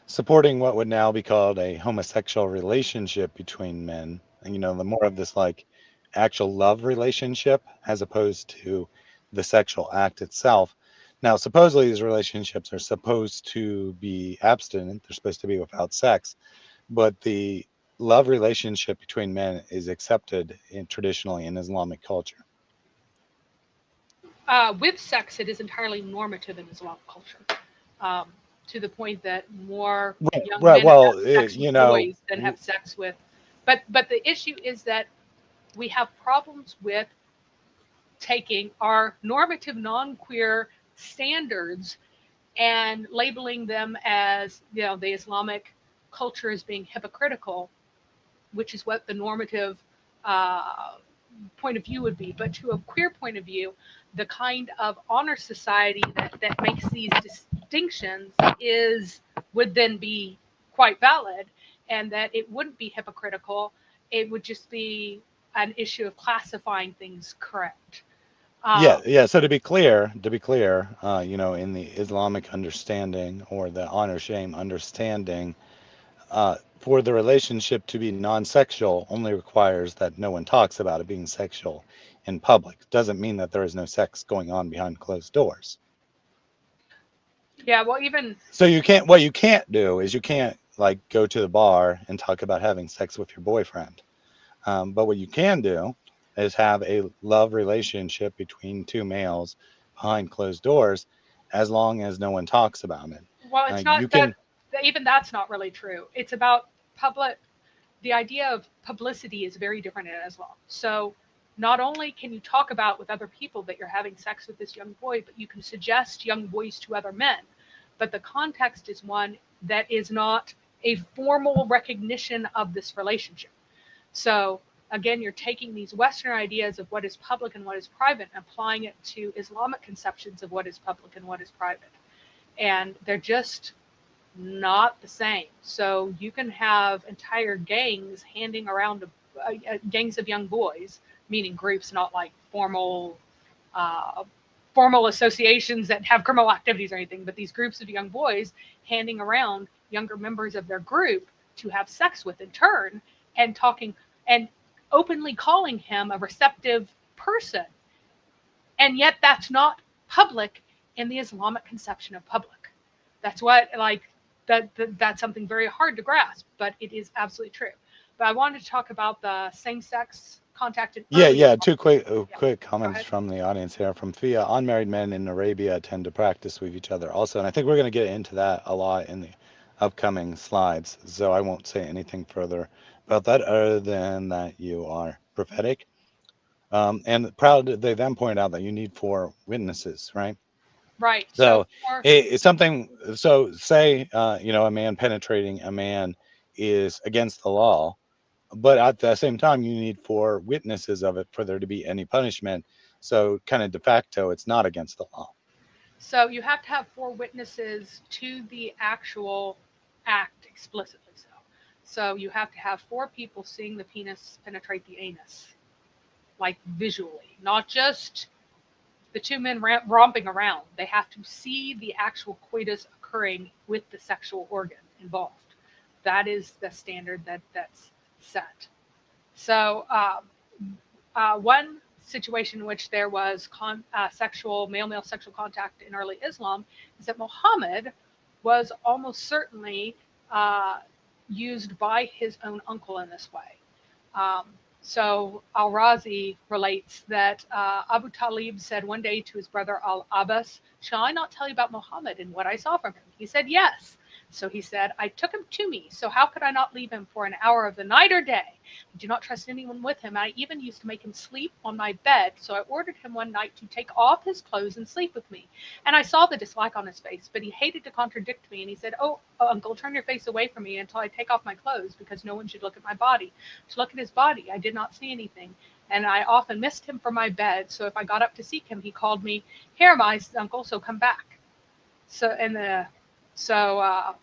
supporting what would now be called a homosexual relationship between men. And, the more of this like actual love relationship as opposed to the sexual act itself. Now, supposedly these relationships are supposed to be abstinent, they're supposed to be without sex, but the love relationship between men is accepted traditionally in Islamic culture. with sex, it is entirely normative in Islamic culture, um, to the point that more Right, young right. men have Well, sex with boys than have sex with. But the issue is that we have problems with taking our normative non-queer standards and labeling them as, the Islamic culture as being hypocritical, which is what the normative uh, point of view would be. But to a queer point of view, the kind of honor society that makes these distinctions would then be quite valid, and that it wouldn't be hypocritical. It would just be an issue of classifying things correct. yeah, Um, yeah. So to be clear, in the Islamic understanding or the honor shame understanding, for the relationship to be non-sexual only requires that no one talks about it being sexual in public. Doesn't mean that there is no sex going on behind closed doors. yeah, well, even So what you can't do is you can't like go to the bar and talk about having sex with your boyfriend. But what you can do is have a love relationship between two males behind closed doors, as long as no one talks about it. well, it's You not that, can, even that's not really true. It's about public. The idea of publicity is very different in Islam. So not only can you talk about with other people that you're having sex with this young boy, but you can suggest young boys to other men. But the context is one that is not a formal recognition of this relationship. So again, you're taking these Western ideas of what is public and what is private and applying it to Islamic conceptions of what is public and what is private. And they're just not the same. So you can have entire gangs handing around gangs of young boys, meaning groups, not like uh, formal associations that have criminal activities or anything, but these groups of young boys handing around younger members of their group to have sex with in turn, and talking and openly calling him a receptive person. And yet that's not public in the Islamic conception of public. That's what, like, that's something very hard to grasp, but it is absolutely true. But I wanted to talk about the same-sex contact in yeah, early yeah. Islam. Two quick, Yeah, quick go comments ahead. from the audience here. From Fia, unmarried men in Arabia tend to practice with each other also, and I think we're going to get into that a lot in the upcoming slides. So I won't say anything further about that, other than that you are prophetic. And proud, they then point out that you need four witnesses, right? Right. So So for it's something, so say, a man penetrating a man is against the law, but at the same time, you need four witnesses of it for there to be any punishment. So kind of de facto, it's not against the law. So you have to have four witnesses to the actual act explicitly. So So you have to have 4 people seeing the penis penetrate the anus, like visually, not just the 2 men romping around. They have to see the actual coitus occurring with the sexual organ involved. That is the standard that's set. So one situation in which there was sexual male sexual contact in early Islam is that Muhammad was almost certainly used by his own uncle in this way. Um, so Al-Razi relates that Abu Talib said one day to his brother Al-Abbas, "Shall I not tell you about Muhammad and what I saw from him?" He said, "Yes." So he said, "I took him to me, so how could I not leave him for an hour of the night or day? I do not trust anyone with him. I even used to make him sleep on my bed, so I ordered him one night to take off his clothes and sleep with me. And I saw the dislike on his face, but he hated to contradict me, and he said, 'Oh, uncle, turn your face away from me until I take off my clothes, because no one should look at my body.' To look at his body, I did not see anything, and I often missed him from my bed, so if I got up to seek him, he called me, 'Here am I, uncle, so come back.'" So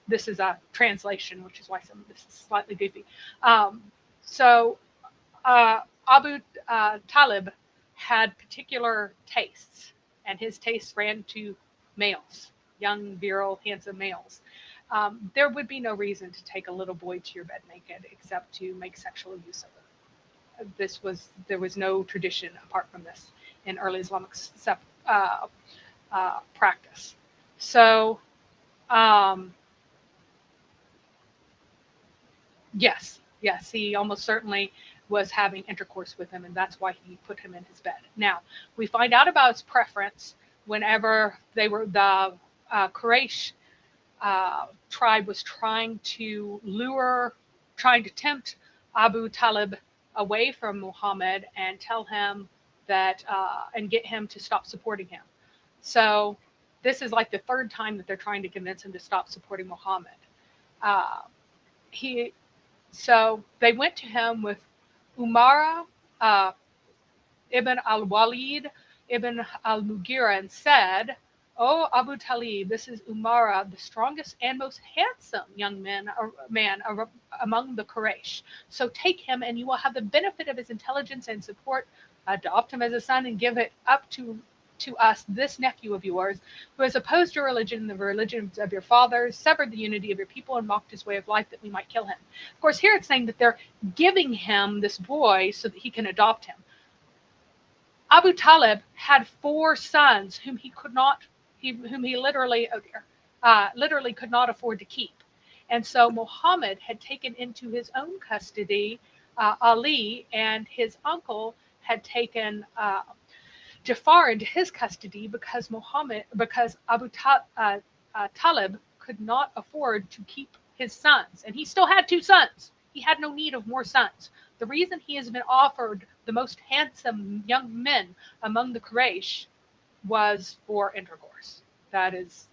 this is a translation, which is why some of this is slightly goofy. So Abu Talib had particular tastes, and his tastes ran to males, young, virile, handsome males. There would be no reason to take a little boy to your bed naked except to make sexual use of it. There was no tradition apart from this in early Islamic practice. So yes, he almost certainly was having intercourse with him, and that's why he put him in his bed. Now, we find out about his preference whenever the Quraysh tribe was trying to tempt Abu Talib away from Muhammad and tell him that, and get him to stop supporting him. So this is like the 3rd time that they're trying to convince him to stop supporting Muhammad. Uh, so they went to him with Umara ibn al-Walid ibn al-Mughira and said, "O Abu Talib, this is Umara, the strongest and most handsome young man among the Quraysh. So take him, and you will have the benefit of his intelligence and support. Adopt him as a son and give it up to us, this nephew of yours, who has opposed your religion and the religions of your fathers, severed the unity of your people, and mocked his way of life, that we might kill him." Of course, here it's saying that they're giving him this boy so that he can adopt him. Abu Talib had 4 sons whom he literally could not afford to keep. And so Muhammad had taken into his own custody Ali, and his uncle had taken Jafar into his custody because Abu Talib could not afford to keep his sons, and he still had 2 sons. He had no need of more sons. The reason he has been offered the most handsome young men among the Quraysh was for intercourse. That is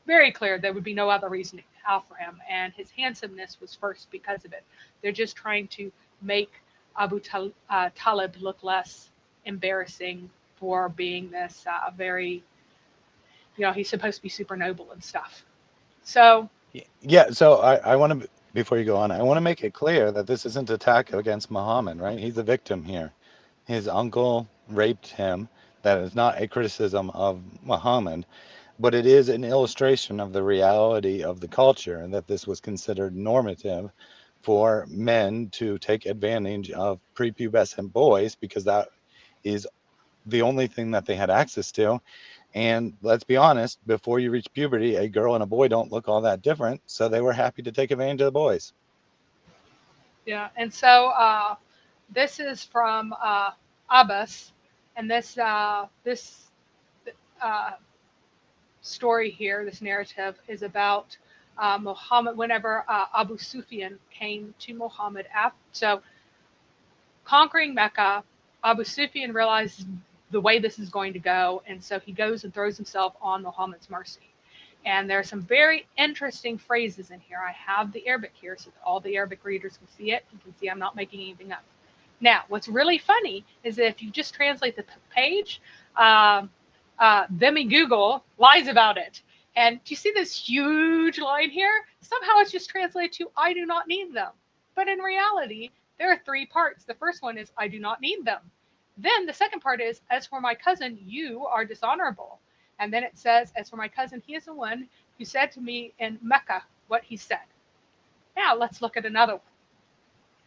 very clear. There would be no other reason to offer him, and his handsomeness was first because of it. They're just trying to make Abu Talib look less embarrassing for being this very, he's supposed to be super noble and stuff. So Yeah, so I want to, before you go on, I want to make it clear that this isn't an attack against Muhammad, right? He's a victim here. His uncle raped him. That is not a criticism of Muhammad, but it is an illustration of the reality of the culture, and that this was considered normative for men to take advantage of prepubescent boys because that is the only thing that they had access to. And let's be honest, before you reach puberty, a girl and a boy don't look all that different. So they were happy to take advantage of the boys. yeah, and so this is from Abbas, and this story here, this narrative, is about Muhammad. Whenever Abu Sufyan came to Muhammad so conquering Mecca, Abu Sufyan realizes the way this is going to go, and so he goes and throws himself on Muhammad's mercy. And there are some very interesting phrases in here. I have the Arabic here so that all the Arabic readers can see it. You can see I'm not making anything up. Now, what's really funny is that if you just translate the page, Google lies about it. And do you see this huge line here? Somehow it's just translated to, "I do not need them." But in reality, there are three parts. The first one is, I do not need them. Then the second part is, as for my cousin, you are dishonorable. And then it says, as for my cousin, he is the one who said to me in Mecca what he said. Now let's look at another one.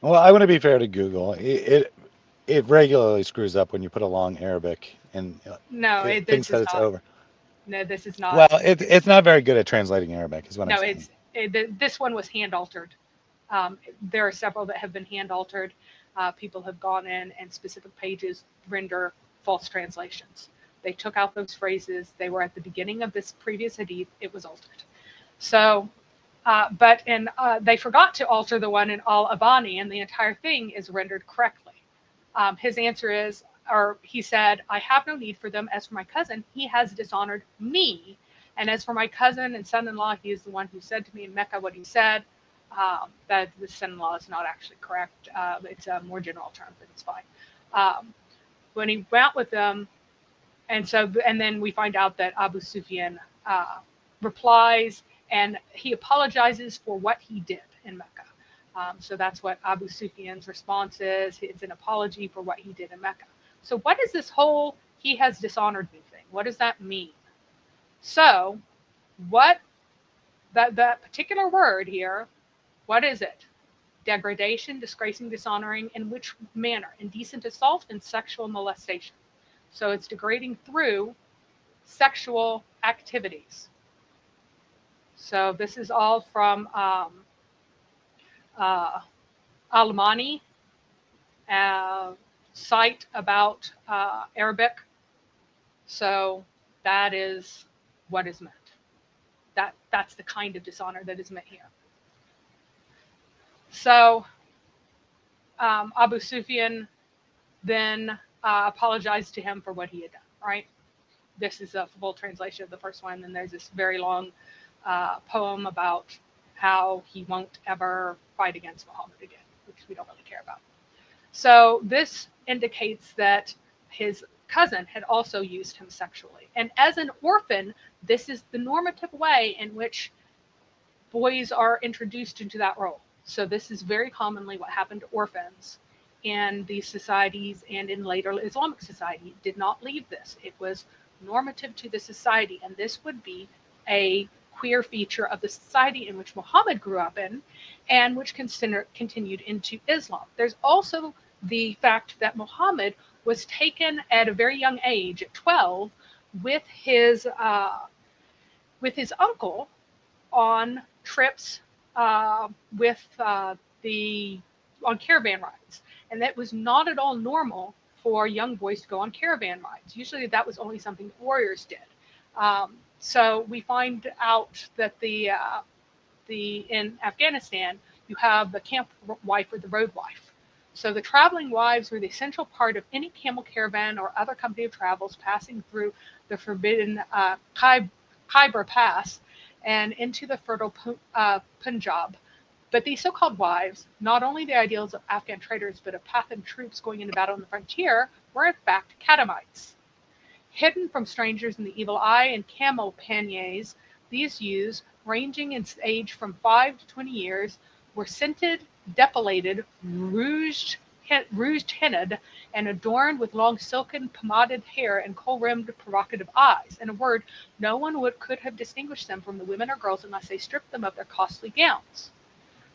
Well, I want to be fair to Google. It regularly screws up when you put a long Arabic and No, it thinks this that is it's not. over. No, this is not. Well, it's not very good at translating Arabic, is what I'm No, saying. this one was hand altered. There are several that have been hand altered. People have gone in and specific pages render false translations. They took out those phrases. They were at the beginning of this previous hadith. It was altered. So, they forgot to alter the one in Al-Abani, and the entire thing is rendered correctly. His answer is, or he said, I have no need for them. As for my cousin, he has dishonored me. And as for my cousin and son-in-law, he is the one who said to me in Mecca what he said. That the son-in-law is not actually correct. It's a more general term, but it's fine. When he went with them, and then we find out that Abu Sufyan replies, and he apologizes for what he did in Mecca. So that's what Abu Sufyan's response is. It's an apology for what he did in Mecca. So what is this whole he has dishonored me thing? What does that mean? So what that particular word here, what is it? Degradation, disgracing, dishonoring, in which manner? Indecent assault and sexual molestation. So it's degrading through sexual activities. So this is all from Al-Mani, site about Arabic. So that is what is meant. That's the kind of dishonor that is meant here. So Abu Sufyan then apologized to him for what he had done, right? This is a full translation of the first one. And there's this very long poem about how he won't ever fight against Muhammad again, which we don't really care about. So this indicates that his cousin had also used him sexually. And as an orphan, this is the normative way in which boys are introduced into that role. So this is very commonly what happened to orphans in these societies, and in later Islamic society did not leave this. It was normative to the society, and this would be a queer feature of the society in which Muhammad grew up in, and which continued into Islam. There's also the fact that Muhammad was taken at a very young age, at 12, with his uncle on trips on caravan rides, and that was not at all normal for young boys to go on caravan rides. Usually, that was only something warriors did. So we find out that in Afghanistan, you have the camp wife or the road wife. So the traveling wives were the essential part of any camel caravan or other company of travels passing through the forbidden Khyber Pass and into the fertile Punjab. But these so-called wives, not only the ideals of Afghan traders, but of Pathan troops going into battle on the frontier, were in fact Catamites. Hidden from strangers in the evil eye and camel panniers, these youths, ranging in age from 5 to 20 years, were scented, depilated, rouged, hennaed, and adorned with long silken pomaded hair and kohl-rimmed provocative eyes. In a word, no one could have distinguished them from the women or girls unless they stripped them of their costly gowns.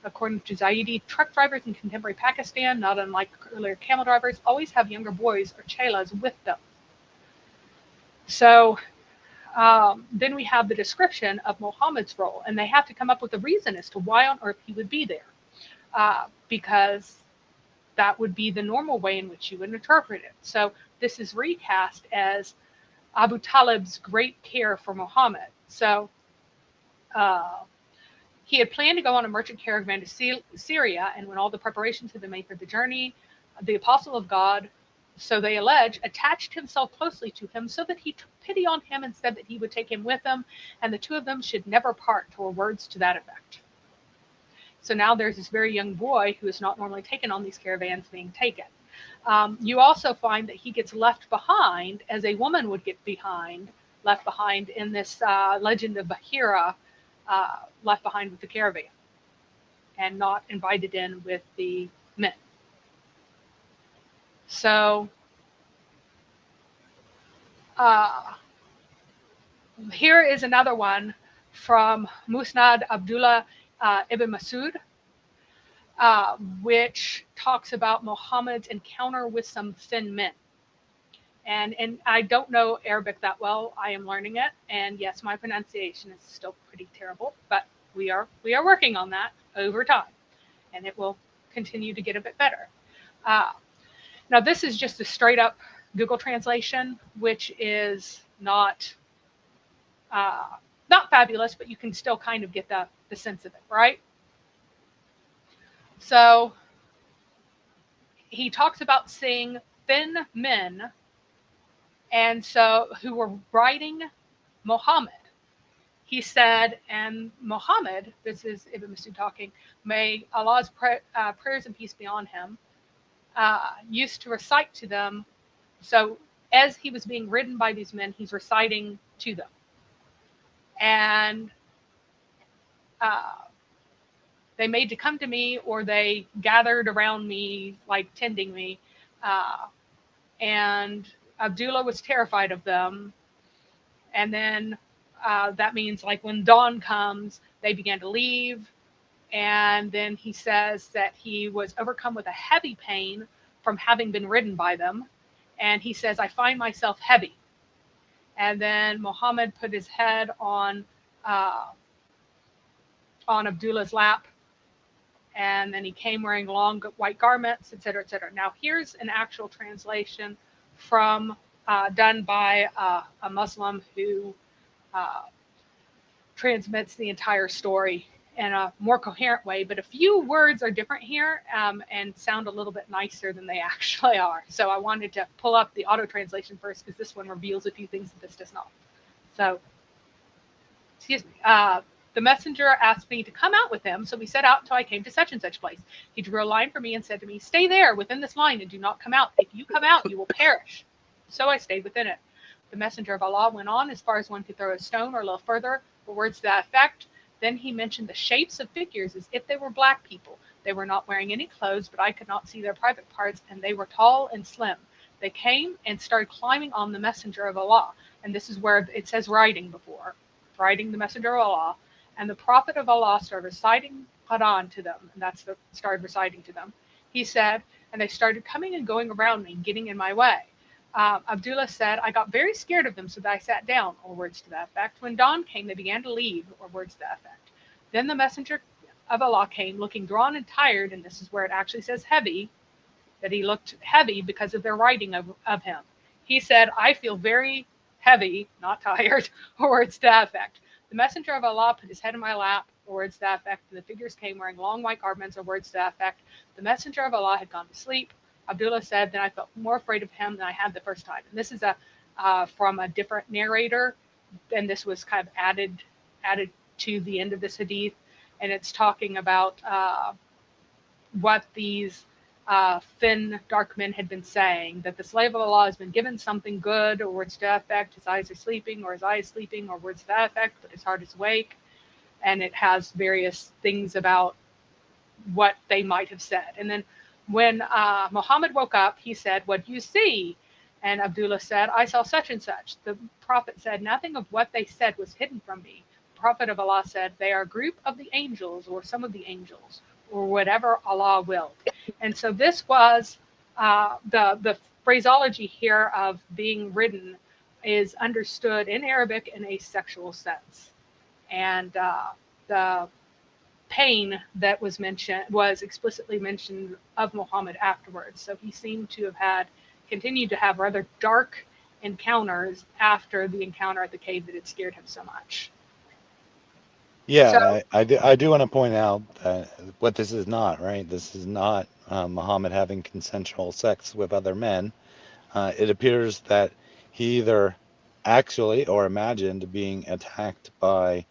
According to Zaidi, truck drivers in contemporary Pakistan, not unlike earlier camel drivers, always have younger boys or chelas with them. So then we have the description of Muhammad's role, and they have to come up with a reason as to why on earth he would be there, because that would be the normal way in which you would interpret it. So this is recast as Abu Talib's great care for Muhammad. So he had planned to go on a merchant caravan to Syria, and when all the preparations had been made for the journey, the apostle of God, so they allege, attached himself closely to him so that he took pity on him and said that he would take him with him, and the two of them should never part, or words to that effect. So now there's this very young boy who is not normally taken on these caravans being taken. You also find that he gets left behind, as a woman would get left behind in this legend of Bahira, left behind with the caravan. and not invited in with the men. So here is another one from Musnad Abdullah ibn Masud, which talks about Muhammad's encounter with some thin men. And I don't know Arabic that well. I am learning it, and yes, my pronunciation is still pretty terrible, but we are working on that over time, and it will continue to get a bit better. Uh, Now, this is just a straight up Google translation, which is not fabulous, but you can still kind of get the sense of it, right? So he talks about seeing thin men, and so who were riding Muhammad. He said, and Muhammad, this is Ibn Masud talking, may Allah's prayers and peace be on him, used to recite to them. So as he was being ridden by these men, he's reciting to them. And they made to come to me, or they gathered around me, like tending me. And Abdullah was terrified of them. And then that means, like, when dawn comes, they began to leave. And then he says that he was overcome with a heavy pain from having been ridden by them. And he says, I find myself heavy. And then Muhammad put his head on Abdullah's lap. And then he came wearing long white garments, etc., etc. Now, here's an actual translation from done by a Muslim who transmits the entire story in a more coherent way, but a few words are different here and sound a little bit nicer than they actually are. So I wanted to pull up the auto translation first, because this one reveals a few things that this does not. So, excuse me. The messenger asked me to come out with him, so we set out until I came to such and such place. He drew a line for me and said to me, stay there within this line and do not come out. If you come out, you will perish. So I stayed within it. The messenger of Allah went on as far as one could throw a stone, or a little further, or words to that effect. Then he mentioned the shapes of figures as if they were black people. They were not wearing any clothes, but I could not see their private parts, and they were tall and slim. They came and started climbing on the messenger of Allah. And this is where it says riding before. Riding the messenger of Allah. And the prophet of Allah started reciting Quran to them. And that's started reciting to them. He said, and they started coming and going around me, getting in my way. Abdullah said, I got very scared of them, so that I sat down, or words to that effect. When dawn came, they began to leave, or words to that effect. Then the messenger of Allah came, looking drawn and tired, and this is where it actually says heavy, that he looked heavy because of their writing of him. He said, I feel very heavy, not tired, or words to that effect. The messenger of Allah put his head in my lap, or words to that effect, and the figures came wearing long white garments, or words to that effect. The messenger of Allah had gone to sleep. Abdullah said, then I felt more afraid of him than I had the first time. And this is from a different narrator, and this was kind of added to the end of this hadith, and it's talking about what these thin, dark men had been saying, that the slave of Allah has been given something good, or words to that effect, his eyes are sleeping, or his eye is sleeping, or words to that effect, but his heart is awake. And it has various things about what they might have said. And then when Muhammad woke up, he said, what do you see? And Abdullah said, I saw such and such. The prophet said, nothing of what they said was hidden from me. The prophet of Allah said, they are a group of the angels, or some of the angels, or whatever Allah willed. And so this was the phraseology here of being ridden is understood in Arabic in a sexual sense. And the pain that was mentioned was explicitly mentioned of Muhammad afterwards. So he seemed to have continued to have rather dark encounters after the encounter at the cave that had scared him so much. Yeah, So, I do want to point out that what this is not, right? This is not Muhammad having consensual sex with other men. It appears that he either actually or imagined being attacked by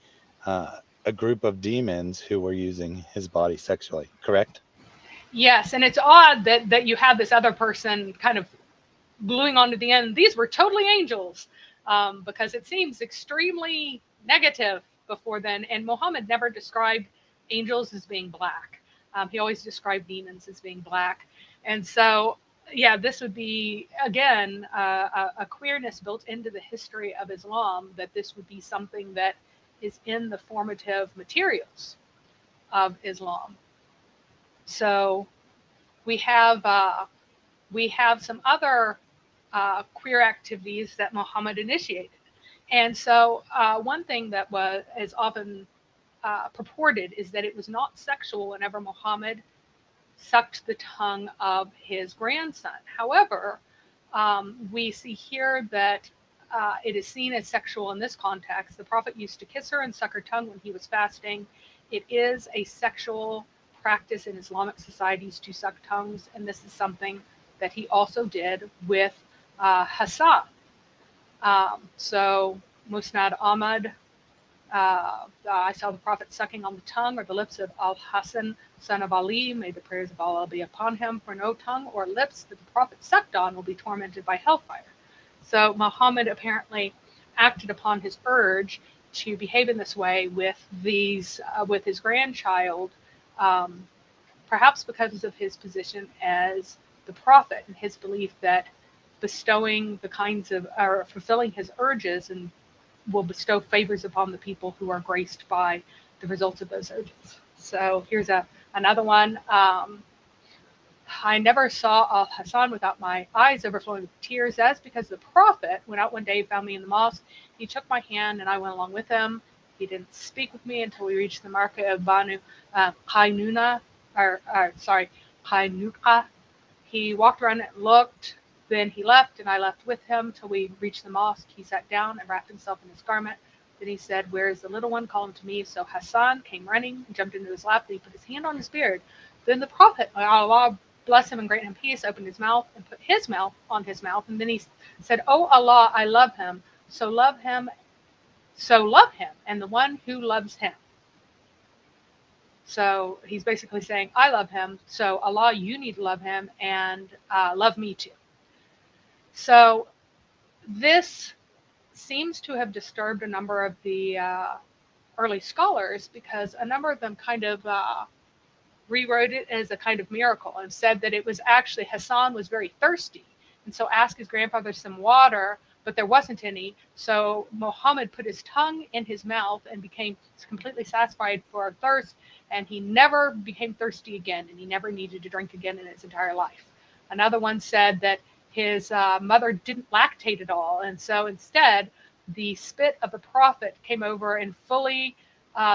a group of demons who were using his body sexually, correct? yes, and it's odd that you have this other person kind of gluing onto the end, these were totally angels, because it seems extremely negative before then. And Muhammad never described angels as being black. He always described demons as being black. And so, yeah, this would be, again, a queerness built into the history of Islam, that this would be something that is in the formative materials of Islam. So we have some other queer activities that Muhammad initiated. And so one thing that is often purported is that it was not sexual whenever Muhammad sucked the tongue of his grandson. However, we see here that it is seen as sexual in this context. The Prophet used to kiss her and suck her tongue when he was fasting. It is a sexual practice in Islamic societies to suck tongues, and this is something that he also did with Hassan. So Musnad Ahmad, I saw the Prophet sucking on the tongue or the lips of Al-Hassan, son of Ali. May the prayers of Allah be upon him. For no tongue or lips that the Prophet sucked on will be tormented by hellfire. So Muhammad apparently acted upon his urge to behave in this way with his grandchild, perhaps because of his position as the Prophet and his belief that bestowing the kinds of, or fulfilling his urges and will bestow favors upon the people who are graced by the results of those urges. So here's another one. I never saw Al-Hassan without my eyes overflowing with tears. That's because the Prophet went out one day, found me in the mosque. He took my hand and I went along with him. He didn't speak with me until we reached the market of Banu Qainuna, Qainuqa. He walked around and looked. Then he left, and I left with him till we reached the mosque. He sat down and wrapped himself in his garment. Then he said, "Where is the little one? Call him to me." So Hassan came running and jumped into his lap, and he put his hand on his beard. Then the Prophet, Allah bless him and grant him peace, opened his mouth and put his mouth on his mouth. And then he said, "Oh Allah, I love him. So love him. And the one who loves him." So he's basically saying, I love him. So Allah, you need to love him and love me too. So this seems to have disturbed a number of the early scholars, because a number of them kind of rewrote it as a kind of miracle and said that it was actually Hassan was very thirsty, and so asked his grandfather some water, but there wasn't any. So Muhammad put his tongue in his mouth and became completely satisfied for thirst, and he never became thirsty again, and he never needed to drink again in his entire life. Another one said that his mother didn't lactate at all, and so instead the spit of the Prophet came over and fully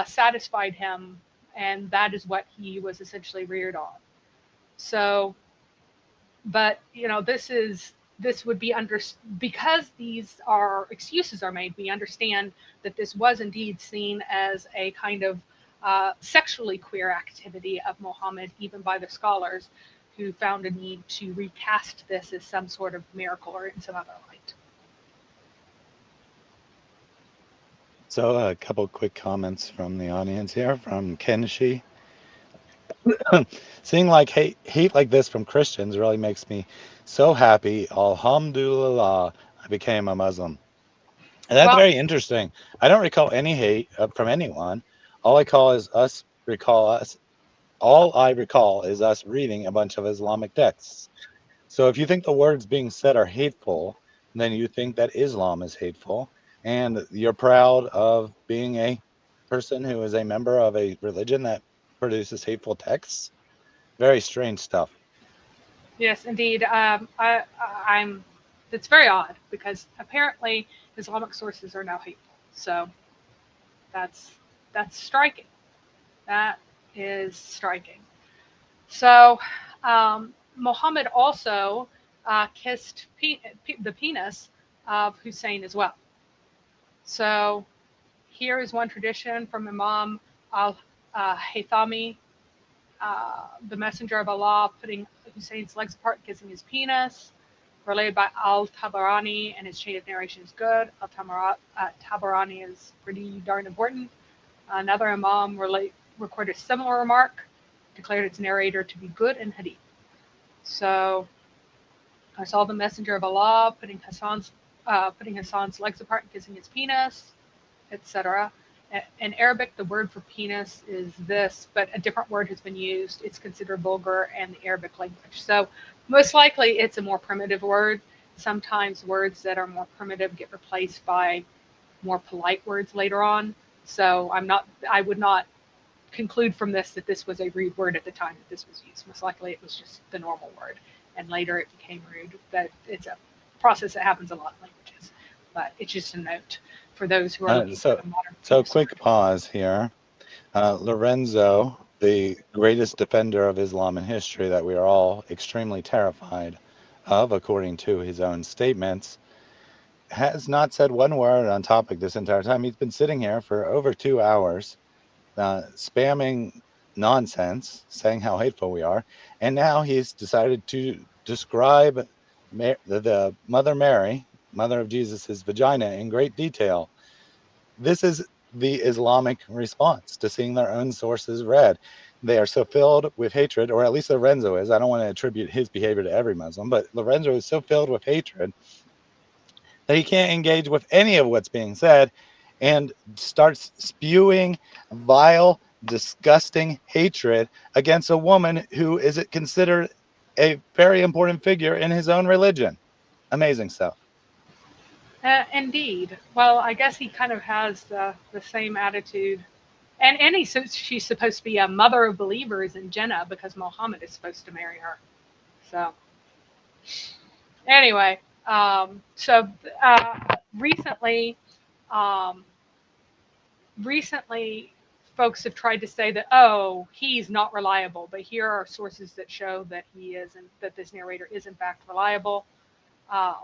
satisfied him, and that is what he was essentially reared on. So, but this would be because these are excuses are made, we understand that this was indeed seen as a kind of sexually queer activity of Muhammad, even by the scholars who found a need to recast this as some sort of miracle or in some other light. So a couple quick comments from the audience here, from Kenshi. Seeing like hate like this from Christians really makes me so happy. Alhamdulillah, I became a Muslim. And that's Well, very interesting. I don't recall any hate from anyone. All I call is us recall us. All I recall is us reading a bunch of Islamic texts. So if you think the words being said are hateful, then you think that Islam is hateful, and you're proud of being a person who is a member of a religion that produces hateful texts. Very strange stuff. yes, indeed. I'm. It's very odd because apparently Islamic sources are now hateful. So that's striking. That is striking. So Muhammad also kissed the penis of Hussein as well. So here is one tradition from Imam al-Haythami, the messenger of Allah, putting Hussein's legs apart, kissing his penis, related by al-Tabarani, and his chain of narration is good. Al-Tabarani is pretty darn important. Another Imam recorded a similar remark, declared its narrator to be good in hadith. So I saw the messenger of Allah putting Hassan's legs apart and kissing his penis, etc. In Arabic, the word for penis is this, but a different word has been used. It's considered vulgar in the Arabic language. So most likely it's a more primitive word. Sometimes words that are more primitive get replaced by more polite words later on. So I would not conclude from this that this was a rude word at the time that this was used. Most likely it was just the normal word, and later it became rude. But it's a process that happens a lot in languages. But it's just a note for those who are looking for the modern. So quick pause here. Lorenzo, the greatest defender of Islam in history that we are all extremely terrified of, according to his own statements, has not said one word on topic this entire time. He's been sitting here for over 2 hours, spamming nonsense, saying how hateful we are, and now he's decided to describe the Mother Mary, Mother of Jesus' vagina, in great detail. This is the Islamic response to seeing their own sources read. They are so filled with hatred, or at least Lorenzo is. I don't want to attribute his behavior to every Muslim, but Lorenzo is so filled with hatred that he can't engage with any of what's being said and starts spewing vile, disgusting hatred against a woman who is considered a very important figure in his own religion. Amazing stuff. Indeed. Well, I guess he kind of has the same attitude. And she's supposed to be a mother of believers in Jannah because Muhammad is supposed to marry her. So, anyway, so recently, um, recently, folks have tried to say that, oh, he's not reliable, but here are sources that show that he is, and that this narrator is in fact reliable. Um,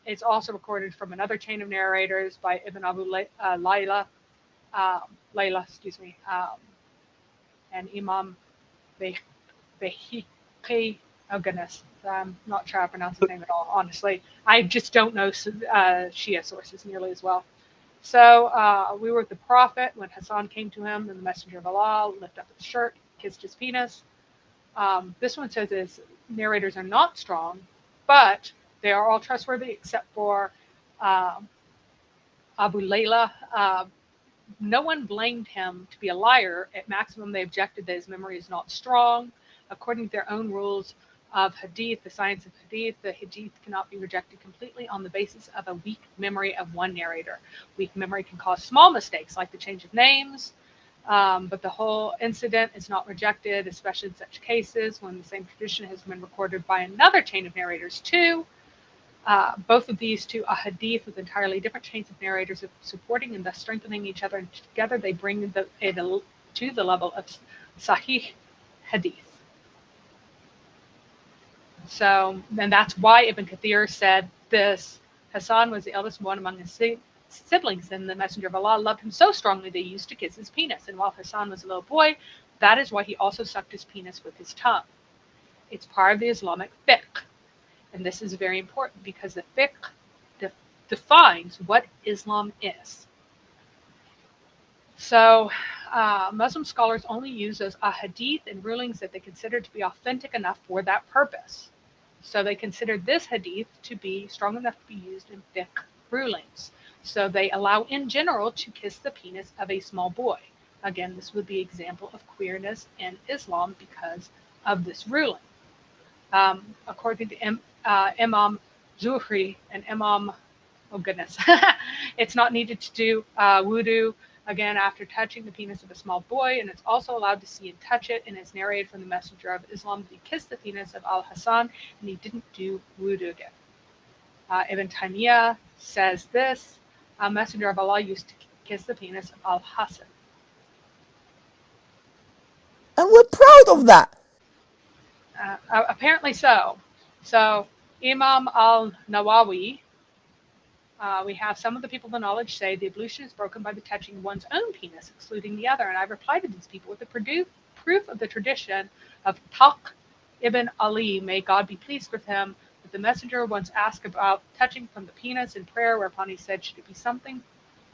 it's also recorded from another chain of narrators by Ibn Abu Layla, excuse me, and Imam Behiqi. Oh goodness, I'm not sure how to pronounce his name at all. Honestly, I just don't know Shia sources nearly as well. So we were with the Prophet when Hassan came to him, and the Messenger of Allah lifted up his shirt, kissed his penis. This one says his narrators are not strong, but they are all trustworthy except for Abu Layla. No one blamed him to be a liar. At maximum, they objected that his memory is not strong. According to their own rules of hadith, the science of hadith, the hadith cannot be rejected completely on the basis of a weak memory of one narrator. Weak memory can cause small mistakes, like the change of names, but the whole incident is not rejected, especially in such cases when the same tradition has been recorded by another chain of narrators too. Both of these two are hadith with entirely different chains of narrators supporting and thus strengthening each other, and together they bring it to the level of sahih hadith. So, and that's why Ibn Kathir said this. Hassan was the eldest one among his siblings, and the Messenger of Allah loved him so strongly they used to kiss his penis. And while Hassan was a little boy, that is why he also sucked his penis with his tongue. It's part of the Islamic fiqh. And this is very important because the fiqh defines what Islam is. So Muslim scholars only use those ahadith and rulings that they consider to be authentic enough for that purpose. So they consider this hadith to be strong enough to be used in fiqh rulings. So they allow in general to kiss the penis of a small boy. Again, this would be an example of queerness in Islam because of this ruling. According to Imam Zuhri and Imam, oh goodness, it's not needed to do wudu again after touching the penis of a small boy, and it's also allowed to see and touch it, and it's narrated from the Messenger of Islam that he kissed the penis of Al-Hassan and he didn't do wudu again. Ibn Taymiyyah says this, a Messenger of Allah used to kiss the penis of Al-Hassan. And we're proud of that. Apparently so. So Imam al-Nawawi, we have some of the people of the knowledge say the ablution is broken by the touching one's own penis, excluding the other. And I replied to these people with the proof of the tradition of Taq ibn Ali, may God be pleased with him, that the messenger once asked about touching from the penis in prayer, whereupon he said, should it be something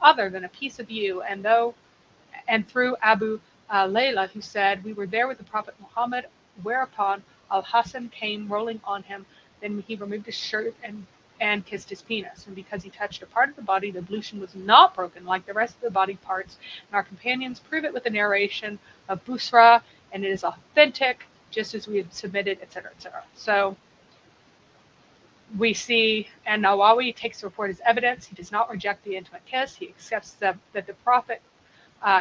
other than a piece of you? And through Abu Layla, who said, we were there with the Prophet Muhammad, whereupon Al-Hassan came rolling on him. Then he removed his shirt and kissed his penis. And because he touched a part of the body, the ablution was not broken like the rest of the body parts. And our companions prove it with the narration of Busra, and it is authentic, just as we had submitted, etc., etc. So we see, and Nawawi takes the report as evidence. He does not reject the intimate kiss. He accepts that the Prophet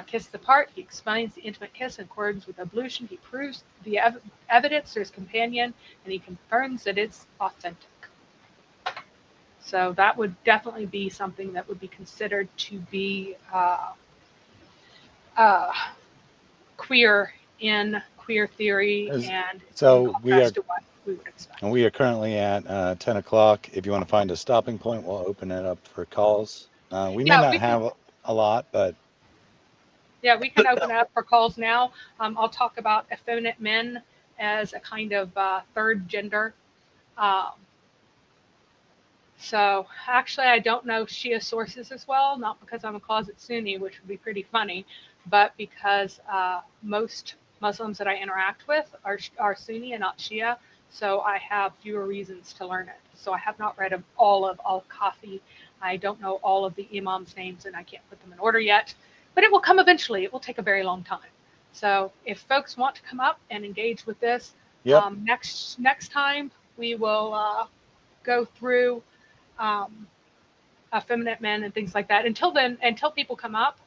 kissed the part. He explains the intimate kiss in accordance with ablution. He proves the evidence to his companion, and he confirms that it's authentic. So that would definitely be something that would be considered to be queer in queer theory, and in So contrast to what we would expect. we are currently at 10 o'clock. If you want to find a stopping point, we'll open it up for calls. We may not have a lot, but yeah, we can open it up for calls now. I'll talk about effeminate men as a kind of third gender. So actually, I don't know Shia sources as well, not because I'm a closet Sunni, which would be pretty funny, but because most Muslims that I interact with are Sunni and not Shia, so I have fewer reasons to learn it. So I have not read all of Al-Kafi. I don't know all of the imams' names, and I can't put them in order yet, but it will come eventually. It will take a very long time. So if folks want to come up and engage with this, yep. Next time we will go through effeminate men and things like that. Until then, until people come up,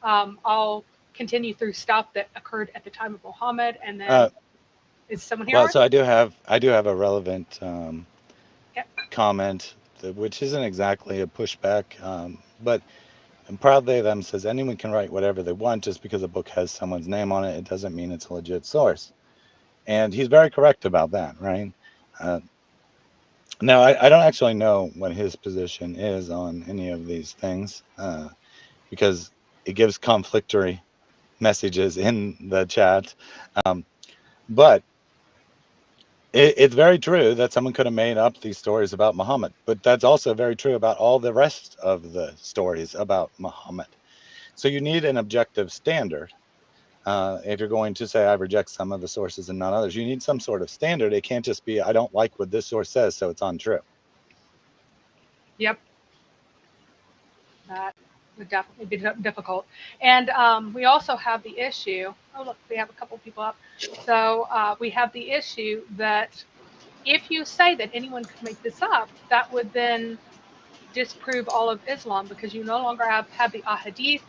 I'll continue through stuff that occurred at the time of Muhammad, and then is someone here? Well, so I do have a relevant Yep. comment, which isn't exactly a pushback, but and Proud They Them says anyone can write whatever they want. Just because a book has someone's name on it, it doesn't mean it's a legit source. And he's very correct about that, right? Now, I don't actually know what his position is on any of these things, because it gives conflictory messages in the chat. But it's very true that someone could have made up these stories about Muhammad, but that's also very true about all the rest of the stories about Muhammad. So you need an objective standard. If you're going to say I reject some of the sources and not others, you need some sort of standard. It can't just be I don't like what this source says, so it's untrue. Yep. That would definitely be difficult. And we also have the issue. Oh, look, we have a couple people up. So we have the issue that if you say that anyone could make this up, that would then disprove all of Islam, because you no longer have the ahadith,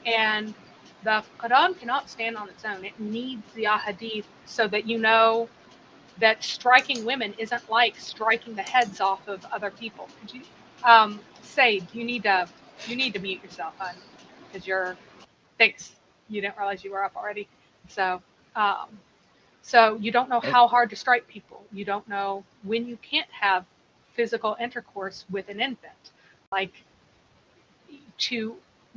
and the Quran cannot stand on its own. It needs the ahadith so that you know that striking women isn't like striking the heads off of other people. Could you, Sade, you need to mute yourself, hon, because thanks. You didn't realize you were up already. So, so you don't know how hard to strike people. You don't know when you can't have physical intercourse with an infant. Like, to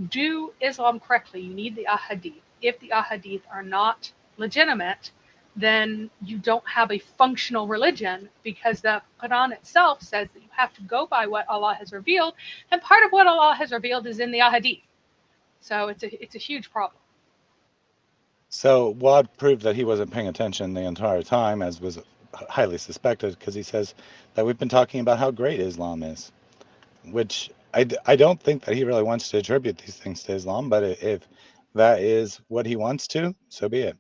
do Islam correctly, you need the ahadith. If the ahadith are not legitimate, then you don't have a functional religion, because the Quran itself says that you have to go by what Allah has revealed, and part of what Allah has revealed is in the ahadith. So it's a huge problem. So Wad proved that he wasn't paying attention the entire time, as was highly suspected, because he says that we've been talking about how great Islam is, which I don't think that he really wants to attribute these things to Islam, but if that is what he wants to, so be it.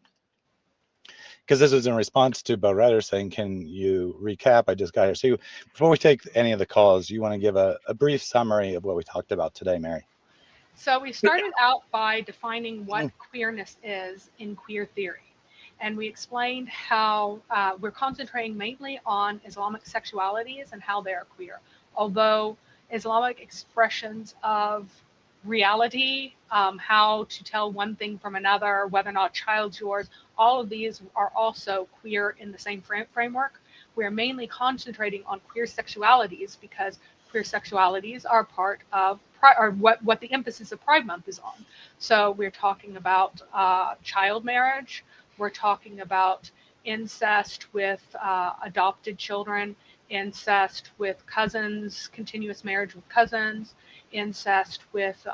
Because this was in response to Barretter saying, can you recap? I just got here. So before we take any of the calls, you want to give a brief summary of what we talked about today, Mary? So we started out by defining what queerness is in queer theory. And we explained how we're concentrating mainly on Islamic sexualities and how they're queer. Although Islamic expressions of reality, how to tell one thing from another, whether or not a child's yours, all of these are also queer in the same framework. We're mainly concentrating on queer sexualities because queer sexualities are part of or what the emphasis of Pride Month is on. So we're talking about child marriage. We're talking about incest with adopted children, incest with cousins, continuous marriage with cousins, incest with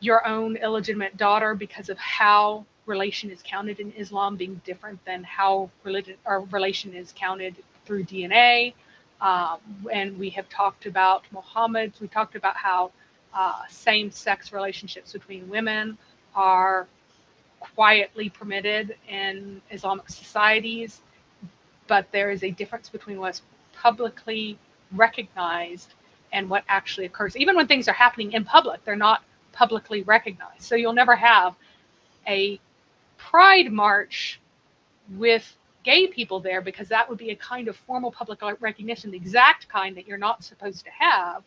your own illegitimate daughter, because of how relation is counted in Islam being different than how relation is counted through DNA. Um, and we have talked about Muhammad. We talked about how same-sex relationships between women are quietly permitted in Islamic societies, but there is a difference between what's publicly recognized and what actually occurs. Even when things are happening in public, they're not publicly recognized. So you'll never have a pride march with gay people there because that would be a kind of formal public recognition, the exact kind that you're not supposed to have.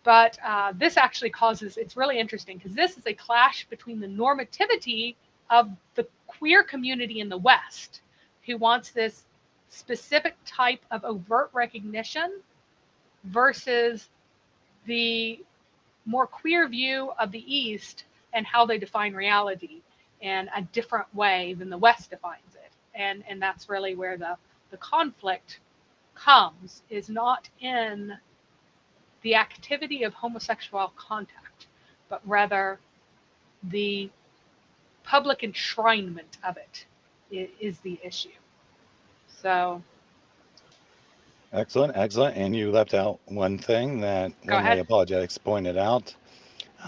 But this actually causes, it's really interesting because this is a clash between the normativity of the queer community in the West, who wants this specific type of overt recognition, versus the more queer view of the East and how they define reality in a different way than the West defines it. And that's really where the conflict comes, is not in the activity of homosexual contact, but rather the public enshrinement of it is the issue. So Excellent, excellent. And you left out one thing that go one of the ahead. apologetics pointed out.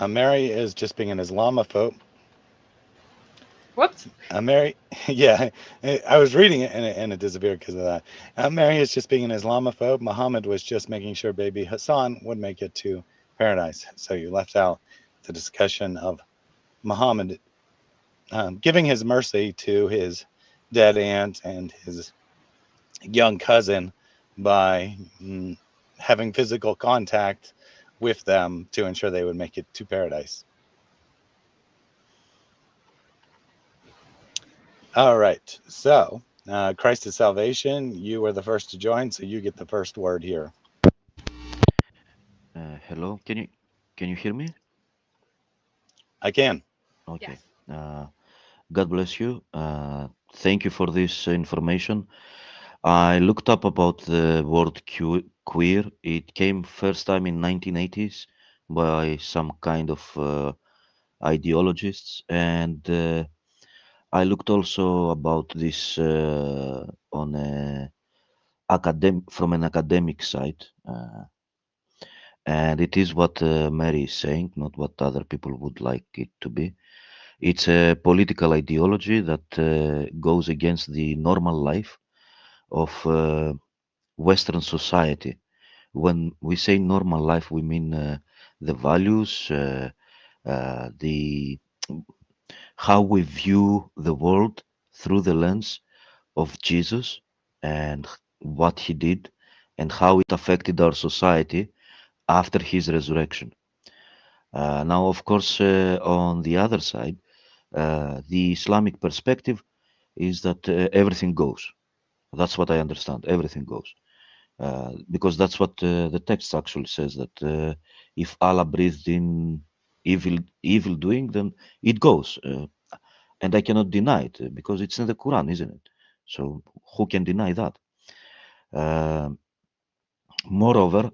Mary is just being an Islamophobe. Whoops. Mary, yeah, I was reading it and it disappeared because of that. Mary is just being an Islamophobe. Muhammad was just making sure baby Hassan would make it to paradise. So you left out the discussion of Muhammad giving his mercy to his dead aunt and his young cousin by having physical contact with them to ensure they would make it to paradise. All right. So, Christ is salvation. You were the first to join, so you get the first word here. Hello, can you hear me? I can. Okay. Yes. Uh, God bless you. Thank you for this information. I looked up about the word queer. It came first time in 1980s by some kind of ideologists, and I looked also about this on a from an academic side. And it is what Mary is saying, not what other people would like it to be. It's a political ideology that goes against the normal life of Western society. When we say normal life, we mean the values, the how we view the world through the lens of Jesus and what he did and how it affected our society after his resurrection. Now, of course, on the other side, the Islamic perspective is that everything goes. That's what I understand. Everything goes. Because that's what the text actually says, that if Allah breathed in evil doing, then it goes. And I cannot deny it because it's in the Quran, isn't it? So who can deny that? Uh, Moreover,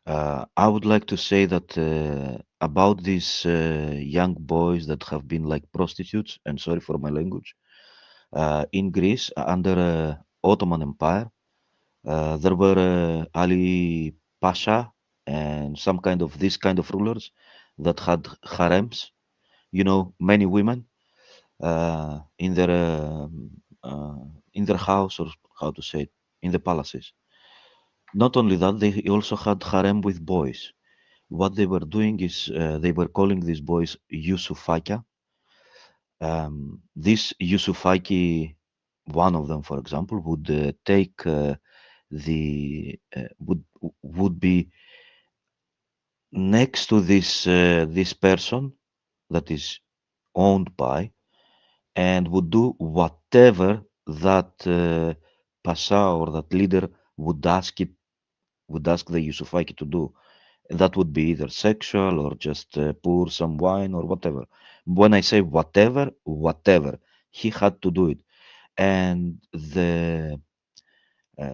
I would like to say that about these young boys that have been like prostitutes, and sorry for my language, in Greece under Ottoman Empire, there were Ali Pasha and some kind of this kind of rulers that had harems, you know, many women in their house, or how to say it, in the palaces. Not only that, they also had harem with boys. What they were doing is they were calling these boys Yusufaka. This Yusufaki, one of them, for example, would take the would be next to this person that is owned by, and would do whatever that pasha or that leader would ask the Yusufaki to do. That would be either sexual or just pour some wine or whatever. When I say whatever, whatever, he had to do it. And the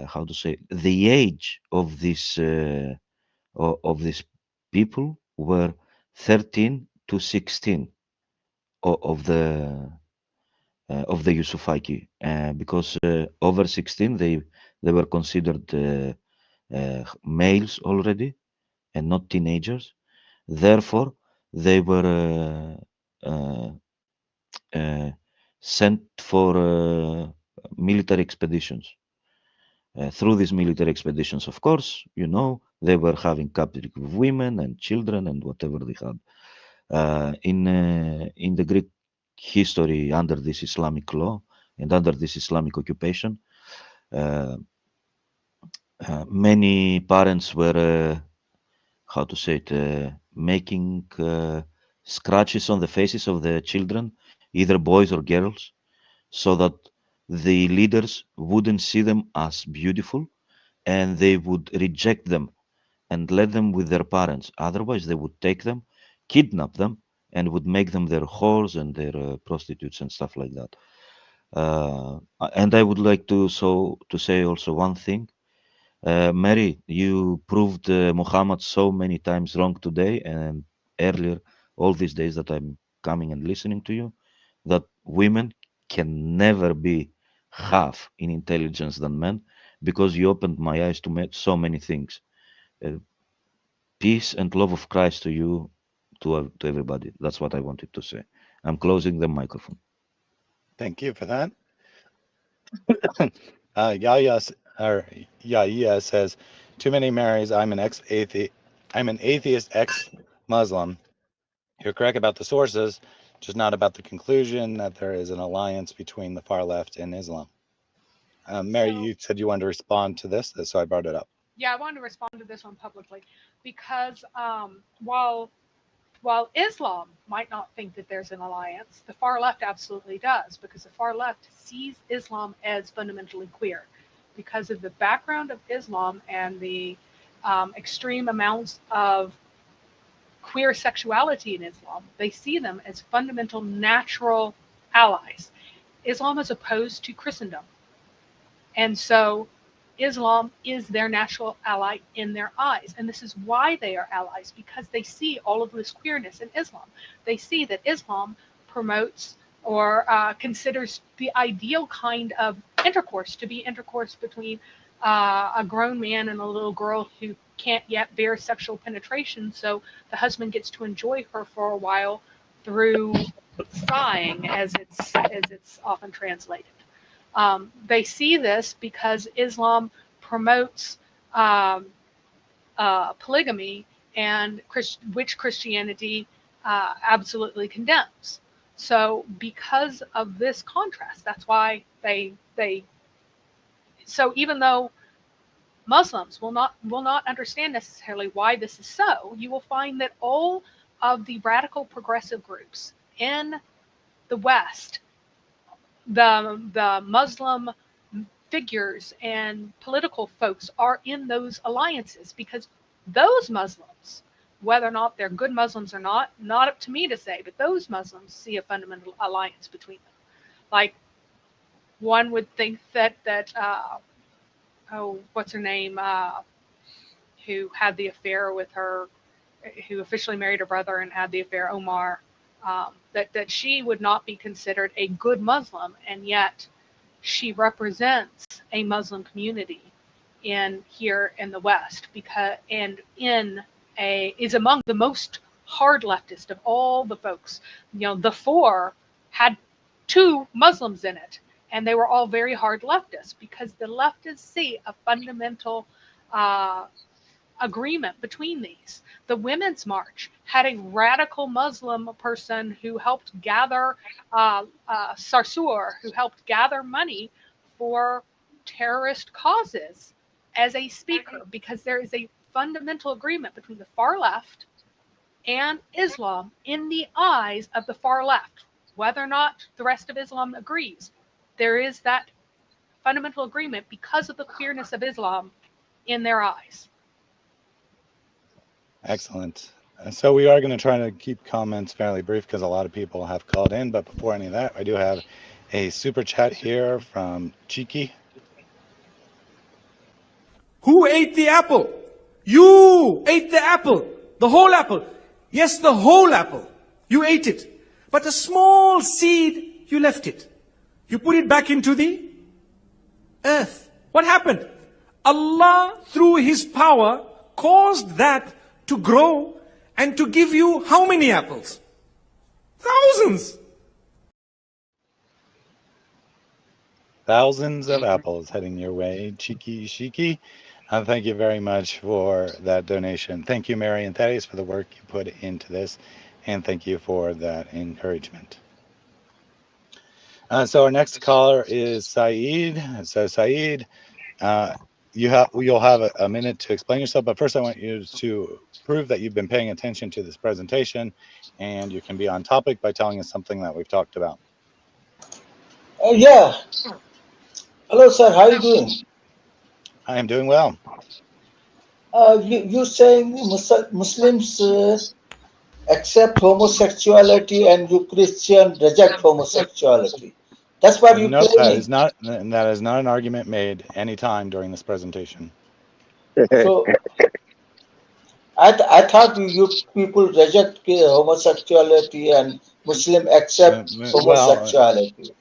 how to say, the age of this of these people were 13 to 16 of the of the Yusufaki, because over 16 they were considered males already and not teenagers. Therefore, they were sent for military expeditions. Through these military expeditions, of course, you know, they were having captive women and children and whatever they had. In the Greek history, under this Islamic law and under this Islamic occupation, many parents were, how to say it, making scratches on the faces of the children, either boys or girls, so that the leaders wouldn't see them as beautiful and they would reject them and let them with their parents. Otherwise, they would take them, kidnap them, and would make them their whores and their prostitutes and stuff like that. And I would like to say also one thing. Mary, you proved Muhammad so many times wrong today and earlier, all these days that I'm coming and listening to you, that women can never be half in intelligence than men, because you opened my eyes to so many things. Peace and love of Christ to you, to everybody. That's what I wanted to say. I'm closing the microphone. Thank you for that. Yahya says, too many Marys. I'm an atheist ex-Muslim. You're correct about the sources, just not about the conclusion that there is an alliance between the far left and Islam. Mary, you said you wanted to respond to this, so I brought it up. Yeah, I wanted to respond to this one publicly because while Islam might not think that there's an alliance, the far left absolutely does, because the far left sees Islam as fundamentally queer because of the background of Islam and the extreme amounts of queer sexuality in Islam. They see them as fundamental natural allies. Islam is opposed to Christendom. And so Islam is their natural ally in their eyes. And this is why they are allies, because they see all of this queerness in Islam. They see that Islam promotes or considers the ideal kind of intercourse to be intercourse between a grown man and a little girl who can't yet bear sexual penetration. So the husband gets to enjoy her for a while through sighing, as it's often translated. They see this because Islam promotes polygamy, and which Christianity absolutely condemns. So because of this contrast, that's why they. So even though Muslims will not understand necessarily why this is so, you will find that all of the radical progressive groups in the West, the Muslim figures and political folks, are in those alliances, because those Muslims, whether or not they're good Muslims or not up to me to say, but those Muslims see a fundamental alliance between them. Like, one would think that what's her name, who had the affair with her, who officially married her brother and had the affair, Omar, that she would not be considered a good Muslim, and yet she represents a Muslim community here in the West, is among the most hard leftist of all the folks. The Four had 2 Muslims in it, and they were all very hard leftists, because the leftists see a fundamental agreement between these. The Women's March had a radical Muslim person who helped gather, Sarsour, who helped gather money for terrorist causes, as a speaker, because there is a fundamental agreement between the far left and Islam in the eyes of the far left. Whether or not the rest of Islam agrees, there is that fundamental agreement because of the queerness of Islam in their eyes. Excellent. So we are going to try to keep comments fairly brief because a lot of people have called in. But before any of that, I do have a super chat here from Cheeky. Who ate the apple? You ate the apple. The whole apple. Yes, the whole apple. You ate it. But a small seed, you left it. You put it back into the earth. What happened? Allah, through His power, caused that to grow and to give you how many apples? Thousands. Thousands of apples heading your way, cheeky sheiky. Thank you very much for that donation. Thank you, Mary and Thaddeus, for the work you put into this, and thank you for that encouragement. So our next caller is Saeed. So Saeed, you'll have a minute to explain yourself, but first I want you to prove that you've been paying attention to this presentation, and you can be on topic by telling us something that we've talked about. Yeah. Hello, sir. How are you doing? I am doing well. You saying Muslims accept homosexuality and you Christian reject homosexuality. That's what you're Nope, claiming. that is not an argument made any time during this presentation. So I thought you people reject homosexuality and Muslim accept homosexuality.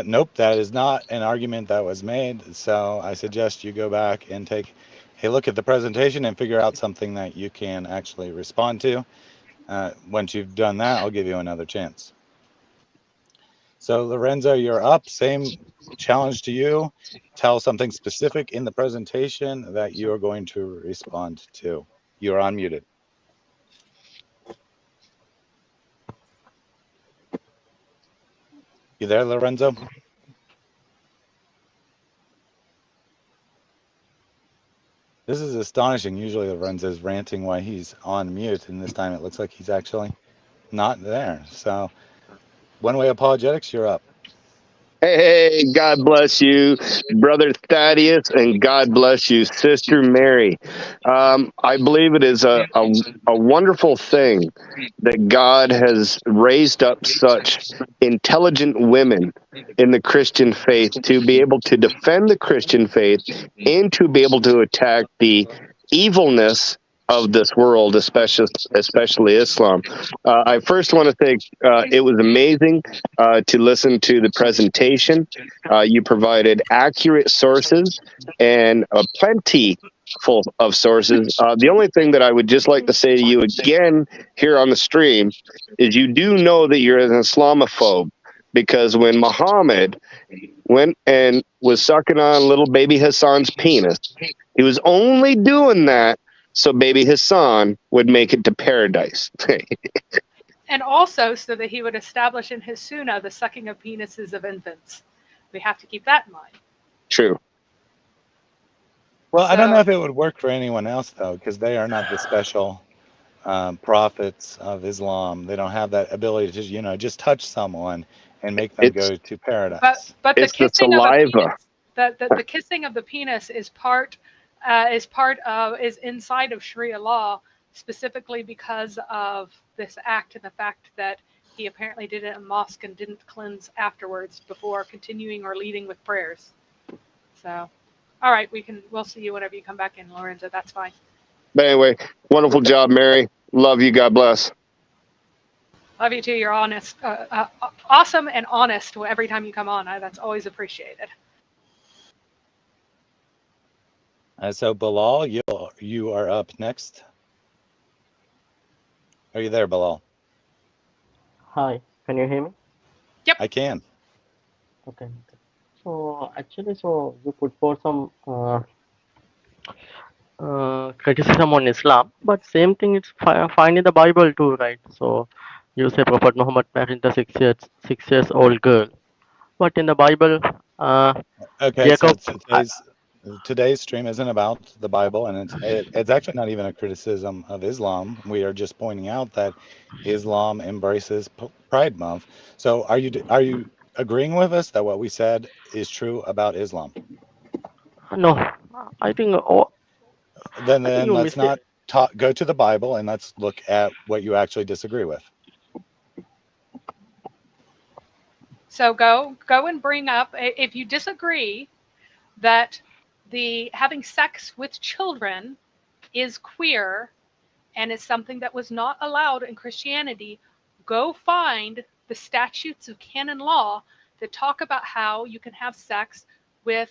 Nope, that is not an argument that was made. So I suggest you go back and take a look at the presentation and figure out something that you can actually respond to. Once you've done that, I'll give you another chance. So Lorenzo, you're up. Same challenge to you. Tell something specific in the presentation that you are going to respond to. You are unmuted. You there, Lorenzo? This is astonishing. Usually Lorenzo's ranting while he's on mute, and this time it looks like he's actually not there. So, One Way Apologetics, you're up. Hey, God bless you, Brother Thaddeus, and God bless you, Sister Mary. I believe it is a wonderful thing that God has raised up such intelligent women in the Christian faith to be able to defend the Christian faith and to be able to attack the evilness of this world, especially Islam. I first want to say it was amazing to listen to the presentation. You provided accurate sources and plenty full of sources. The only thing that I would just like to say to you again here on the stream is you do know that you're an Islamophobe, because when Muhammad went and was sucking on little baby Hassan's penis, he was only doing that so baby Hassan would make it to paradise. And also so that he would establish in his sunnah the sucking of penises of infants. We have to keep that in mind. True. Well, I don't know if it would work for anyone else, though, because they are not the special prophets of Islam. They don't have that ability to, just touch someone and make them go to paradise. But the It's the kissing of a saliva. penis, the kissing of the penis is inside of Sharia law, specifically because of this act and the fact that he apparently did it in a mosque and didn't cleanse afterwards before continuing or leading with prayers. So, all right, we'll see you whenever you come back in, Lorenzo. That's fine. But anyway, wonderful job, Mary. Love you. God bless. Love you too. You're honest, awesome and honest every time you come on. That's always appreciated. So Bilal, you are up next. Are you there, Bilal? Hi, can you hear me? Yep. I can. Okay. So actually, you put forth some criticism on Islam, but same thing is fine in the Bible too, right? So you say Prophet Muhammad married the 6 years old girl, but in the Bible, Okay, Jacob. so today's stream isn't about the Bible, and it's actually not even a criticism of Islam. We are just pointing out that Islam embraces Pride Month. So are you agreeing with us that what we said is true about Islam? No, I think. Then you let's mistake. not go to the Bible and let's look at what you actually disagree with. So go and bring up, if you disagree that the having sex with children is queer and is something that was not allowed in Christianity, go find the statutes of canon law that talk about how you can have sex with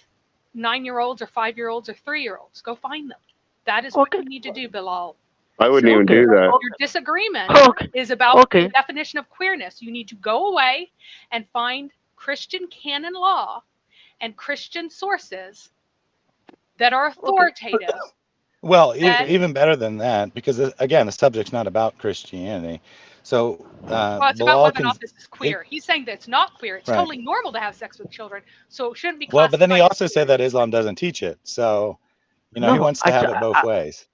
9-year-olds or 5-year-olds or 3-year-olds. Go find them. That is what Okay. you need to do, Bilal. I wouldn't So even Okay. do that. your disagreement Okay. is about the Okay. definition of queerness. You need to go away and find Christian canon law and Christian sources that are authoritative. Well, that, even better than that, because again, the subject's not about Christianity. So well, it's about Bilal whether or can, not this is queer. He's saying that it's not queer. It's right. totally normal to have sex with children, so it shouldn't be Well, but then he classified as also queer. said that Islam doesn't teach it. So, he No, wants to have it both ways.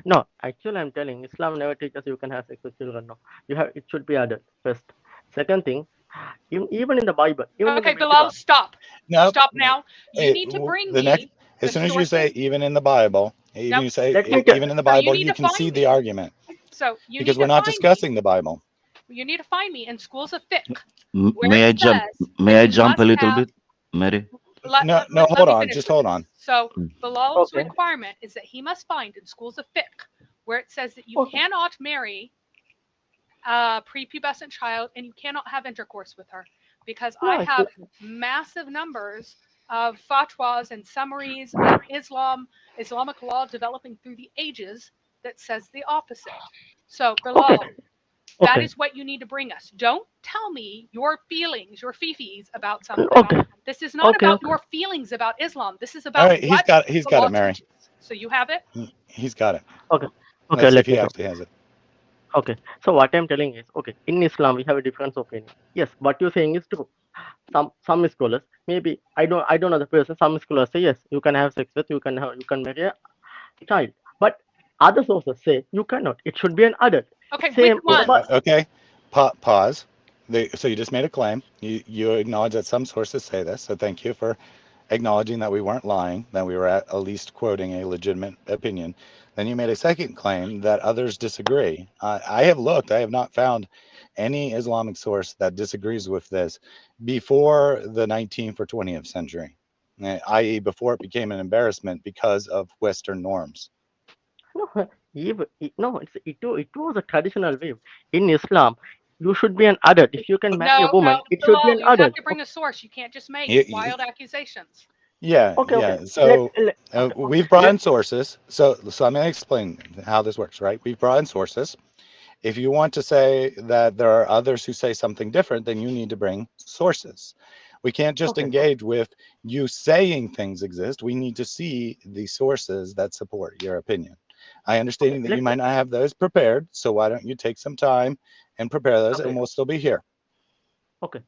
no. Actually, I'm telling Islam never teaches you can have sex with children. No, you have. It should be adult first. Second thing, even in the Bible, even Okay, in the Bilal, Midrash. stop. No, Stop now. You need to the bring next, me as the soon as you say sources. even in the Bible, even Nope. you say Let me tell. even in the So you Bible, need you to find concede me. the argument So you because need we're to not find discussing me. the Bible. You need to find me in schools of fiqh where May I it jump? says May that I you jump a must little have. bit, Mary? No, Let hold me on, finish just with hold this. on. So Bilal's Okay. requirement is that he must find in schools of fiqh where it says that you Okay. cannot marry a prepubescent child and you cannot have intercourse with her, because No, I have massive numbers of fatwas and summaries of Islamic law developing through the ages that says the opposite. So Bilal, okay. that Okay. is what you need to bring us. Don't tell me your feelings, your fifis about something. Okay. This is not Okay. about Okay. your feelings about Islam. This is All about right, what he's the got law it, Mary. teaches. So you have it? He's got it. Okay. Okay. Let's see if Let he me talk. actually has it. Okay. So what I'm telling is, okay, in Islam we have a different opinion. Yes, what you're saying is true. Some scholars, maybe I don't know the person. Some scholars say yes, you can have sex with, you can marry a child. But other sources say you cannot. It should be an adult. Okay, which Same in the one? Okay, pause. So you just made a claim. You acknowledge that some sources say this. So thank you for acknowledging that we weren't lying, that we were at least quoting a legitimate opinion. Then you made a second claim that others disagree. I have looked. I have not found any Islamic source that disagrees with this before the 19th or 20th century, i.e., before it became an embarrassment because of Western norms. no, no, it was a traditional way. In Islam, you should be an adult. If you can marry a No, woman, it should be Bilal, an you have adult. to bring a source. You can't just make wild accusations. Yeah, Okay, okay. yeah. So we've brought Let in sources. So I'm going to explain how this works, right? We've brought in sources. If you want to say that there are others who say something different, then you need to bring sources. We can't just okay. engage with you saying things exist. We need to see the sources that support your opinion. I understand Okay. that you might not have those prepared, so why don't you take some time and prepare those, Okay. and we'll still be here. Okay.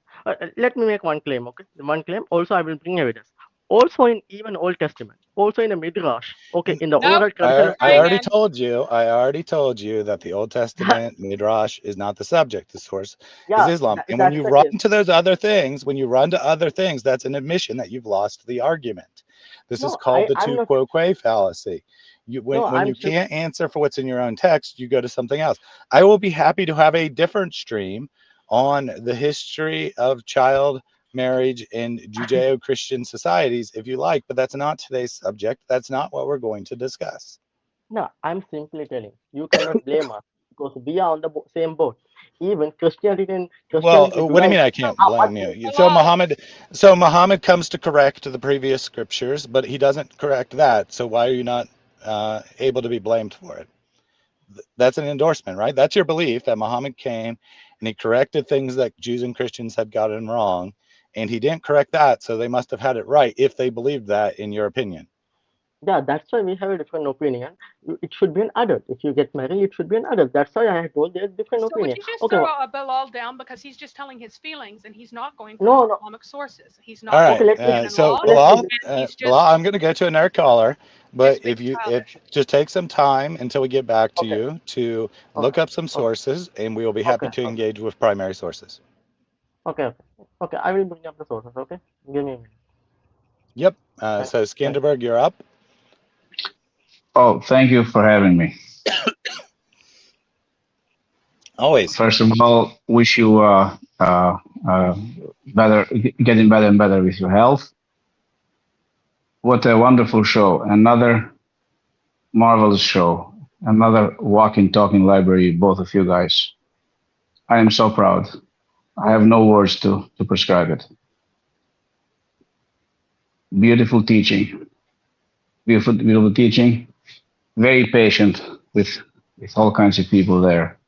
Let me make one claim. Okay. One claim. Also, I will bring evidence. Also, in even Old Testament. Also in the Midrash. Okay. In the Nope, oral tradition of I try already again. told you. I already told you that the Old Testament Midrash is not the subject. The source is yeah, Islam. And when that's you the run case. to those other things, that's an admission that you've lost the argument. This is No, called the I'm tu not. quo que fallacy. No, When I'm you sure. can't answer for what's in your own text, you go to something else. I will be happy to have a different stream on the history of child marriage in Judeo-Christian societies if you like, but that's not today's subject. That's not what we're going to discuss. No, I'm simply telling you cannot blame us because we are on the same boat. Even Christianity Well, what do you denies mean I So, can't are blame much you? more. Bilal, So Muhammad comes to correct the previous scriptures, but he doesn't correct that. So why are you not able to be blamed for it? That's an endorsement, right? That's your belief that Muhammad came and he corrected things that Jews and Christians had gotten wrong, and he didn't correct that, so they must have had it right if they believed that, in your opinion. Yeah, that's why we have a different opinion. It should be an adult. If you get married, it should be an adult. That's why I told there's different so would opinion. you just Okay, throw a Bilal down because he's just telling his feelings and he's not going from no, no. Islamic sources. He's All not right. going Okay, from let me canon So law, let me. and he's Bilal, just I'm going to go to another caller, but being if childish. just take some time until we get back to Okay, you to look okay, up some okay, sources, and we will be happy okay, to okay, engage with primary sources. okay, okay. Okay, I will bring up the sources. Okay, give me a minute. Yep. Thank, So thank. Skanderberg, you're up. Oh, thank you for having me. Always. First of all, wish you better, getting better and better with your health. What a wonderful show! Another marvelous show. Another walking, talking library. Both of you guys. I am so proud. I have no words to prescribe it. Beautiful teaching. Beautiful teaching. Very patient with all kinds of people there.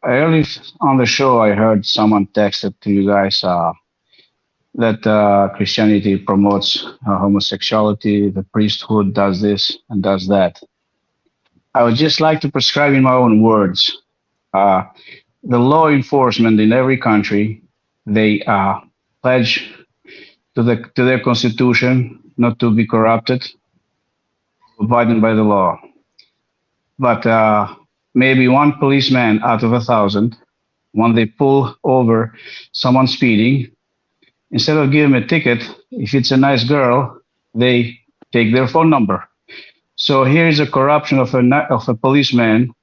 Early on the show, I heard someone texted to you guys that Christianity promotes homosexuality, the priesthood does this and does that. I would just like to prescribe in my own words. The law enforcement in every country, they pledge to their constitution not to be corrupted, abiding by the law. But maybe one policeman out of 1,000, when they pull over someone speeding, instead of giving him a ticket, if it's a nice girl, they take their phone number. So here is a corruption of a policeman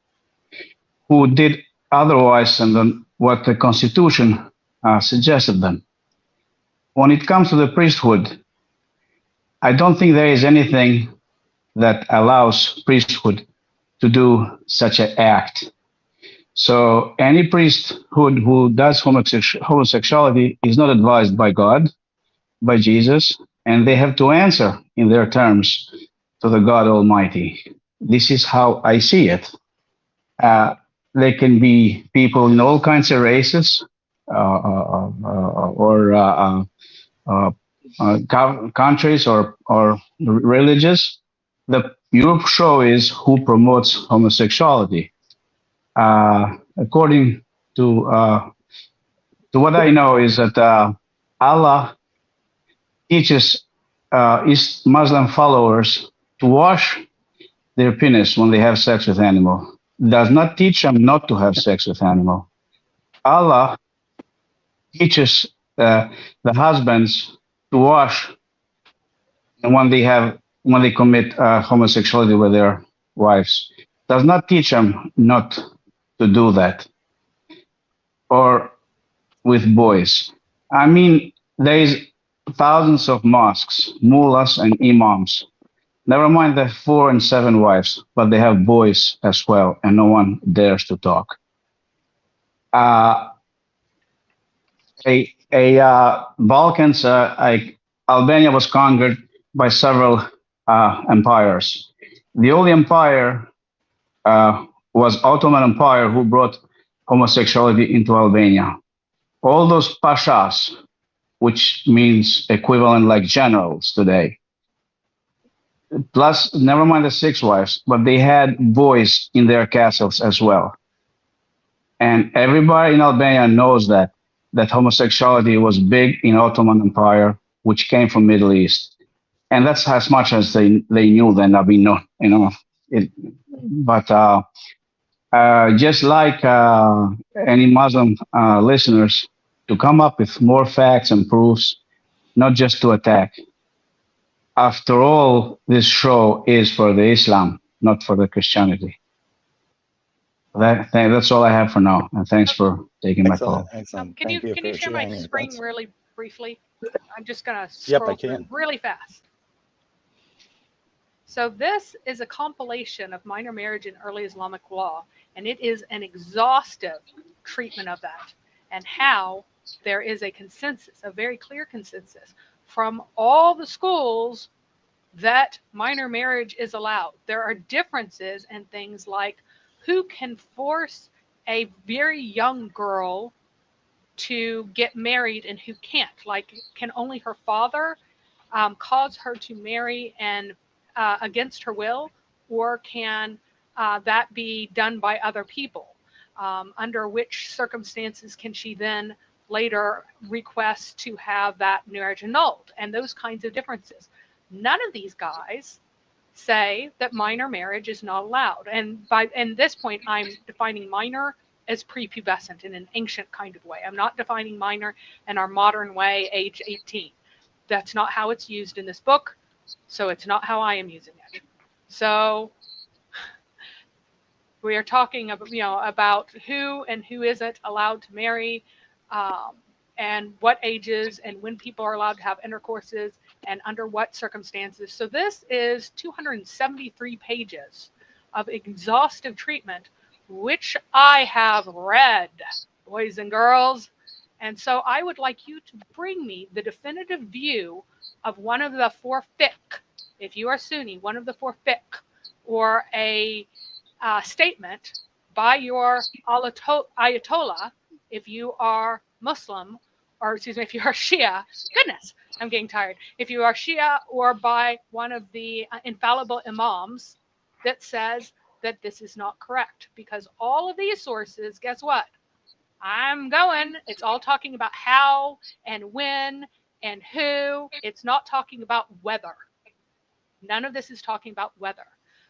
who did otherwise than what the Constitution suggested them. When it comes to the priesthood, I don't think there is anything that allows priesthood to do such an act. So any priesthood who does homosexuality is not advised by God, by Jesus, and they have to answer in their terms to the God Almighty. This is how I see it. There can be people in all kinds of races or countries or religious. Your show is who promotes homosexuality. According to what I know is that Allah teaches Muslim followers to wash their penis when they have sex with animal. Does not teach them not to have sex with animal. Allah teaches the husbands to wash when they commit homosexuality with their wives. Does not teach them not to do that. Or with boys. I mean, there is thousands of mosques, mullahs and imams. Never mind the 4 and 7 wives, but they have boys as well, and no one dares to talk. Balkans, Albania was conquered by several empires. The only empire was Ottoman Empire, who brought homosexuality into Albania. All those pashas, which means equivalent like generals today, plus never mind the 6 wives, but they had boys in their castles as well. And everybody in Albania knows that homosexuality was big in Ottoman Empire, which came from Middle East. And that's as much as they knew then. I mean, just like any Muslim listeners, to come up with more facts and proofs, not just to attack. After all, this show is for the Islam, not for the Christianity. That's all I have for now, and thanks for taking my call. Excellent. Can you share my screen really briefly? I'm just going to scroll through really fast. So this is a compilation of minor marriage in early Islamic law, and it is an exhaustive treatment of that and how there is a consensus, a very clear consensus from all the schools that minor marriage is allowed. There are differences in things like who can force a very young girl to get married and who can't. Like, can only her father cause her to marry and against her will, or can that be done by other people? Under which circumstances can she then later request to have that marriage annulled? And those kinds of differences. None of these guys say that minor marriage is not allowed. And at this point, I'm defining minor as prepubescent in an ancient kind of way. I'm not defining minor in our modern way, age 18. That's not how it's used in this book, so it's not how I am using it. So we are talking about who and who isn't allowed to marry, and what ages and when people are allowed to have intercourses and under what circumstances. So this is 273 pages of exhaustive treatment, which I have read, boys and girls, And so I would like you to bring me the definitive view of one of the four fiqh, if you are Sunni, one of the four fiqh, or a statement by your Ayatollah, if you are Muslim, or excuse me, if you are Shia. Goodness, I'm getting tired. If you are Shia, or by one of the infallible imams that says that this is not correct. Because all of these sources, guess what? I'm going. It's all talking about how and when and who. It's not talking about whether. None of this is talking about whether.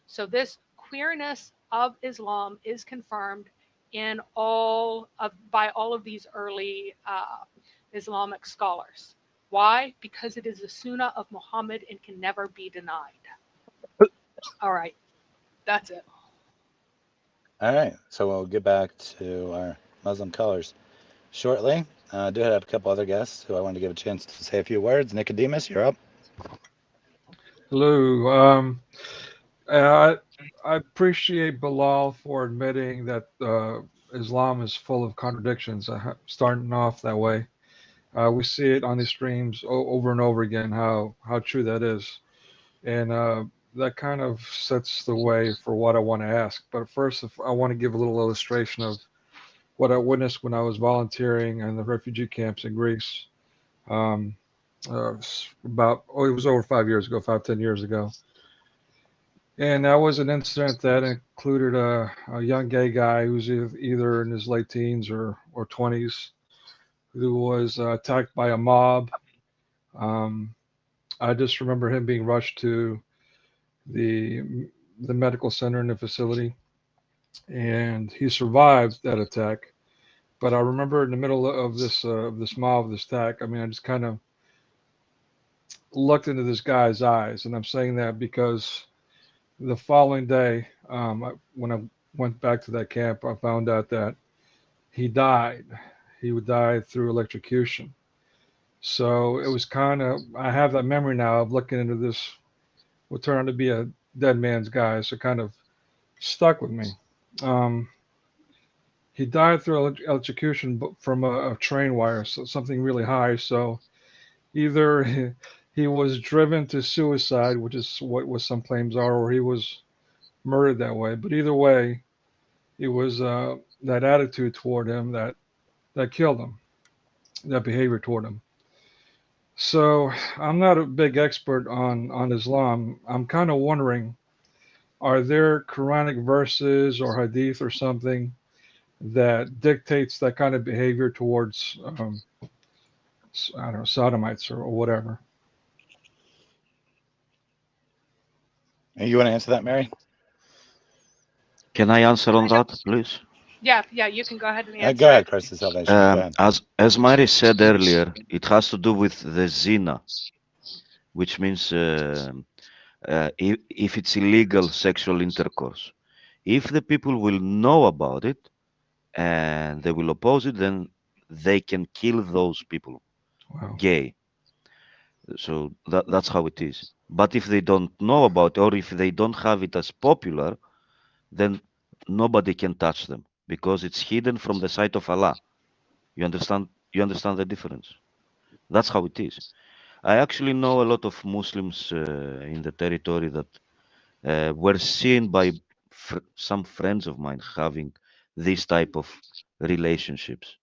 So this queerness of Islam is confirmed in by all of these early Islamic scholars. Why? Because it is the Sunnah of Muhammad and can never be denied. All right, that's it. All right, so we'll get back to our Muslim colors shortly. I do have a couple other guests who I wanted to give a chance to say a few words. Nicodemus, you're up. Hello. I appreciate Bilal for admitting that Islam is full of contradictions, starting off that way. We see it on these streams over and over again, how true that is. And that kind of sets the way for what I want to ask. But first, I want to give a little illustration of what I witnessed when I was volunteering in the refugee camps in Greece. It was over 5 years ago, 10 years ago. And that was an incident that included a young gay guy who's either in his late teens or 20s, who was attacked by a mob. I just remember him being rushed to the medical center in the facility, and he survived that attack. But I remember in the middle of this mob, this attack, I mean, I just kind of looked into this guy's eyes, and I'm saying that because the following day, when I went back to that camp, I found out that he died. He would die through electrocution. So it was kind of, I have that memory now of looking into this, what turned out to be a dead man's guy. So it kind of stuck with me. He died through electrocution from a train wire, so something really high. So either he was driven to suicide, which is what some claims are, or he was murdered that way. But either way, it was that attitude toward him that killed him, that behavior toward him. So I'm not a big expert on Islam. I'm kind of wondering, are there Quranic verses or hadith or something that dictates that kind of behavior towards, I don't know, sodomites or whatever? And you want to answer that, Mary? Can I answer on that, please? Yeah, you can go ahead and answer. Go ahead, Christ of Salvation. Go ahead. As Mary said earlier, it has to do with the zina, which means if it's illegal sexual intercourse. If the people will know about it and they will oppose it, then they can kill those people. Wow. Gay. So that's how it is. But if they don't know about it, or if they don't have it as popular, then nobody can touch them because it's hidden from the sight of Allah. You understand? You understand the difference? That's how it is. I actually know a lot of Muslims in the territory that were seen by some friends of mine having this type of relationships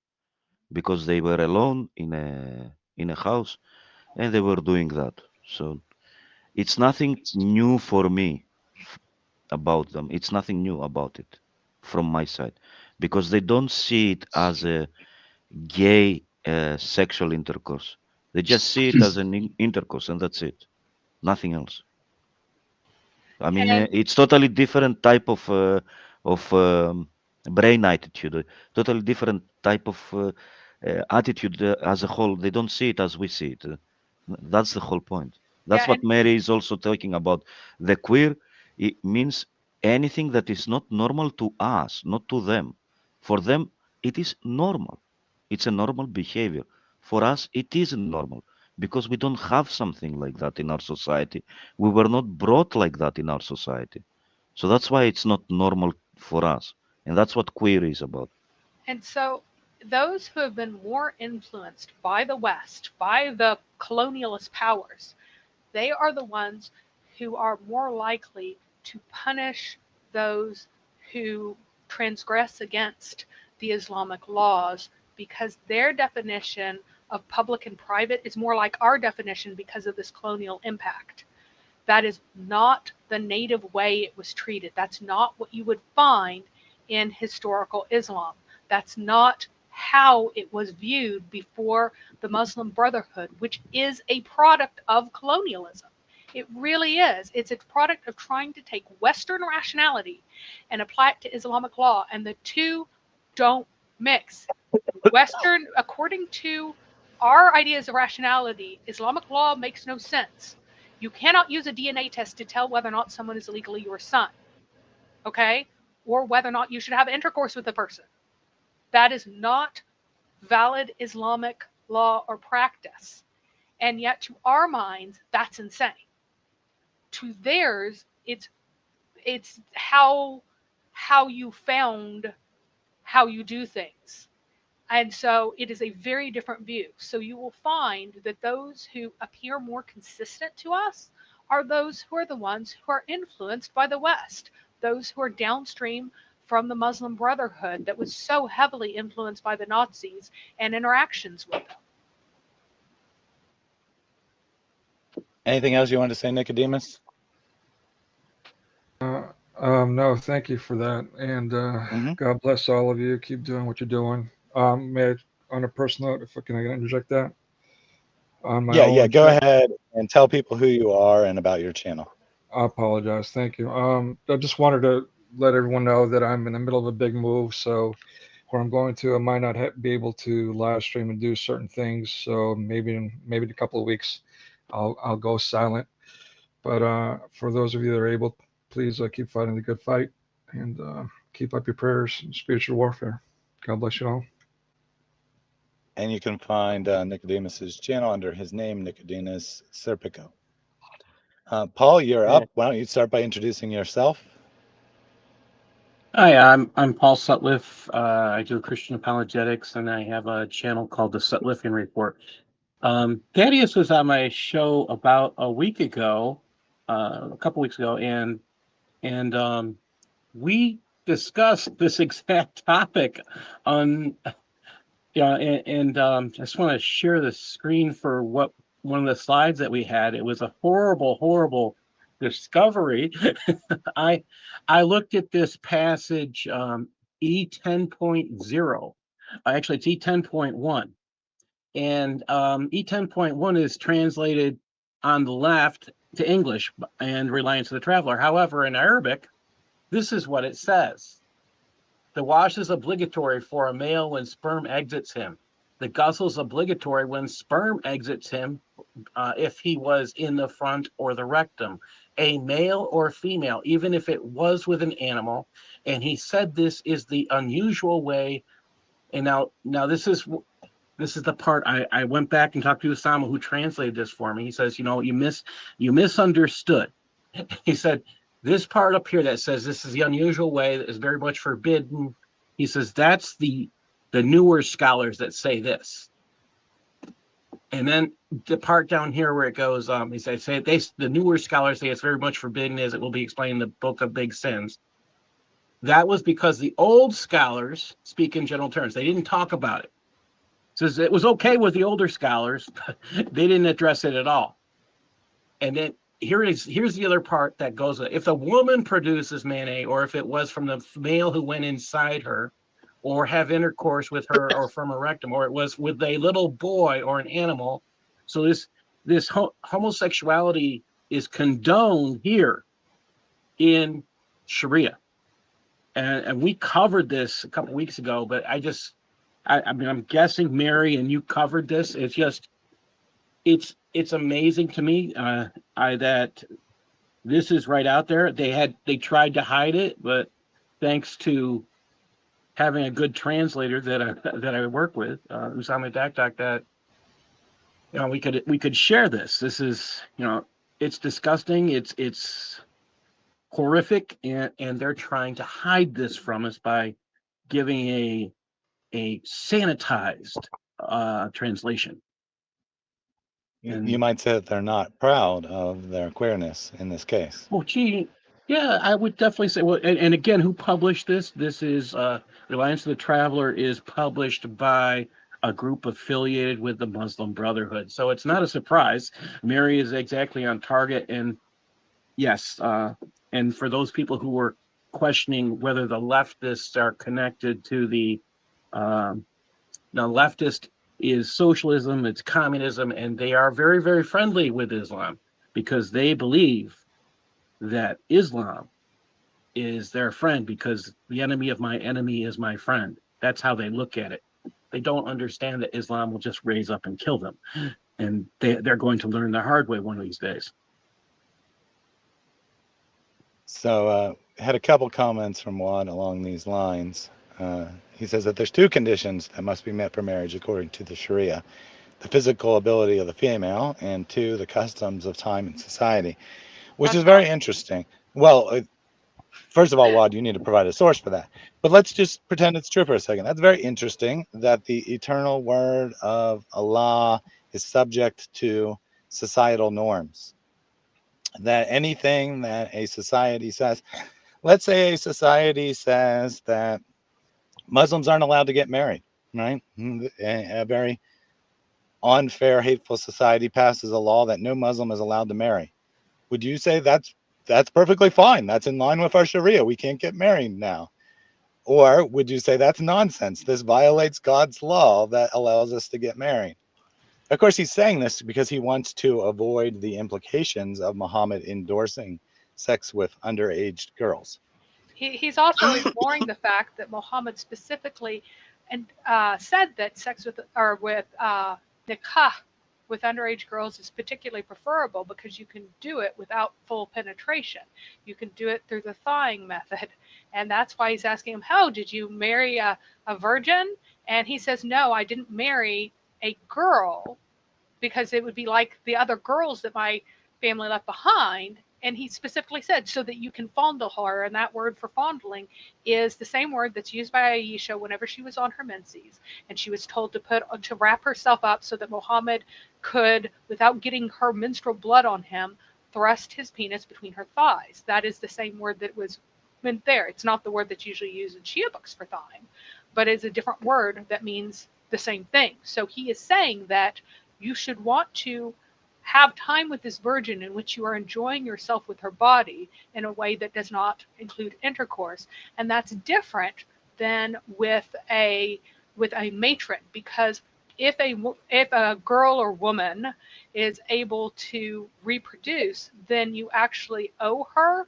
because they were alone in a house and they were doing that. So it's nothing new for me about them. It's nothing new about it from my side because they don't see it as a gay sexual intercourse. They just see it as an intercourse and that's it. Nothing else. I mean, it's totally different type of brain attitude, totally different type of attitude as a whole. They don't see it as we see it. That's the whole point. That's what Mary is also talking about. The queer, it means anything that is not normal to us, not to them. For them, it is normal. It's a normal behavior. For us, it isn't normal because we don't have something like that in our society. We were not brought like that in our society. So that's why it's not normal for us. And that's what queer is about. And so those who have been more influenced by the West, by the colonialist powers, they are the ones who are more likely to punish those who transgress against the Islamic laws, because their definition of public and private is more like our definition because of this colonial impact. That is not the native way it was treated. That's not what you would find in historical Islam. That's not how it was viewed before the Muslim Brotherhood, which is a product of colonialism. It really is. It's a product of trying to take Western rationality and apply it to Islamic law, and the two don't mix. Western, according to our ideas of rationality, Islamic law makes no sense. You cannot use a DNA test to tell whether or not someone is legally your son, okay? Or whether or not you should have intercourse with the person. That is not valid Islamic law or practice. And yet, to our minds, that's insane. To theirs, it's how you found how you do things. And so it is a very different view. So you will find that those who appear more consistent to us are those who are the ones who are influenced by the West, those who are downstream from the Muslim Brotherhood that was so heavily influenced by the Nazis and interactions with them. Anything else you want to say, Nicodemus? No, thank you for that. And God bless all of you. Keep doing what you're doing. May I, on a personal note, can I interject that? On my own Go ahead and tell people who you are and about your channel. I apologize. Thank you. I just wanted to let everyone know that I'm in the middle of a big move. So where I'm going to, I might not be able to live stream and do certain things. So maybe in a couple of weeks, I'll go silent. But for those of you that are able, please keep fighting the good fight, and keep up your prayers and spiritual warfare. God bless you all. And you can find Nicodemus's channel under his name, Nicodemus Serpico. Paul, you're up. Why don't you start by introducing yourself? Hi, I'm Paul Sutliff. I do Christian apologetics, and I have a channel called the Sutliffian Report. Thaddeus was on my show about a week ago, a couple weeks ago, and we discussed this exact topic on. I just want to share the screen for one of the slides that we had. It was a horrible discovery. I looked at this passage, E10.0. Actually, it's E10.1. And E10.1 is translated on the left to English and Reliance of the Traveler. However, in Arabic, this is what it says. The wash is obligatory for a male when sperm exits him. The ghusl is obligatory when sperm exits him if he was in the front or the rectum, a male or female, even if it was with an animal. And he said this is the unusual way. And now this is the part I went back and talked to Osama, who translated this for me. He says, you misunderstood. He said, this part up here that says this is the unusual way that is very much forbidden. He says that's the newer scholars that say this. And then the part down here where it goes, he says the newer scholars say it's very much forbidden, as it will be explained in the Book of Big Sins. That was because the old scholars speak in general terms. They didn't talk about it. It says it was okay with the older scholars, but they didn't address it at all. And then here's the other part that goes, if a woman produces mane, or if it was from the male who went inside her, or have intercourse with her, or from a rectum, or it was with a little boy or an animal. So this homosexuality is condoned here in Sharia. And we covered this a couple weeks ago, but I mean, I'm guessing, Mary, and you covered this. It's just, it's amazing to me that this is right out there. They tried to hide it, but thanks to having a good translator that I work with, Usama Dakdak, that we could share this. This is, it's disgusting. It's horrific, and they're trying to hide this from us by giving a sanitized translation. You might say that they're not proud of their queerness in this case. Well, gee, yeah, I would definitely say. Well, and again, who published this? This is Reliance of the Traveler is published by a group affiliated with the Muslim Brotherhood. So it's not a surprise. Mary is exactly on target. And yes, and for those people who were questioning whether the leftists are connected to the leftist is socialism, it's communism, and they are very, very friendly with Islam because they believe that Islam is their friend because the enemy of my enemy is my friend. That's how they look at it. They don't understand that Islam will just raise up and kill them. And they're going to learn the hard way one of these days. So had a couple comments from Juan along these lines. He says that there's two conditions that must be met for marriage according to the Sharia: the physical ability of the female, and two, the customs of time and society, which is very interesting. Well, first of all, Wad, you need to provide a source for that. But let's just pretend it's true for a second. That's very interesting that the eternal word of Allah is subject to societal norms. That anything that a society says, let's say a society says that Muslims aren't allowed to get married, right? A very unfair, hateful society passes a law that no Muslim is allowed to marry. Would you say that's perfectly fine? That's in line with our Sharia. We can't get married now. Or would you say that's nonsense? This violates God's law that allows us to get married. Of course, he's saying this because he wants to avoid the implications of Muhammad endorsing sex with underage girls. He's also ignoring the fact that Muhammad specifically said that sex with nikah with underage girls is particularly preferable because you can do it without full penetration. You can do it through the thawing method. And that's why he's asking him, how did you marry a virgin? And he says, no, I didn't marry a girl because it would be like the other girls that my family left behind. And he specifically said, so that you can fondle her. And that word for fondling is the same word that's used by Aisha whenever she was on her menses. And she was told to wrap herself up so that Muhammad could, without getting her menstrual blood on him, thrust his penis between her thighs. That is the same word that was meant there. It's not the word that's usually used in Shia books for thawing, but it's a different word that means the same thing. So he is saying that you should want to have time with this virgin in which you are enjoying yourself with her body in a way that does not include intercourse. And that's different than with a matron, because if a girl or woman is able to reproduce, then you actually owe her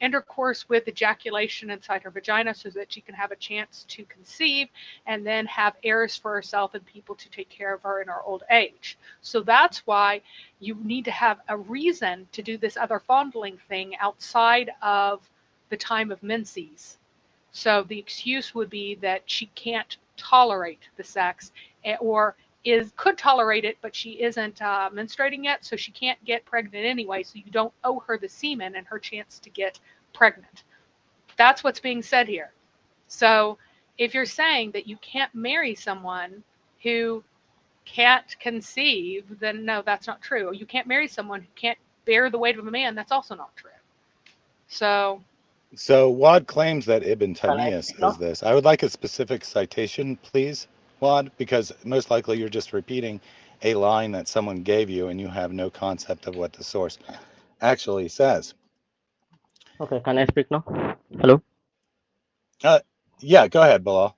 intercourse with ejaculation inside her vagina so that she can have a chance to conceive and then have heirs for herself and people to take care of her in her old age. So that's why you need to have a reason to do this other fondling thing outside of the time of menses. So the excuse would be that she can't tolerate the sex, or could tolerate it, but she isn't menstruating yet, so she can't get pregnant anyway, so you don't owe her the semen and her chance to get pregnant. That's what's being said here. So if you're saying that you can't marry someone who can't conceive, then no, that's not true. You can't marry someone who can't bear the weight of a man. That's also not true. So Wad claims that Ibn Taymiyyah says this. I would like a specific citation, please, Wad, because most likely you're just repeating a line that someone gave you and you have no concept of what the source actually says. Okay, can I speak now? Hello? Yeah, go ahead, Bilal.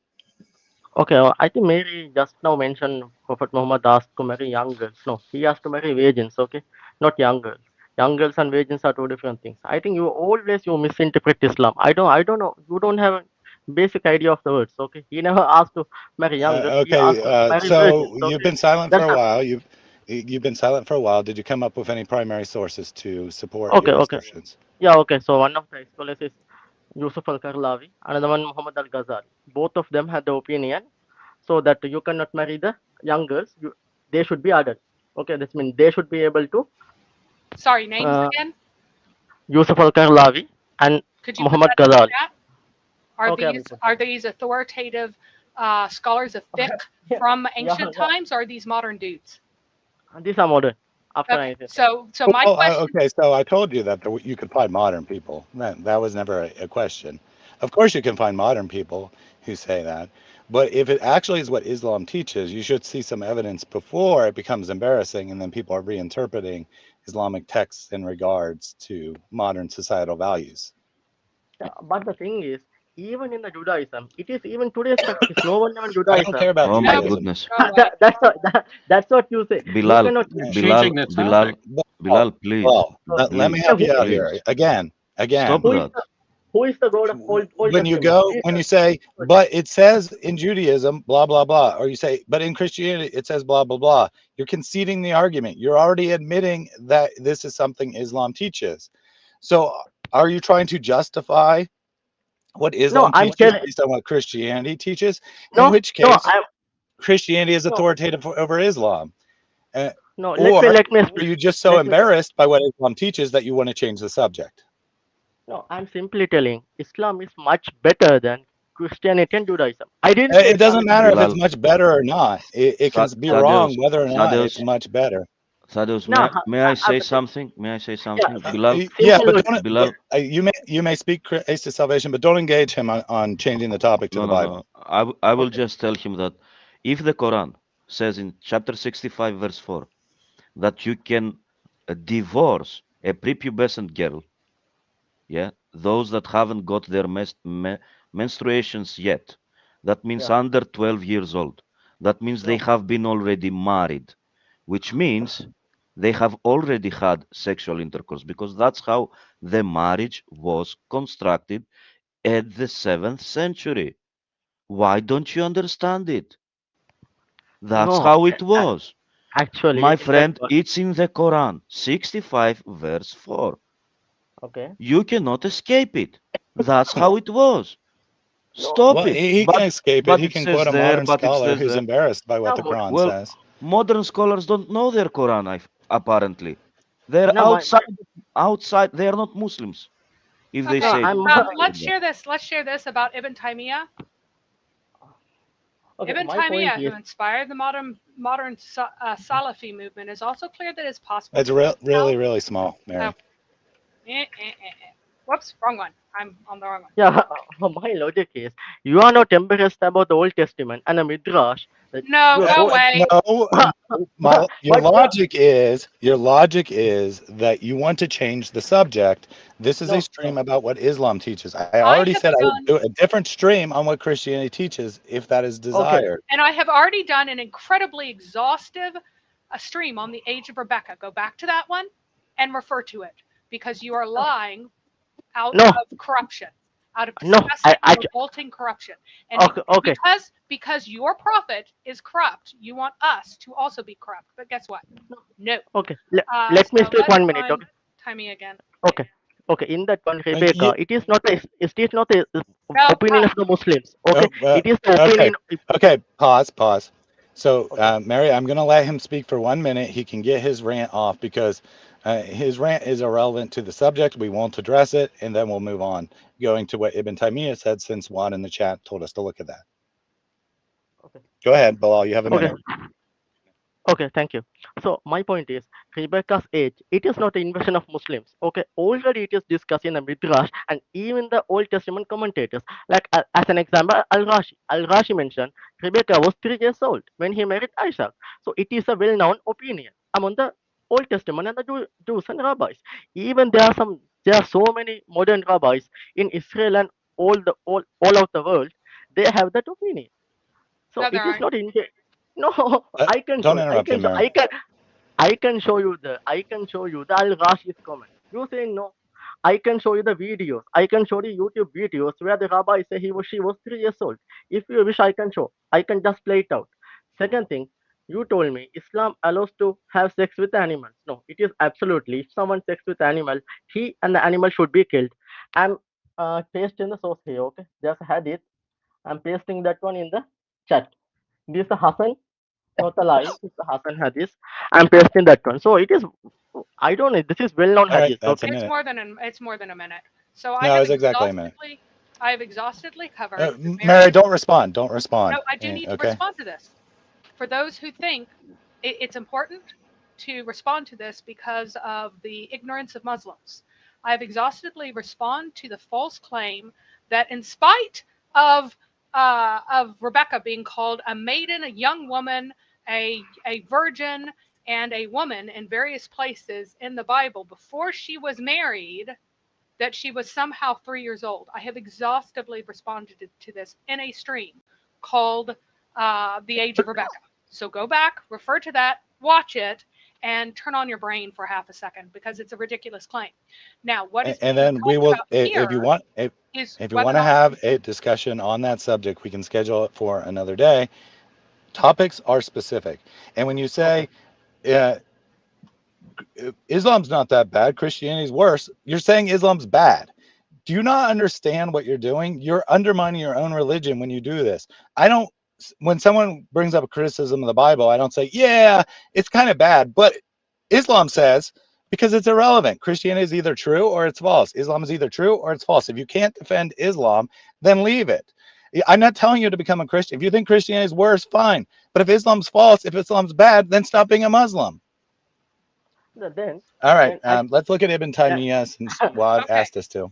Okay, I think Mary just now mentioned Prophet Muhammad asked to marry young girls. No, he asked to marry virgins, okay? Not young girls. Young girls and virgins are two different things. I think you misinterpret Islam. I don't know. You don't have a basic idea of the words, okay? He never asked to marry young girls. He asked to marry virgins. Okay? You've been silent for a while. You've been silent for a while. Did you come up with any primary sources to support your assertions? Yeah, okay. So one of the scholars is Yusuf al-Karlawi, another one Muhammad al-Ghazali. Both of them had the opinion so that you cannot marry the young girls. They should be adults. Okay, this means they should be able to. Sorry, names again? Yusuf al-Karlawi and Could you Muhammad put that Ghazali. Are these authoritative scholars of fiqh Yeah, from yeah, ancient yeah. times, or are these modern dudes? These are modern after Okay, 1960. so my question. Okay, so I told you that you could find modern people. That was never a question. Of course, you can find modern people who say that. But if it actually is what Islam teaches, you should see some evidence before it becomes embarrassing and then people are reinterpreting Islamic texts in regards to modern societal values. Yeah, but the thing is, even in the Judaism, it is even today's practice. No one in I don't Judaism. care about Oh my No, Judaism. goodness. go away. That's what you say. You Bilal, cannot. You're Yeah. Bilal, changing the Bilal, topic. Well, Bilal, please, well, let me please, Yeah, help you out here. please. Again, Stop who is that. the who is the God of Old when you Testament? go, Please when tell you me. say, but it says in Judaism, blah, blah, blah, or you say, but in Christianity, it says blah, blah, blah, you're conceding the argument. You're already admitting that this is something Islam teaches. So are you trying to justify what No, Islam I'm teaches telling. based on what Christianity teaches? In No, which no, case, I'm Christianity is no, authoritative over Islam. Uh, no. or Let me are you just so let me. embarrassed by what Islam teaches that you want to change the subject? No, I'm simply telling Islam is much better than Christianity and Judaism. I didn't say It Islam doesn't is matter if it's Bilal, much better or not. It can be Thaddeus, wrong whether or not it's Thaddeus, much better. Thaddeus, no. may I say Okay. something? May I say Yeah, something? Bilal, Yeah, simple but logic. don't. But Bilal, you may speak Christ to salvation, but don't engage him on changing the topic to no, the no, Bible. no. I will Okay. just tell him that if the Quran says in chapter 65, verse 4, that you can divorce a prepubescent girl, yeah, those that haven't got their menstruations yet, that means Yeah. under 12 years old, that means they No. have been already married, which means they have already had sexual intercourse because that's how the marriage was constructed at the 7th century. Why don't you understand it? That's No. how it was. Actually, My in that friend, it's in the Quran, 65 verse 4. okay. You cannot escape it. That's how it was. No. Stop Well, it. he can escape it. But He it can says quote a there, modern but it scholar says who's there. embarrassed by what Yeah. the Quran Well, says. modern scholars don't know their Quran, apparently. They're No. outside. They are not Muslims if they Okay, No. say I'm. let's that. share this. Let's share this about Ibn Taymiyyah. Okay. Ibn My point Taymiyyah, who is inspired the modern Salafi movement, is also clear that it's possible It's to reconcile. really, really small, Oh, Mary. whoops, wrong one. I'm on the wrong one. yeah. My logic is you are not embarrassed about the Old Testament and a midrash that No, you are go going. away. No, your But logic is that you want to change the subject. This is a no. stream about what Islam teaches. I I already have said I would done, do a different stream on what Christianity teaches if that is Okay. desired. and I have already done an incredibly exhaustive stream on the age of Rebecca. Go back to that one and refer to it because you are lying out No. of corruption, out of No. disgusting, revolting corruption. And Okay. Okay. because your prophet is corrupt, you want us to also be corrupt. But guess what? No. Okay. Let me So speak let's 1 minute. find Okay. timing again. Okay. Okay. In that one, You, Rebecca, it is not a No, opinion of the Muslims. Okay. oh, It is the okay, opinion. okay. Pause. So, Okay. Mary, I'm going to let him speak for 1 minute. He can get his rant off because his rant is irrelevant to the subject. We won't address it, and then we'll move on, going to what Ibn Taymiyyah said, since Juan in the chat told us to look at that. Okay. Go ahead, Bilal. You have a Okay. minute. Okay, thank you. So my point is, Rebecca's age, it is not an invasion of Muslims. Okay, already it is discussed in the Midrash and even the Old Testament commentators. Like as an example, Al-Rashi. Al-Rashi mentioned Rebecca was 3 years old when he married Isaac. So it is a well-known opinion among the Old Testament and the Jews and rabbis. Even there are so many modern rabbis in Israel and all of the world. They have that opinion. So no, there it is aren't. not in. No, I can show Don't you. interrupt him, Mary. I can show you the Al Rashi's comment. You say no. I can show you the videos. I can show you YouTube videos where the rabbi say she was 3 years old. If you wish, I can show. I can just play it out. Second thing, you told me Islam allows to have sex with animals. No, it is absolutely. If someone sex with animal, he and the animal should be killed. I'm pasting the source here. Okay, just had it. I'm pasting that one in the chat. This is the Hassan, not a lie. This is the Hassan Hadith. I'm pasting that one. So it is. I don't know. This is well-known All right, Hadith. that's a Okay. minute. It's more than a minute. So I No, have it's exactly a minute. I have exhaustively covered the Mary, marriage. don't respond. Don't respond. No, I do need to Okay. respond to this. For those who think it's important to respond to this because of the ignorance of Muslims, I have exhaustively responded to the false claim that, in spite of Rebecca being called a maiden, a young woman, a virgin, and a woman in various places in the Bible before she was married, that she was somehow 3 years old. I have exhaustively responded to this in a stream called The Age of Rebecca. So go back, refer to that, watch it, and turn on your brain for half a second because it's a ridiculous claim. Now, what is And being then we talked will, about here is if you whether want or to not have a discussion on that subject, we can schedule it for another day. Topics are specific. And when you say Islam's not that bad, Christianity's worse, you're saying Islam's bad. Do you not understand what you're doing? You're undermining your own religion when you do this. I don't, when someone brings up a criticism of the Bible, I don't say, yeah, it's kind of bad, but Islam says, because it's irrelevant. Christianity is either true or it's false. Islam is either true or it's false. If you can't defend Islam, then leave it. I'm not telling you to become a Christian. If you think Christianity is worse, fine. But if Islam's false, if Islam's bad, then stop being a Muslim. Then All right, I let's look at Ibn then, Taymiyyah since Wad okay. asked us to.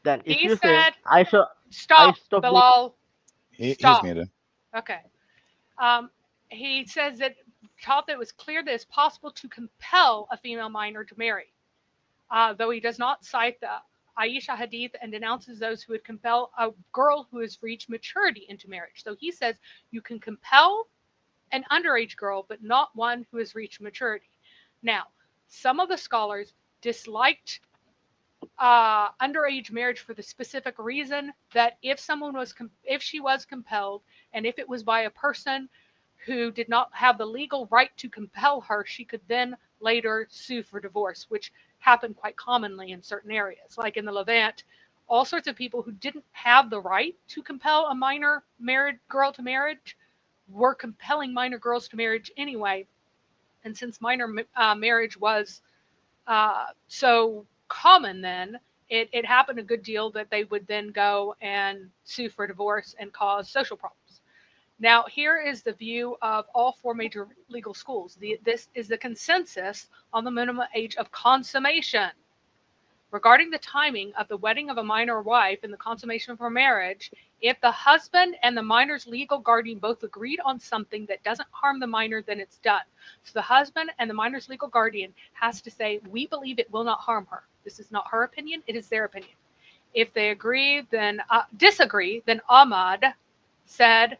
then if He you say said, I stop, stop being Bilal, He's stop. muted. Okay. He says that taught that it was clear that it's possible to compel a female minor to marry, though he does not cite the Aisha hadith and denounces those who would compel a girl who has reached maturity into marriage. So he says you can compel an underage girl, but not one who has reached maturity. Now, some of the scholars disliked underage marriage for the specific reason that if she was compelled, and if it was by a person who did not have the legal right to compel her, she could then later sue for divorce, which happened quite commonly in certain areas, like in the Levant. All sorts of people who didn't have the right to compel a minor married girl to marriage were compelling minor girls to marriage anyway. And since minor marriage was so common then, it happened a good deal that they would then go and sue for divorce and cause social problems. Now, here is the view of all four major legal schools. This is the consensus on the minimum age of consummation. Regarding the timing of the wedding of a minor wife and the consummation of her marriage, if the husband and the minor's legal guardian both agreed on something that doesn't harm the minor, then it's done. So the husband and the minor's legal guardian has to say, we believe it will not harm her. This is not her opinion, it is their opinion. If they disagree, then Ahmad said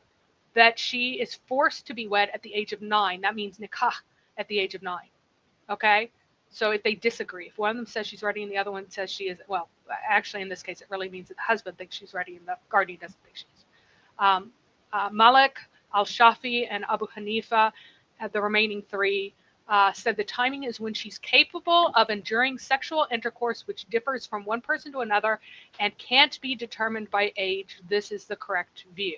that she is forced to be wed at the age of 9. That means nikah at the age of 9. Okay? So if they disagree, if one of them says she's ready and the other one says she is, well, actually in this case it really means that the husband thinks she's ready and the guardian doesn't think she is. Malik, Al-Shafi, and Abu Hanifa, the remaining three, said the timing is when she's capable of enduring sexual intercourse, which differs from one person to another and can't be determined by age. This is the correct view.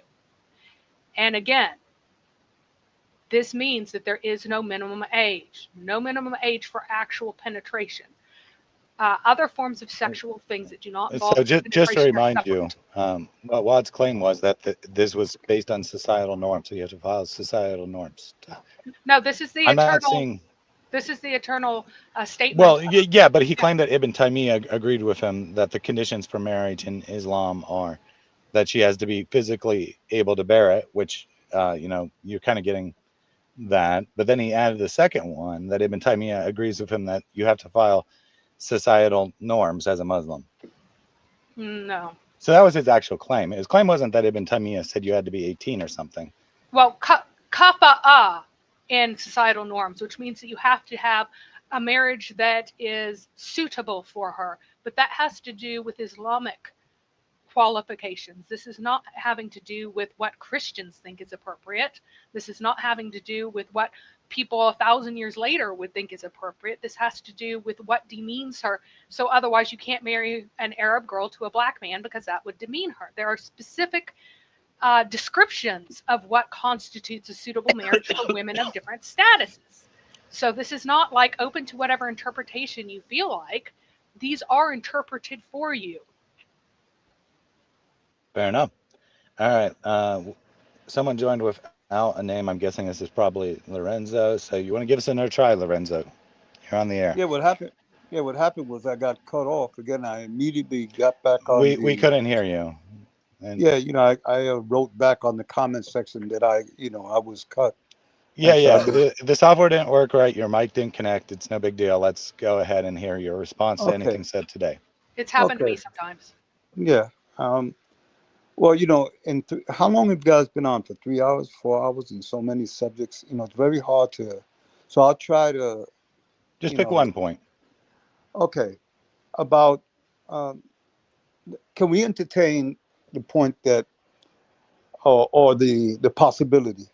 And again, this means that there is no minimum age for actual penetration. Other forms of sexual things that do not involve So just to penetration are remind you, separate. what Wad's claim was that this was based on societal norms. So you have to follow societal norms. No, this is the I'm not eternal. seeing. This is the eternal statement. Well, yeah, but he claimed that Ibn Taymiyyah agreed with him that the conditions for marriage in Islam are that she has to be physically able to bear it, which you're kind of getting that. But then he added the second one that Ibn Taymiyyah agrees with him that you have to follow societal norms as a Muslim. No. So that was his actual claim. His claim wasn't that Ibn Taymiyyah said you had to be 18 or something. Well, kafa'a in societal norms, which means that you have to have a marriage that is suitable for her. But that has to do with Islamic qualifications. This is not having to do with what Christians think is appropriate. This is not having to do with what people 1,000 years later would think is appropriate. This has to do with what demeans her. So otherwise you can't marry an Arab girl to a black man because that would demean her. There are specific descriptions of what constitutes a suitable marriage for women of different statuses. So this is not like open to whatever interpretation you feel like. These are interpreted for you. Fair enough. All right. Someone joined without a name. I'm guessing this is probably Lorenzo. So you want to give us another try, Lorenzo? You're on the air. Yeah, what happened? Yeah, what happened was I got cut off again. I immediately got back on We the. couldn't hear you. And Yeah, I wrote back on the comment section that I was cut, yeah, and so yeah. I've been The software didn't work right. Your mic didn't connect. It's no big deal. Let's go ahead and hear your response to okay, anything said today. It's happened to me okay, sometimes. yeah. Well, how long have you guys been on for 3 hours, 4 hours, and so many subjects? It's very hard to. So I'll try to, Just you pick know, one point. okay, about. Um, can we entertain the point that, or the possibility,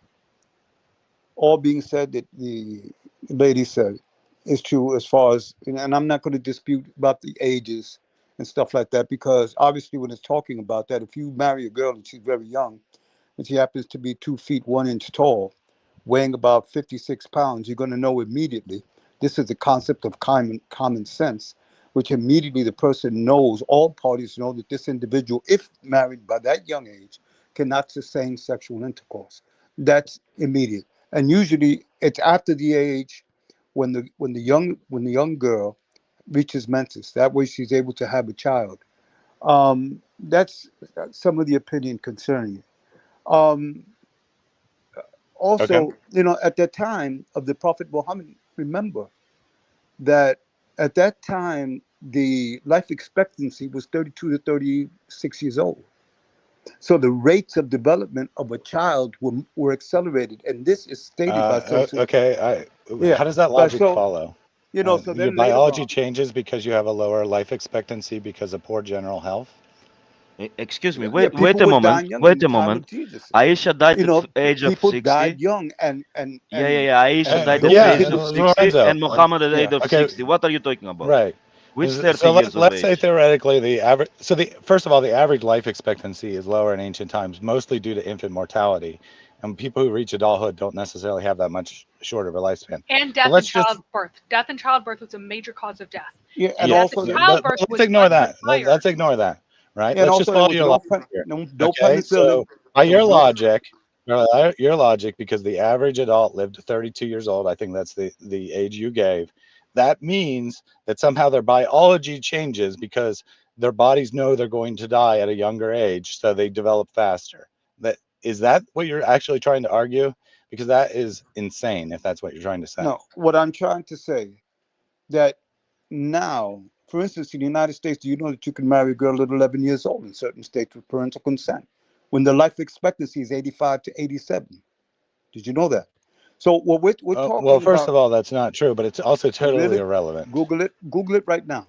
all being said that the lady said is true as far as, and I'm not going to dispute about the ages and stuff like that, because obviously when it's talking about that, if you marry a girl and she's very young and she happens to be 2 feet 1 inch tall, weighing about 56 pounds, you're going to know immediately. This is the concept of common sense, which immediately the person knows, all parties know that this individual, if married by that young age, cannot sustain sexual intercourse. That's immediate. And usually it's after the age when the young girl reaches menses. That way she's able to have a child. That's some of the opinion concerning it. Okay. Also, at the time of the Prophet Muhammad, remember that at that time the life expectancy was 32 to 36 years old. So the rates of development of a child were accelerated, and this is stated by social. Okay. Yeah, How does that but logic so follow? so Your then later biology on, changes because you have a lower life expectancy because of poor general health. Excuse me, yeah, wait people a were moment, dying young in wait the a time of moment. Jesus. Aisha died at the age of People died 60. young, and and Yeah, yeah, and yeah. Aisha and died at those the Yeah, age kids. of 60, Lorenzo. and Muhammad at the Yeah, age of Okay, 60. What are you talking about? right. Which So 30 years of let's say age? theoretically the average. So the first of all, the average life expectancy is lower in ancient times, mostly due to infant mortality, and people who reach adulthood don't necessarily have that much shorter of a lifespan. And But death and let's just childbirth. Death and childbirth was a major cause of death. yeah, and yeah, Death and also that, but childbirth let's was ignore much, much that. higher. Let's ignore that. Right? and Let's just also there follow was your logic here. no Okay, penicillin. so by There was no. your logic, because the average adult lived to 32 years old, I think that's the age you gave. That means that somehow their biology changes because their bodies know they're going to die at a younger age, so they develop faster. That is that what you're actually trying to argue? Because that is insane if that's what you're trying to say. No, what I'm trying to say that now, for instance, in the United States, do you know that you can marry a girl at 11 years old in certain states with parental consent, when the life expectancy is 85 to 87? Did you know that? So what we're Well, talking first about, of all, that's not true, but it's also totally really, irrelevant. Google it right now.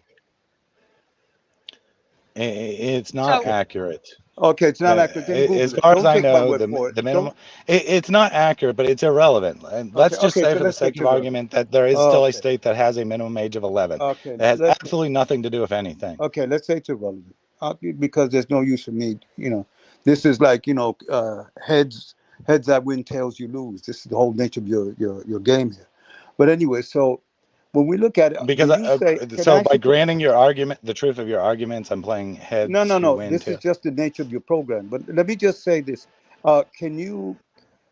It's not So, accurate. Okay, it's not accurate. Then As Google it. far as Don't I take my know, word for it. the minimum Don't. it's not accurate, but it's irrelevant. And Okay, let's just okay. say, So for the let's say sake it's of irrelevant. argument, that there is still a Okay, state that has a minimum age of 11. okay. It has absolutely nothing to do with anything. Okay, let's say it's irrelevant, because there's no use for me. This is like heads that win, tails you lose. This is the whole nature of your game here. But anyway, so when we look at it, do Because you say? Can I so ask by you? granting your argument, the truth of your arguments, I'm playing No, heads, no, you no. win This is too. just the nature of your program. But let me just say this. Can you?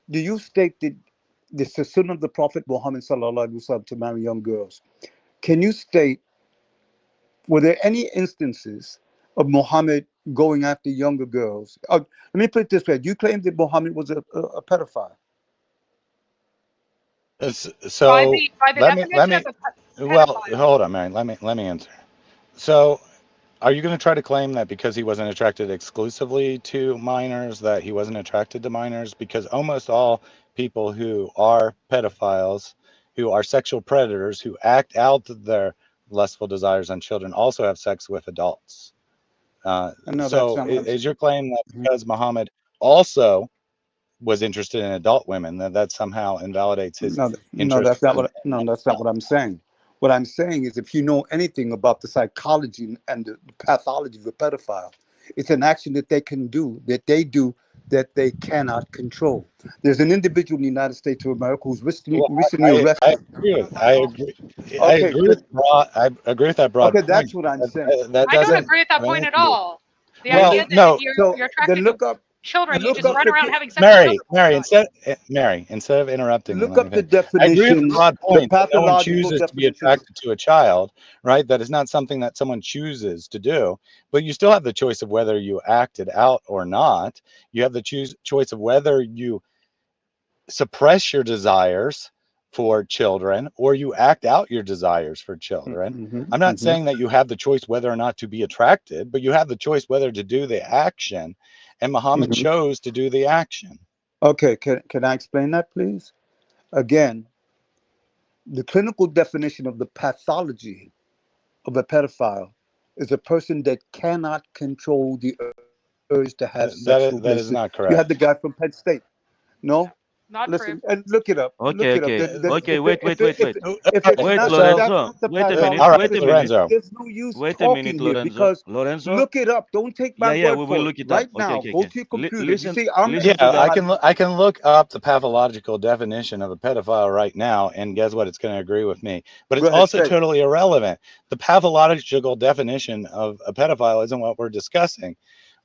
Do you state that this is the sunnah of the Prophet Muhammad sallallahu alaihi wasallam to marry young girls? Can you state, were there any instances of Muhammad going after younger girls? Let me put it this way: you claim that Muhammad was a pedophile. So by the let definition of me a well, pedophile, hold on, man. Let me answer. So are you going to try to claim that because he wasn't attracted exclusively to minors, that he wasn't attracted to minors? Because almost all people who are pedophiles, who are sexual predators, who act out their lustful desires on children, also have sex with adults. No, that's So not what I'm is saying. your claim that Mhm. because Muhammad also was interested in adult women, that somehow invalidates his No, no, interest that's not in what. No, that's not what I'm saying. What I'm saying is, if you know anything about the psychology and the pathology of a pedophile, it's an action that they do, that they cannot control. There's an individual in the United States of America who's well, recently I arrested. agree with I Okay, agree with broad I agree with that broad okay, point. that's what I'm saying. That I don't doesn't agree with that point at translate. all. The Well, idea that no, you're So you're then attracted to look up children, you look just up run the around having sex with children all the time. Mary, instead of interrupting me, look let me up the finish. I agree with the definitions, broad the point that no one pathological chooses to be definitions. attracted to a child, right? That is not something that someone chooses to do, but you still have the choice of whether you act it out or not. You have the choice of whether you suppress your desires for children or you act out your desires for children. I'm not saying that you have the choice whether or not to be attracted, but you have the choice whether to do the action, and Muhammad chose to do the action. Okay, can I explain that, please? Again, the clinical definition of the pathology of a pedophile is a person that cannot control the urge to have sexual That is relations. not You had correct. the guy from Penn State. No? Not Listen, true. and look it up. Look Okay, it up. okay, Uh, okay. Wait, wait, wait, wait. If it's Wait, not So, that's Lorenzo. not the Wait a minute. all pathology, right, Wait a listen, minute. Lorenzo. there's no use Wait a talking minute, here Lorenzo. because Lorenzo. look it up. Don't take my Yeah, word we will for it. look it up. Right Okay, now, okay, go okay. to your computer. You Listen, see, I'm listen to Yeah, that. I can look up the pathological definition of a pedophile right now, and guess what? It's going to agree with me. But Go it's ahead, also say. totally irrelevant. The pathological definition of a pedophile isn't what we're discussing.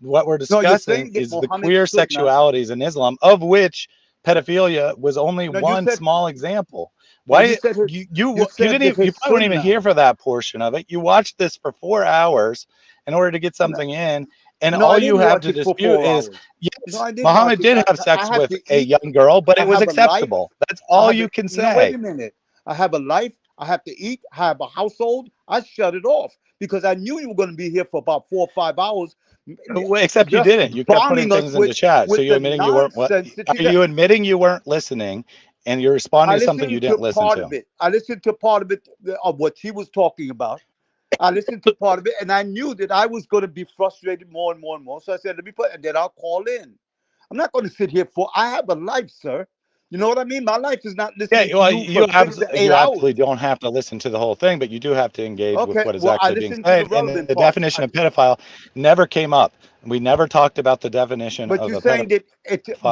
What we're No, you're discussing saying that is the Muhammad queer should not. sexualities in Islam, of which pedophilia was only No, you one said small example. no, you Why said his, you you said didn't that even, you his probably weren't even sunnah. here for that portion of it. You watched this for 4 hours in order to get No, something in, and no, all I you didn't have watch to it for dispute is 4 hours. No, yes, I didn't watch Muhammad it. did have I sex have with to a eat. young girl, but I it was have a life. acceptable. That's I all have a you can no. Wait say. a minute. I have a life. I have to eat. I have a household. I shut it off because I knew you were going to be here for about 4 or 5 hours, Well, except you just didn't. You kept putting bombing us things into chat. So with you the admitting you weren't what? nonsense that Are you got. you admitting you weren't listening, and you're responding I to something you listened to didn't listen part to? of it. I listened to part of it of what she was talking about. I listened to part of it, and I knew that I was going to be frustrated more and more and more. So I said, "Let me put," and then I'll call in. I'm not going to sit here for. I have a life, sir. You know what I mean? My life is not Yeah, listening to well, you for 6 to 8 you hours. absolutely don't have to listen to the whole thing, but you do have to engage with Okay, what is well, I actually being listened to the said. And relevant the parts. definition of pedophile never came up. We never talked about the definition But of you're a saying that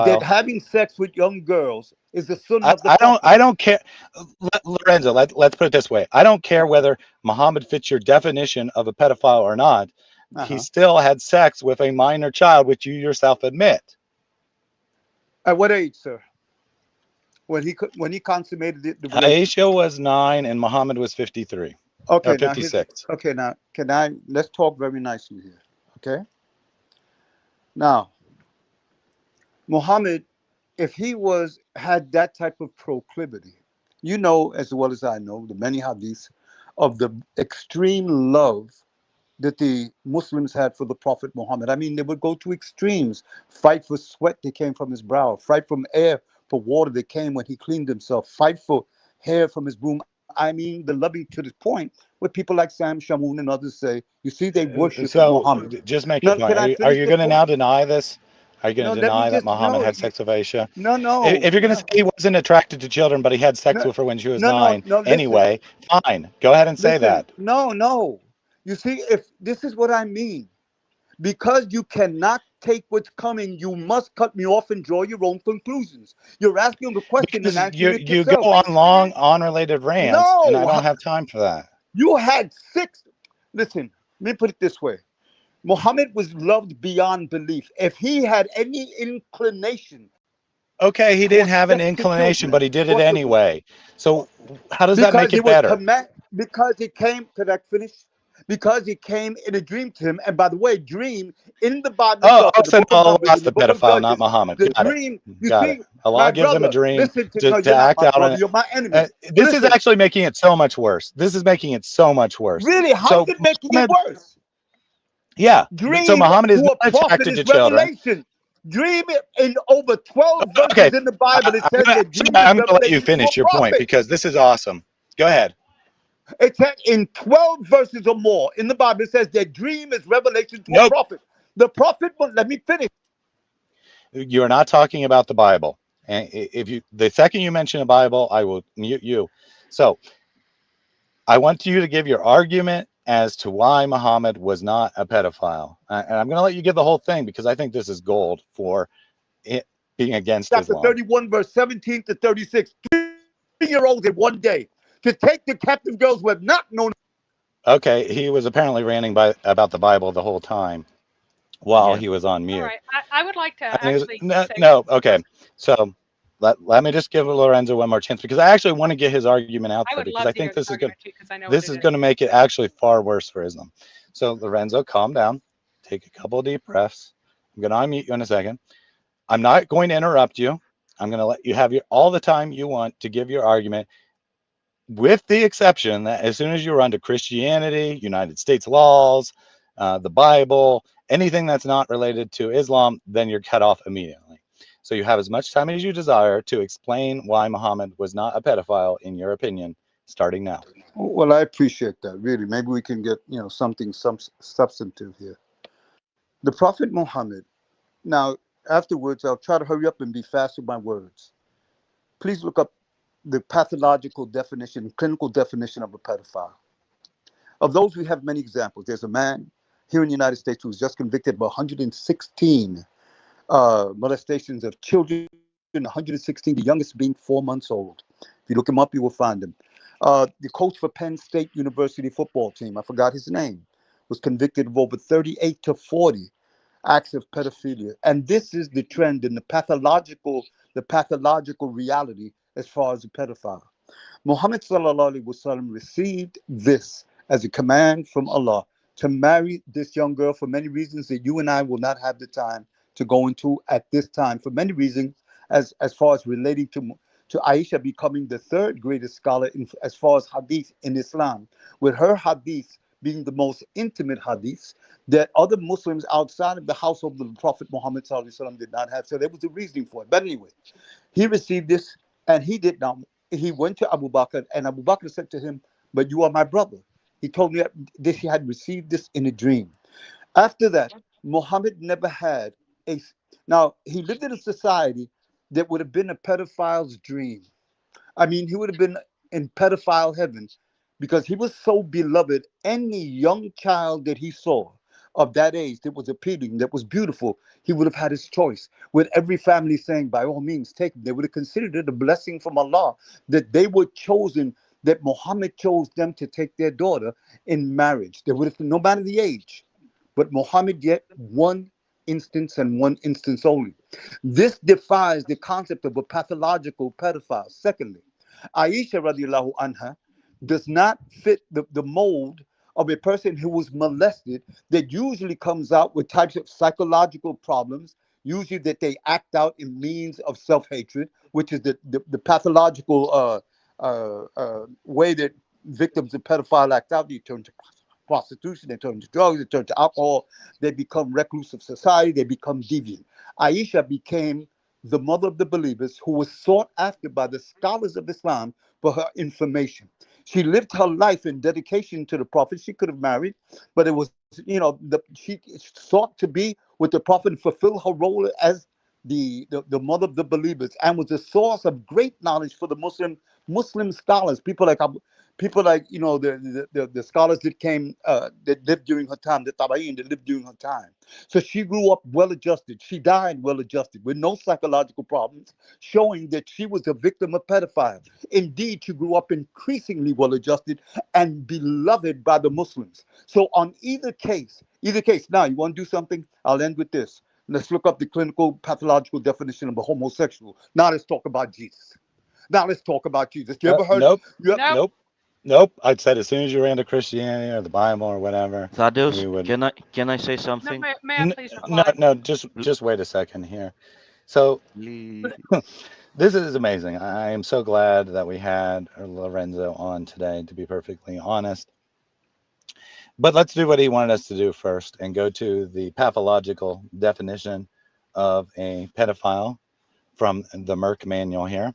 that pedophile. having sex with young girls is the son of the I prophet. don't care. Lorenzo, let's put it this way. I don't care whether Muhammad fits your definition of a pedophile or not. He Uh-huh. still had sex with a minor child, which you yourself admit. At what age, sir? When he consummated the relationship. Aisha was 9 and Muhammad was 53 or Okay, now here's 56. okay. Now, can I let's talk very nicely here. Okay. Now, Muhammad, if he had that type of proclivity, you know as well as I know the many hadiths of the extreme love that the Muslims had for the Prophet Muhammad. I mean, they would go to extremes, fight for sweat that came from his brow, fight from air for water that came when he cleaned himself, fight for hair from his broom. I mean, the loving to the point where people like Sam Shamoon and others say, you see, they worship So Muhammad. just make your Now, point. can I Are finish you the going to point? now deny this? Are you going No, to let me deny that just, Muhammad no, had sex with Aisha? no, no, If you're going to no, say he wasn't attracted to children, but he had sex no, with her when she was no, no, 9 no, listen. anyway, fine. Go ahead and say Listen, that. no, no. You see, if this is what I mean, because you cannot take what's coming, you must cut me off and draw your own conclusions. You're asking a question and Because answering it you go yourself. on long, unrelated rants, and I No, don't have time for that. you had six. Listen, let me put it this way. Muhammad was loved beyond belief. If he had any inclination Okay, he didn't towards have an sex to inclination, children, but he did it what was it? anyway. So how does that make Because it it was better? command. Because it came. Could I finish? Because it came in a dream to him. And by the way, dream in the Bible Oh, itself, in the so book of no, Numbers, Allah's in the the book of pedophile, not Judges, Muhammad. the Got it. dream. You Got it. see, my Allah gives him a brother, dream listen to. No, to you're not act my out on brother. it. You're my enemy. This is Listen, actually making it so much worse. This is making it so much worse. really, how's So it making it Muhammad, worse? yeah. So Dream Muhammad is to a not prophet attracted is to children. revelation. Dream in over 12 Okay, verses in the Bible. It says that dream is I'm gonna let you revelation to a finish your point prophet. because this is awesome. Go ahead. It said in 12 verses or more in the Bible, it says that dream is revelation to a Nope, prophet. The prophet, let me finish. you are not talking about the Bible. And if you, the second you mention the Bible, I will mute you. So I want you to give your argument as to why Muhammad was not a pedophile. And I'm going to let you give the whole thing because I think this is gold for it being against Chapter Islam. 31, verse 17 to 36. 3-year-olds in one day to take the captive girls who have not known. Okay, he was apparently ranting about the Bible the whole time. while Yeah. he was on All mute. right. I would like to I mean, actually no, say no, okay. So let me just give Lorenzo one more chance because I actually want to get his argument out I there would because love I to hear think this argument too because I know what this it is is. going to make it actually far worse for Islam. So Lorenzo, calm down. Take a couple of deep breaths. I'm going to unmute you in a second. I'm not going to interrupt you. I'm going to let you have all the time you want to give your argument, with the exception that as soon as you run to Christianity, United States laws, the Bible, anything that's not related to Islam, then you're cut off immediately. So you have as much time as you desire to explain why Muhammad was not a pedophile, in your opinion, starting now. Well, I appreciate that. Really, maybe we can get something some substantive here. The Prophet Muhammad. Now, afterwards, I'll try to hurry up and be fast with my words. Please look up the pathological definition, clinical definition of a pedophile. Of those, we have many examples. There's a man here in the United States who was just convicted of 116 molestations of children, 116, the youngest being 4 months old. If you look him up, you will find him. The coach for Penn State University football team, I forgot his name, was convicted of over 38 to 40 acts of pedophilia. And this is the trend in the pathological reality as far as a pedophile. Muhammad sallallahu alaihi wasallam received this as a command from Allah to marry this young girl for many reasons that you and I will not have the time to go into at this time. For many reasons, as far as relating to Aisha becoming the third greatest scholar as far as hadith in Islam, with her hadith being the most intimate hadith that other Muslims outside of the household of the Prophet Muhammad sallallahu alaihi wasallam did not have. So there was a reasoning for it. But anyway, he received this, and he did not. He went to Abu Bakr, and Abu Bakr said to him, "But you are my brother." He told me that he had received this in a dream. After that, Muhammad never had a. Now, he lived in a society that would have been a pedophile's dream. I mean, he would have been in pedophile heaven because he was so beloved. Any young child that he saw of that age that was appealing, that was beautiful, he would have had his choice. With every family saying, by all means, take him. They would have considered it a blessing from Allah that they were chosen, that Muhammad chose them to take their daughter in marriage. They would have, no matter the age. But Muhammad yet one instance and one instance only. This defies the concept of a pathological pedophile. Secondly, Aisha radiallahu anha does not fit the mold of a person who was molested, that usually comes out with types of psychological problems, usually that they act out in means of self-hatred, which is the pathological way that victims of pedophile act out. They turn to prostitution, they turn to drugs, they turn to alcohol, they become recluse of society, they become deviant. Aisha became the mother of the believers who was sought after by the scholars of Islam for her information. She lived her life in dedication to the Prophet. She could have married, but it was, she sought to be with the Prophet and fulfill her role as the mother of the believers, and was a source of great knowledge for the Muslim scholars, people like the scholars that came that lived during her time, the Tabayin that lived during her time. So she grew up well adjusted. She died well adjusted with no psychological problems, showing that she was a victim of pedophiles. Indeed, she grew up increasingly well adjusted and beloved by the Muslims. So on either case, now you want to do something? I'll end with this. Let's look up the clinical pathological definition of a homosexual. Now let's talk about Jesus. Now let's talk about Jesus. You ever heard? Nope, Nope. nope, nope. I'd said as soon as you ran to Christianity or the Bible or whatever, Thaddeus, we would. can I say No, something? may I please No, reply? no, just wait a second here. So Please. this is amazing. I am so glad that we had Lorenzo on today, to be perfectly honest. But let's do what he wanted us to do first and go to the pathological definition of a pedophile from the Merck manual here.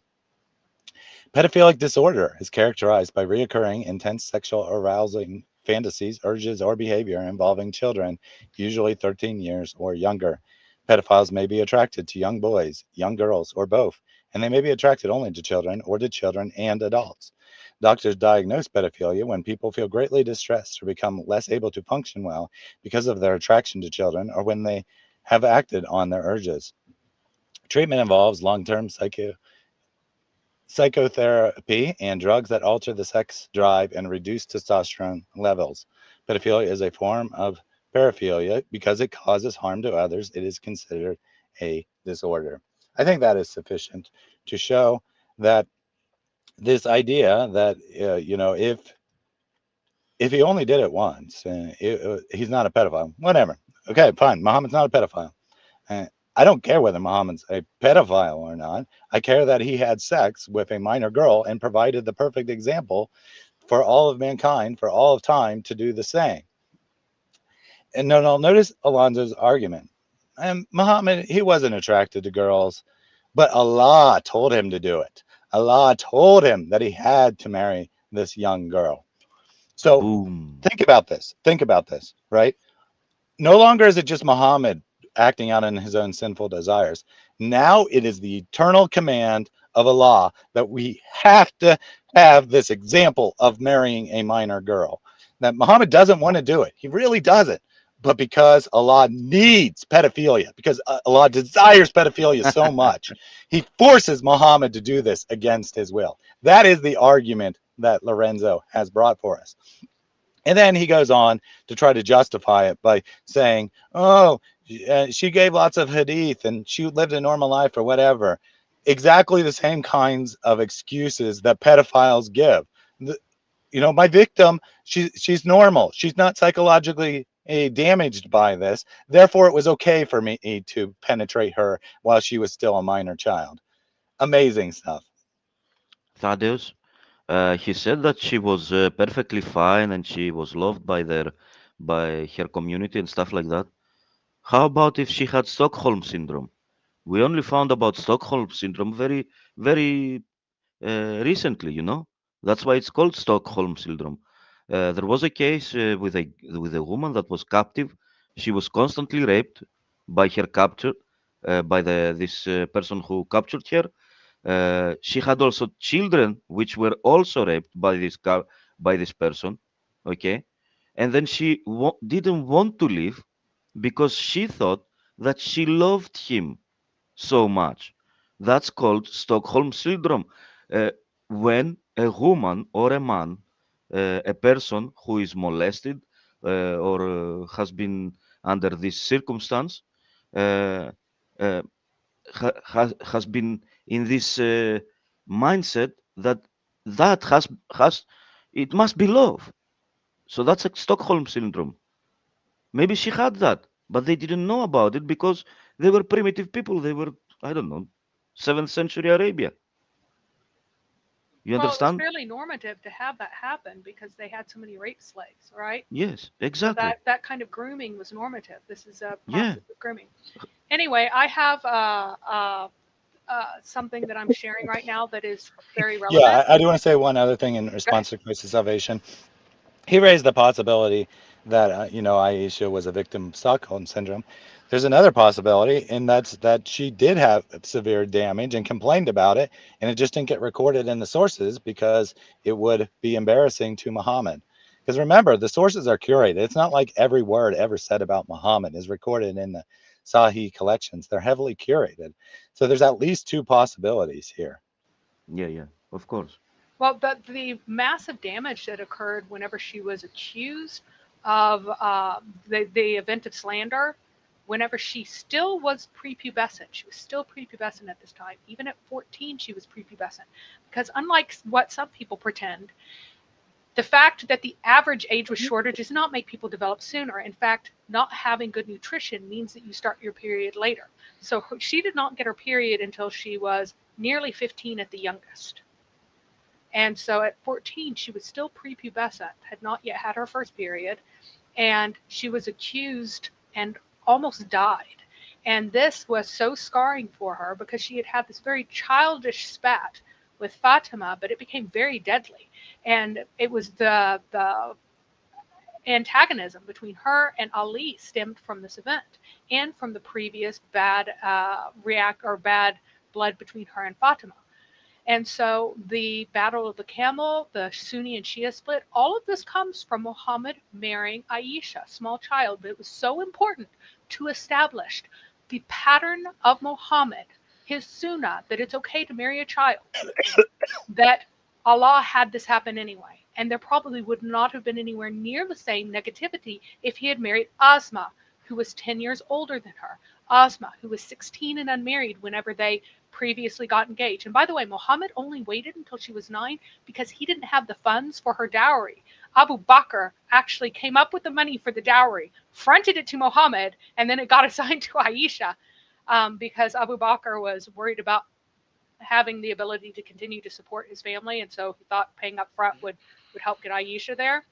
Pedophilic disorder is characterized by reoccurring intense sexual arousing fantasies, urges, or behavior involving children, usually 13 years or younger. Pedophiles may be attracted to young boys, young girls, or both, and they may be attracted only to children or to children and adults. Doctors diagnose pedophilia when people feel greatly distressed or become less able to function well because of their attraction to children, or when they have acted on their urges. Treatment involves long-term psychotherapy and drugs that alter the sex drive and reduce testosterone levels. Pedophilia is a form of paraphilia because it causes harm to others, it is considered a disorder. I think that is sufficient to show that this idea that if he only did it once, he's not a pedophile. Whatever. Okay, fine. Muhammad's not a pedophile. Uh, I don't care whether Muhammad's a pedophile or not. I care that he had sex with a minor girl and provided the perfect example for all of mankind, for all of time, to do the same. And no, notice Alonzo's argument. And Muhammad, he wasn't attracted to girls, but Allah told him to do it. Allah told him that he had to marry this young girl. So Boom. think about this. Think about this, right? No longer is it just Muhammad acting out on his own sinful desires. Now it is the eternal command of Allah that we have to have this example of marrying a minor girl. That Muhammad doesn't want to do it. He really doesn't. But because Allah needs pedophilia, because Allah desires pedophilia so much, he forces Muhammad to do this against his will. That is the argument that Lorenzo has brought for us. And then he goes on to try to justify it by saying, oh, she gave lots of hadith and she lived a normal life or whatever. Exactly the same kinds of excuses that pedophiles give. My victim, she's normal. She's not psychologically damaged by this. Therefore, it was okay for me to penetrate her while she was still a minor child. Amazing stuff. Thaddeus, he said that she was perfectly fine and she was loved by her community and stuff like that. How about if she had Stockholm syndrome? We only found about Stockholm syndrome very, very recently, you know. That's why it's called Stockholm syndrome. There was a case with a woman that was captive. She was constantly raped by her capture, by this person who captured her. She had also children which were also raped by this person. Okay, and then she didn't want to leave because she thought that she loved him so much. That's called Stockholm syndrome. Uh, when a woman or a man, a person who is molested or has been under this circumstance, uh, uh, has been in this mindset that has it must be love. So that's a Stockholm syndrome. Maybe she had that, but they didn't know about it because they were primitive people. They were, I don't know, 7th century Arabia. You Well, it was understand? fairly normative to have that happen because they had so many rape slaves, right? Yes, So exactly. that kind of grooming was normative. This is a Yeah. process of grooming. Anyway, I have something that I'm sharing right now that is very Yeah, relevant. I do want to say one other thing in Go ahead. response to crisis salvation. He raised the possibility that Aisha was a victim of Stockholm syndrome. There's another possibility, and that's that she did have severe damage and complained about it, and it just didn't get recorded in the sources because it would be embarrassing to Muhammad. Because remember, the sources are curated. It's not like every word ever said about Muhammad is recorded in the Sahih collections. They're heavily curated. So there's at least two possibilities here. Yeah, yeah, of course. Well, the massive damage that occurred whenever she was accused of the event of slander, whenever she still was prepubescent, she was still prepubescent at this time. Even at 14, she was prepubescent. Because unlike what some people pretend, the fact that the average age was shorter does not make people develop sooner. In fact, not having good nutrition means that you start your period later. So she did not get her period until she was nearly 15 at the youngest. And so at 14, she was still prepubescent, had not yet had her first period, and she was accused and almost died. And this was so scarring for her because she had had this very childish spat with Fatima, but it became very deadly. And it was the antagonism between her and Ali stemmed from this event and from the previous bad bad blood between her and Fatima. And so the Battle of the Camel, the Sunni and Shia split, all of this comes from Muhammad marrying Aisha, small child. But it was so important to establish the pattern of Muhammad, his sunnah, that it's okay to marry a child, that Allah had this happen anyway. And there probably would not have been anywhere near the same negativity if he had married Asma, who was 10 years older than her. Asma, who was 16 and unmarried whenever they previously got engaged. And by the way, Muhammad only waited until she was 9 because he didn't have the funds for her dowry. Abu Bakr actually came up with the money for the dowry, fronted it to Muhammad, and then it got assigned to Aisha because Abu Bakr was worried about having the ability to continue to support his family, and so he thought paying up front would help get Aisha there.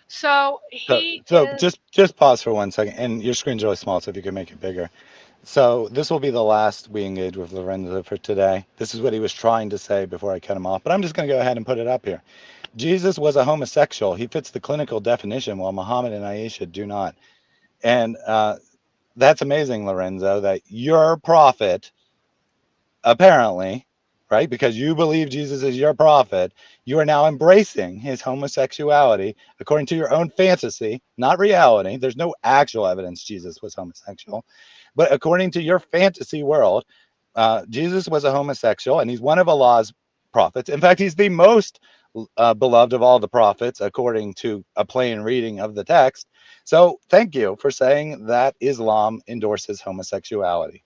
So he So is. just pause for 1 second, and your screen's really small, so if you can make it bigger. So this will be the last we engage with Lorenzo for today. This is what he was trying to say before I cut him off, but I'm just going to go ahead and put it up here. Jesus was a homosexual. He fits the clinical definition, while Muhammad and Aisha do not. And that's amazing, Lorenzo, that your prophet, apparently, right, because you believe Jesus is your prophet, you are now embracing his homosexuality according to your own fantasy, not reality. There's no actual evidence Jesus was homosexual, but according to your fantasy world, Jesus was a homosexual, and he's one of Allah's prophets. In fact, he's the most beloved of all the prophets, according to a plain reading of the text. So thank you for saying that Islam endorses homosexuality.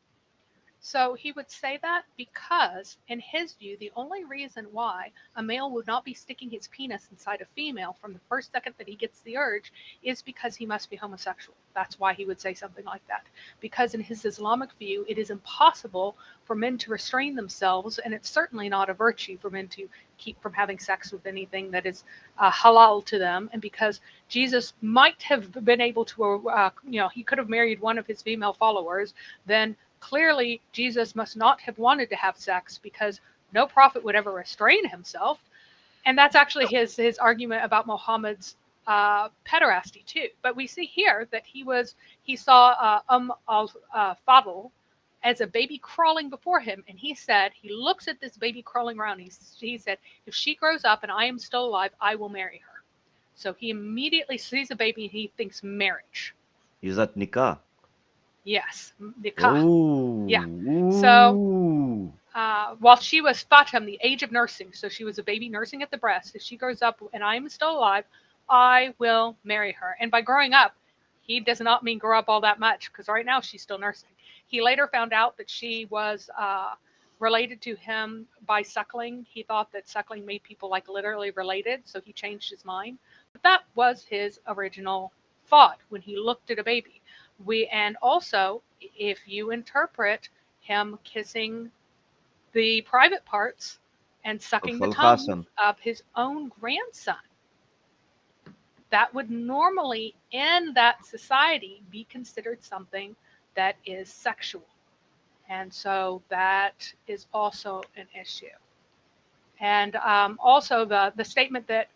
So he would say that because, in his view, the only reason why a male would not be sticking his penis inside a female from the first second that he gets the urge is because he must be homosexual. That's why he would say something like that. Because in his Islamic view, it is impossible for men to restrain themselves, and it's certainly not a virtue for men to keep from having sex with anything that is halal to them. And because Jesus might have been able to, he could have married one of his female followers, then clearly Jesus must not have wanted to have sex because no prophet would ever restrain himself. And that's actually his argument about Muhammad's pederasty too. But we see here that he saw al-Fadl as a baby crawling before him, and he looks at this baby crawling around. He said, if she grows up and I am still alive, I will marry her. So he immediately sees a baby and he thinks marriage. Is that nikah? Yes, nikah. Ooh. Yeah. So Ooh. while she was Fatim, the age of nursing, so she was a baby nursing at the breast, if she grows up and I am still alive, I will marry her. And by growing up, he does not mean grow up all that much, because right now she's still nursing. He later found out that she was related to him by suckling. He thought that suckling made people like literally related, so he changed his mind. But that was his original thought when he looked at a baby. And also, if you interpret him kissing the private parts and sucking the tongue of his own grandson, that would normally in that society be considered something that is sexual. And so that is also an issue. And also the statement that,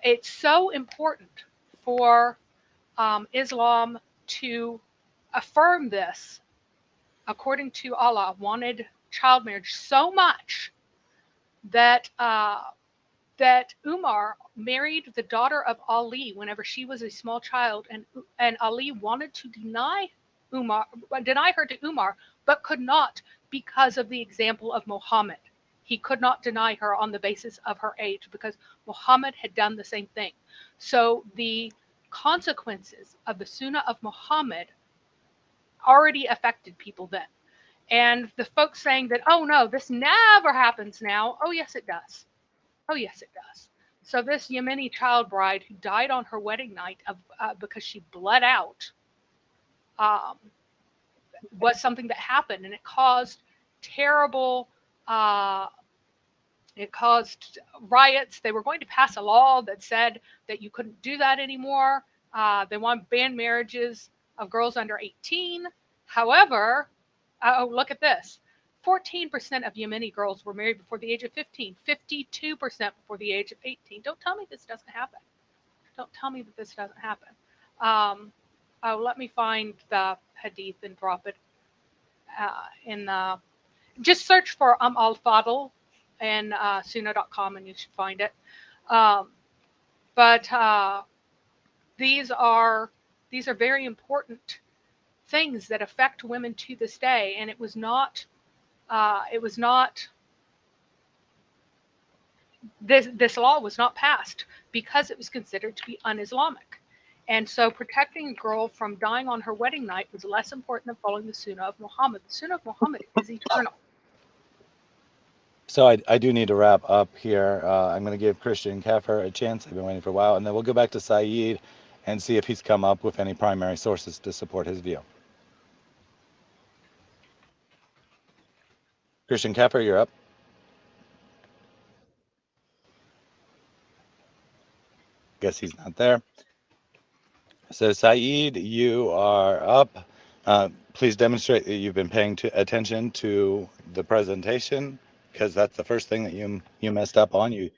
it's so important for Islam to affirm this, according to Allah, wanted child marriage so much that that Umar married the daughter of Ali whenever she was a small child, and Ali wanted to deny her to Umar, but could not because of the example of Muhammad. He could not deny her on the basis of her age because Muhammad had done the same thing. So the consequences of the Sunnah of Muhammad already affected people then. And the folks saying that, oh no, this never happens now. Oh yes, it does. Oh yes, it does. So this Yemeni child bride who died on her wedding night because she bled out was something that happened, and it caused terrible. It caused riots. They were going to pass a law that said that you couldn't do that anymore. They wanted to ban marriages of girls under 18. However, look at this. 14% of Yemeni girls were married before the age of 15, 52% before the age of 18. Don't tell me this doesn't happen. Don't tell me that this doesn't happen. Let me find the hadith and drop it just search for al-Fadl in sunnah.com and you should find it. But these are very important things that affect women to this day, and it was not this law was not passed because it was considered to be un-Islamic. And so protecting a girl from dying on her wedding night was less important than following the Sunnah of Muhammad. The Sunnah of Muhammad is eternal. So I do need to wrap up here. I'm going to give Christian Kaffer a chance. I've been waiting for a while, and then we'll go back to Saeed and see if he's come up with any primary sources to support his view. Christian Kaffer, you're up. Guess he's not there. So Saeed, you are up. Please demonstrate that you've been paying attention to the presentation, because that's the first thing that you messed up on. You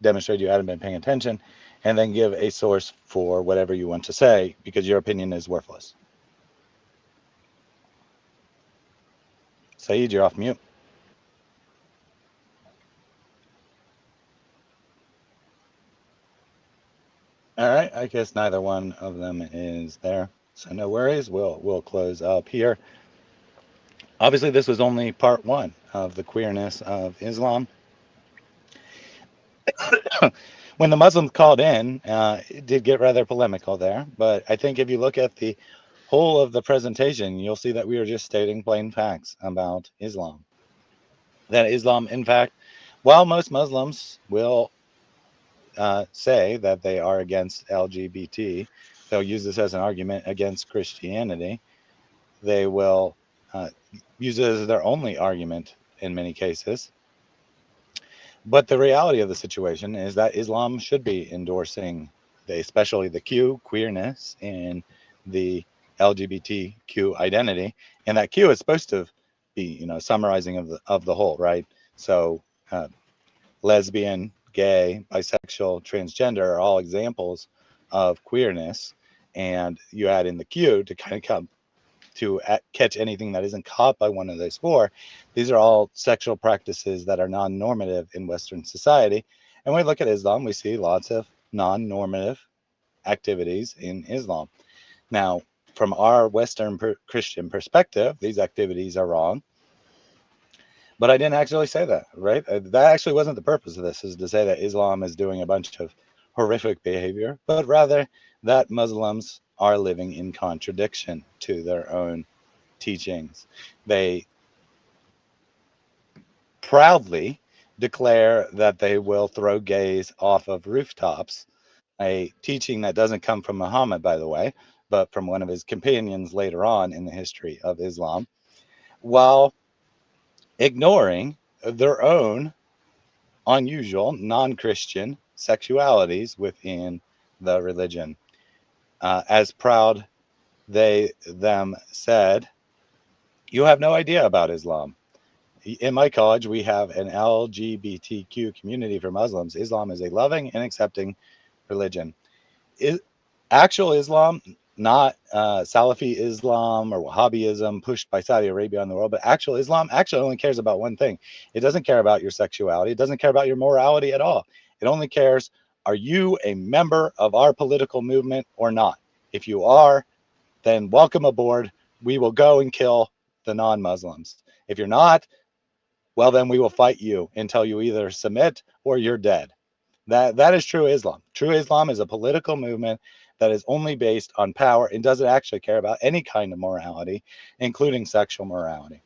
demonstrate you hadn't been paying attention, and then give a source for whatever you want to say, because your opinion is worthless. Saeed, you're off mute. All right, I guess neither one of them is there, so no worries. We'll close up here. Obviously, this was only part one of the queerness of Islam. When the Muslims called in, it did get rather polemical there, but I think if you look at the whole of the presentation, you'll see that we are just stating plain facts about Islam. That Islam, in fact, while most Muslims will say that they are against LGBT, they'll use this as an argument against Christianity. They will use it as their only argument in many cases. But the reality of the situation is that Islam should be endorsing, especially the Q, queerness, and the LGBTQ identity. And that Q is supposed to be, summarizing of the whole, right? So lesbian, gay, bisexual, transgender are all examples of queerness. And you add in the Q to kind of come to catch anything that isn't caught by one of those four. These are all sexual practices that are non-normative in Western society. And when we look at Islam, we see lots of non-normative activities in Islam. Now, from our Western Christian perspective, these activities are wrong. But I didn't actually say that, right? That actually wasn't the purpose of this, is to say that Islam is doing a bunch of horrific behavior, but rather that Muslims are living in contradiction to their own teachings. They proudly declare that they will throw gays off of rooftops, a teaching that doesn't come from Muhammad, by the way, but from one of his companions later on in the history of Islam, while ignoring their own unusual non-Christian sexualities within the religion. As proud they them said, you have no idea about Islam. In my college, we have an LGBTQ community for Muslims. Islam is a loving and accepting religion. Actual Islam, not Salafi Islam or Wabbahism pushed by Saudi Arabia on the world, but actual Islam actually only cares about one thing. It doesn't care about your sexuality. It doesn't care about your morality at all. It only cares, are you a member of our political movement or not? If you are, then welcome aboard. We will go and kill the non-Muslims. If you're not, well, then we will fight you until you either submit or you're dead. That is true Islam. True Islam is a political movement that is only based on power and doesn't actually care about any kind of morality, including sexual morality.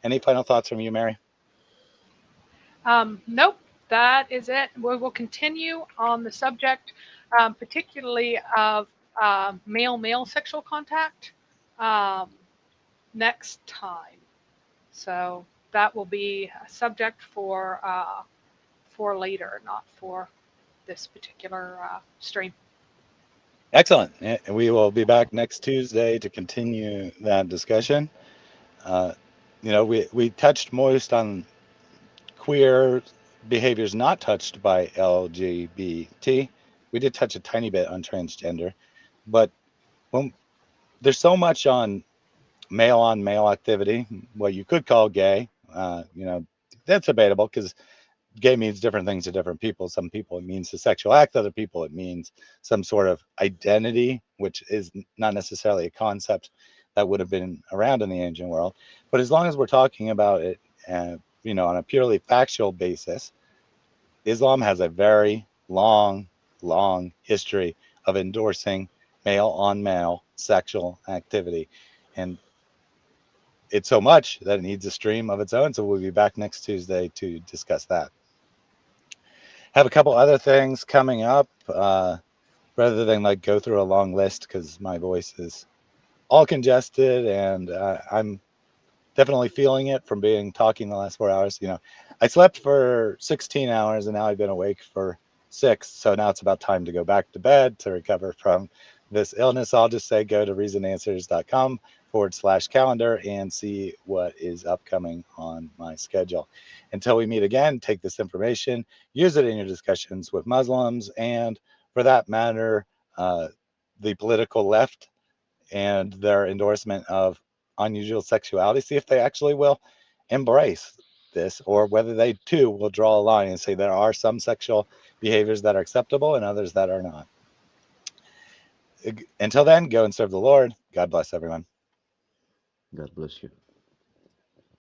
Any final thoughts from you, Mary? Nope, that is it. We will continue on the subject, particularly of male-male sexual contact next time. So that will be a subject for later, not for this particular stream. Excellent. We will be back next Tuesday to continue that discussion. We touched most on queer behaviors not touched by LGBT. We did touch a tiny bit on transgender, but there's so much on male activity, what you could call gay. That's debatable because gay means different things to different people. Some people it means the sexual act, other people it means some sort of identity, which is not necessarily a concept that would have been around in the ancient world. But as long as we're talking about it, on a purely factual basis, Islam has a very long history of endorsing male on male sexual activity. And it's so much that it needs a stream of its own. So we'll be back next Tuesday to discuss that. Have a couple other things coming up, rather than like go through a long list because my voice is all congested and I'm definitely feeling it from talking the last 4 hours. I slept for 16 hours and now I've been awake for 6. So now it's about time to go back to bed to recover from this illness. I'll just say go to reasonanswers.com/calendar and see what is upcoming on my schedule. Until we meet again, take this information, use it in your discussions with Muslims and, for that matter, the political left and their endorsement of unusual sexuality. See if they actually will embrace this, or whether they too will draw a line and say there are some sexual behaviors that are acceptable and others that are not. Until then, go and serve the Lord. God bless everyone. God bless you.